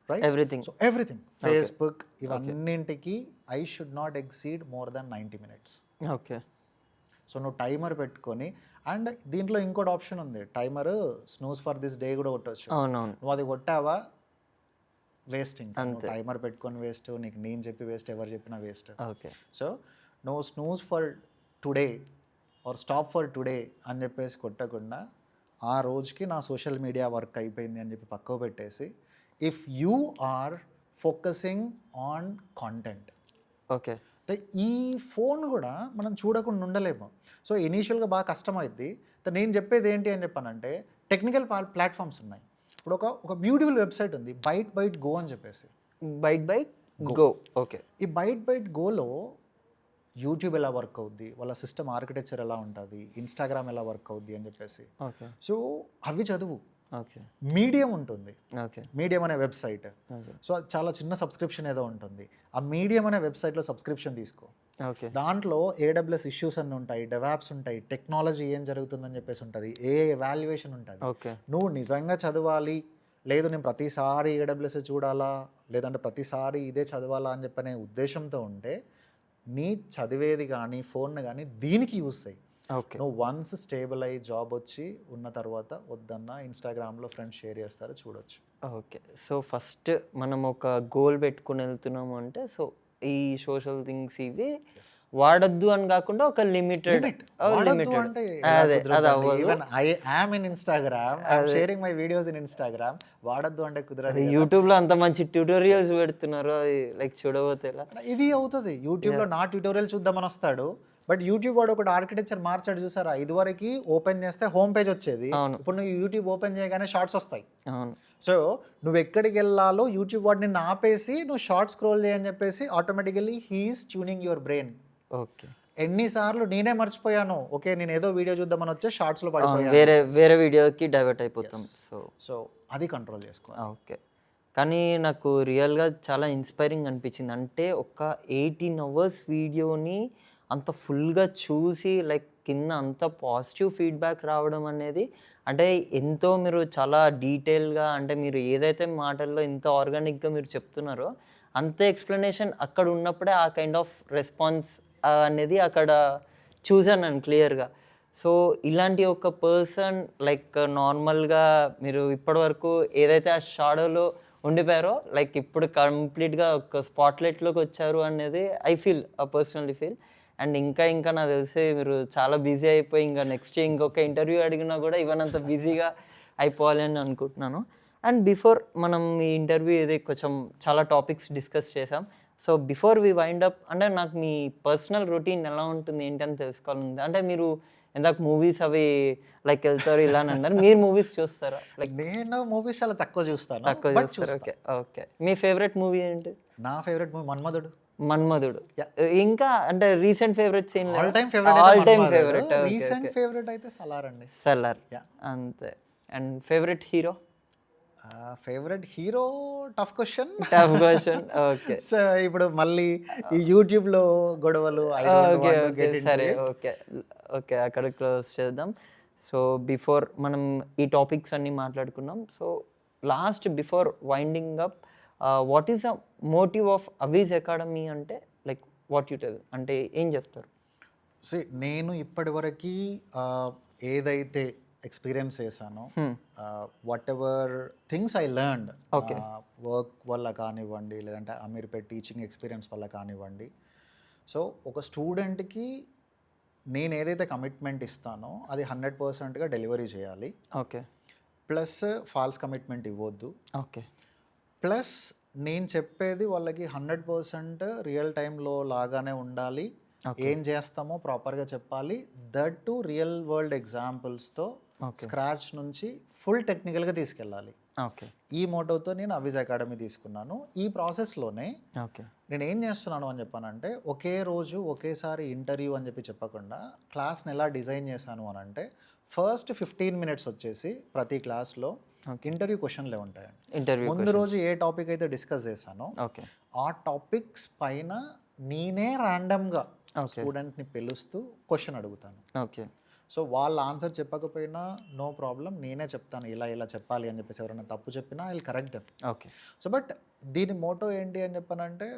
right? Everything. So everything, Facebook, ఇవన్నింటికి I should not exceed more than 90 minutes. Okay. So నువ్వు టైమర్ పెట్టుకొని, అండ్ దీంట్లో ఇంకోటి ఆప్షన్ ఉంది, timer snooze for this day కూడా కొట్టవచ్చు. అవునవును. నువ్వు అది కొట్టావా వేస్ట్. ఇంకా టైమర్ పెట్టుకొని వేస్ట్, నీకు నేను చెప్పి వేస్ట్, ఎవరు చెప్పినా వేస్ట్. ఓకే. సో నువ్వు snooze for today or stop for today అని చెప్పేసి కొట్టకుండా, ఆ రోజుకి నా సోషల్ మీడియా వర్క్ అయిపోయింది అని చెప్పి పక్కకు పెట్టేసి, if you are focusing on content, okay. ఈ ఫోన్ కూడా మనం చూడకుండా ఉండలేము. సో ఇనీషియల్గా బాగా కష్టమైద్ది. నేను చెప్పేది ఏంటి అని చెప్పానంటే, టెక్నికల్ ప్లాట్ఫామ్స్ ఉన్నాయి. ఇప్పుడు ఒక బ్యూటిఫుల్ వెబ్సైట్ ఉంది, బైట్ గో అని చెప్పేసి. Byte Go. ఓకే. ఈ బైట్ గోలో యూట్యూబ్ ఎలా వర్క్ అవుద్ది, వాళ్ళ సిస్టమ్ ఆర్కిటెక్చర్ ఎలా ఉంటుంది, ఇన్స్టాగ్రామ్ ఎలా వర్క్ అవుద్ది అని చెప్పేసి. ఓకే. సో అవి చదువు. ఓకే. మీడియం ఉంటుంది, ఓకే. మీడియం అనే వెబ్సైట్. సో చాలా చిన్న సబ్స్క్రిప్షన్ ఏదో ఉంటుంది. ఆ మీడియం అనే వెబ్సైట్లో సబ్స్క్రిప్షన్ తీసుకో. ఓకే. దాంట్లో AWS ఇష్యూస్ అన్నీ ఉంటాయి, డెవాప్స్ ఉంటాయి, టెక్నాలజీ ఏం జరుగుతుందని చెప్పేసి ఉంటుంది, ఎవాల్యుయేషన్ ఉంటుంది. ఓకే. నువ్వు నిజంగా చదవాలి, లేదు నేను ప్రతిసారి AWS చూడాలా, లేదంటే ప్రతిసారి ఇదే చదవాలా అని చెప్పనే ఉద్దేశంతో ఉంటే, నీ చదివేది కానీ ఫోన్ కానీ దీనికి యూస్ అయ్యి. ఓకే. నువ్వు వన్స్ స్టేబుల్ అయ్యి జాబ్ వచ్చి ఉన్న తర్వాత వద్దన్నా ఇన్స్టాగ్రామ్లో ఫ్రెండ్స్ షేర్ చేస్తారు, చూడొచ్చు. ఓకే. సో ఫస్ట్ మనం ఒక గోల్ పెట్టుకుని వెళ్తున్నాము అంటే, సో ఈ సోషల్ థింగ్స్ ఇవి వాడద్దు అని కాకుండా ఒక limited. Even I am in Instagram, I am sharing my videos in Instagram. వాడద్దు అంటే కుదరదు. యూట్యూబ్ లో అంత మంచి ట్యూటోరియల్స్ పెడుతున్నారు, లైక్ చూడబోతే ఎలా ఇది అవుతుంది. యూట్యూబ్ లో నా ట్యూటోరియల్ చూద్దామని వస్తాడు, బట్ యూట్యూబ్ వాడు ఒకటి ఆర్కిటెక్చర్ మార్చాడు చూసారా. ఇదివరకు ఓపెన్ చేస్తే హోమ్ పేజ్ వచ్చేది, ఇప్పుడు నువ్వు యూట్యూబ్ ఓపెన్ చేయగానే షార్ట్స్ వస్తాయి. సో నువ్వు ఎక్కడికి వెళ్ళాలో యూట్యూబ్ వాడిని ఆపేసి నువ్వు షార్ట్ స్క్రోల్ చేయని చెప్పేసి automatically he is tuning your brain. Okay. ఎన్నిసార్లు నేనే మర్చిపోయాను, ఓకే నేను ఏదో వీడియో చూద్దామని వచ్చే షార్ట్స్ లో పడిపోయాను, వేరే వీడియోకి డైవర్ట్ అయిపోతాం. సో అది కంట్రోల్ చేసుకో. ఓకే. కానీ నాకు రియల్గా చాలా ఇన్స్పైరింగ్ అనిపించింది. అంటే ఒక 18 hours వీడియోని అంత ఫుల్గా చూసి లైక్ కింద అంత పాజిటివ్ ఫీడ్బ్యాక్ రావడం అనేది, అంటే ఎంతో మీరు చాలా డీటెయిల్గా, అంటే మీరు ఏదైతే మాటల్లో ఎంత ఆర్గానిక్గా మీరు చెప్తున్నారో అంతే ఎక్స్ప్లెనేషన్ అక్కడ ఉన్నప్పుడే ఆ కైండ్ ఆఫ్ రెస్పాన్స్ అనేది అక్కడ చూసాను నేను క్లియర్గా. సో ఇలాంటి ఒక పర్సన్ లైక్ నార్మల్గా మీరు ఇప్పటివరకు ఏదైతే ఆ షాడోలో ఉండిపోయారో, లైక్ ఇప్పుడు కంప్లీట్గా ఒక స్పాట్లైట్లోకి వచ్చారు అనేది I feel, personally feel. And ఇంకా నాకు తెలిసి మీరు చాలా బిజీ అయిపోయి ఇంకా నెక్స్ట్ ఇంకొక ఇంటర్వ్యూ అడిగినా కూడా ఇవన్నంత బిజీగా అయిపోవాలి అని అనుకుంటున్నాను. అండ్ బిఫోర్ మనం ఈ ఇంటర్వ్యూ ఏది కొంచెం చాలా టాపిక్స్ డిస్కస్ చేసాం. So before we wind up, అంటే నాకు మీ పర్సనల్ రొటీన్ ఎలా ఉంటుంది ఏంటని తెలుసుకోవాలని. అంటే మీరు ఇందాక మూవీస్ అవి లైక్ వెళ్తారు ఇలా అని అన్నారు, మీరు మూవీస్ చూస్తారా? లైక్ నేను మూవీస్ చాలా తక్కువ చూస్తాను. ఓకే. ఓకే. మీ ఫేవరెట్ మూవీ ఏంటి? నా ఫేవరెట్ మూవీ మన్మధుడు. ఇంకా అంటే recent favourite scene? All time favourite. Recent favourite అయితే సలార్ అండి. సలార్ అంతే. And favourite hero? Favourite hero tough question. Okay. So ఇప్పుడు మళ్ళీ ఈ యూట్యూబ్ లో గొడవలు. సరే, ఓకే అక్కడ క్లోజ్ చేద్దాం. సో బిఫోర్ మనం ఈ టాపిక్స్ అన్ని మాట్లాడుకున్నాం. So last before winding up, what is the motive of Aviz academy అంటే, లైక్ వాట్ యూ టెల్ అంటే ఏం చెప్తారు? నేను ఇప్పటివరకు ఏదైతే ఎక్స్పీరియన్స్ చేశానో, whatever things I learned work వల్ల కానివ్వండి, లేదంటే అమీర్పేట్ టీచింగ్ ఎక్స్పీరియన్స్ వల్ల కానివ్వండి, సో ఒక స్టూడెంట్కి నేను ఏదైతే కమిట్మెంట్ ఇస్తానో అది 100%గా డెలివరీ చేయాలి. ఓకే. ప్లస్ ఫాల్స్ కమిట్మెంట్ ఇవ్వద్దు. ఓకే. ప్లస్ నేను చెప్పేది వాళ్ళకి 100% రియల్ టైంలో లాగానే ఉండాలి. ఏం చేస్తామో ప్రాపర్గా చెప్పాలి. దట్ టు రియల్ వరల్డ్ ఎగ్జాంపుల్స్తో స్క్రాచ్ నుంచి ఫుల్ టెక్నికల్గా తీసుకెళ్ళాలి. ఓకే. ఈ మోటోతో నేను అవీజ్ అకాడమీ తీసుకున్నాను. ఈ ప్రాసెస్లోనే నేను ఏం చేస్తున్నాను అని చెప్పానంటే, ఒకే రోజు ఒకేసారి ఇంటర్వ్యూ అని చెప్పి చెప్పకుండా క్లాస్ని ఎలా డిజైన్ చేశాను అని అంటే, ఫస్ట్ 15 minutes వచ్చేసి ప్రతి క్లాస్లో ఇంటర్వ్యూ క్వశ్చన్లే ఉంటాయండి. ముందు రోజు ఏ టాపిక్ అయితే డిస్కస్ చేశానో ఆ టాపిక్స్ పైన నేనే ర్యాండమ్గా స్టూడెంట్ని పిలుస్తూ క్వశ్చన్ అడుగుతాను. ఓకే. సో వాళ్ళ ఆన్సర్ చెప్పకపోయినా నో ప్రాబ్లం, నేనే చెప్తాను ఇలా ఇలా చెప్పాలి అని చెప్పేసి. ఎవరైనా తప్పు చెప్పినా I will correct them. Okay. So but దీని మోటో ఏంటి అని చెప్పానంటే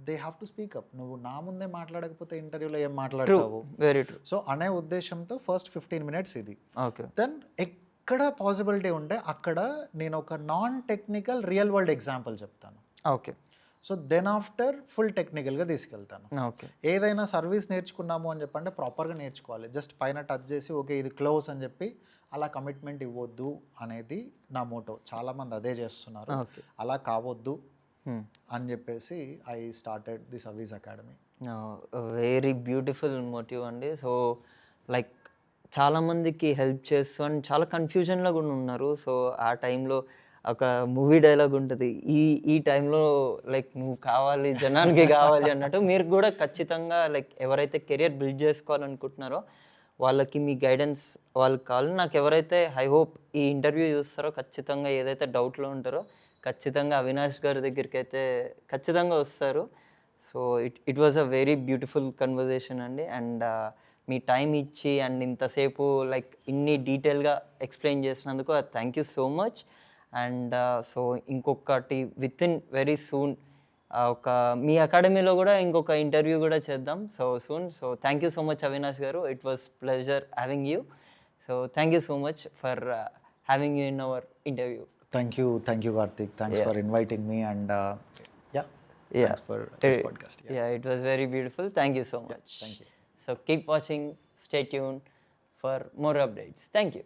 they have to speak up. నువ్వు నా ముందే మాట్లాడకపోతే ఇంటర్వ్యూలో ఏం మాట్లాడతావు? Very true. సో అనే ఉద్దేశంతో ఫస్ట్ 15 minutes ఇది. ఓకే. దెన్ ఎక్కడ పాసిబిలిటీ ఉంటే అక్కడ నేను ఒక non technical real world example చెప్తాను. Okay. So then after full టెక్నికల్గా తీసుకెళ్తాను. ఓకే. ఏదైనా సర్వీస్ నేర్చుకున్నాము అని చెప్పంటే ప్రాపర్గా నేర్చుకోవాలి. జస్ట్ పైన టచ్ చేసి ఓకే ఇది క్లోజ్ అని చెప్పి అలా కమిట్మెంట్ ఇవ్వద్దు అనేది నా మోటో. చాలామంది అదే చేస్తున్నారు. ఓకే. అలా కావద్దు అని చెప్పేసి I started the service academy. Very beautiful motive అండి. సో లైక్ చాలామందికి హెల్ప్ చేస్తూ అండ్ చాలా కన్ఫ్యూజన్లో కూడా ఉన్నారు. సో ఆ టైంలో ఒక మూవీ డైలాగ్ ఉంటుంది, ఈ టైంలో లైక్ నువ్వు కావాలి, జనానికి కావాలి అన్నట్టు. మీరు కూడా ఖచ్చితంగా లైక్ ఎవరైతే కెరియర్ బిల్డ్ చేసుకోవాలనుకుంటున్నారో వాళ్ళకి మీ గైడెన్స్ వాళ్ళకి కావాలి. నాకు ఎవరైతే ఐ హోప్ ఈ ఇంటర్వ్యూ చూస్తారో ఖచ్చితంగా ఏదైతే డౌట్లో ఉంటారో ఖచ్చితంగా అవినాష్ గారి దగ్గరికి అయితే ఖచ్చితంగా వస్తారు. So it was a very beautiful conversation అండి. అండ్ మీ టైం ఇచ్చి అండ్ ఇంతసేపు లైక్ ఇన్ని డీటెయిల్గా ఎక్స్ప్లెయిన్ చేసినందుకు thank you so much. And so ఇంకొకటి విత్ ఇన్ వెరీ సూన్ ఒక మీ అకాడమీలో కూడా ఇంకొక ఇంటర్వ్యూ కూడా చేద్దాం so soon. So thank you so much Avinash గారు. It was pleasure having you. So thank you so much for having you in our interview. Thank you Karthik. Thanks for inviting me and thanks for this podcast. Yeah, it was very beautiful. Thank you so much. Thank you. So keep watching, stay tuned for more updates. Thank you.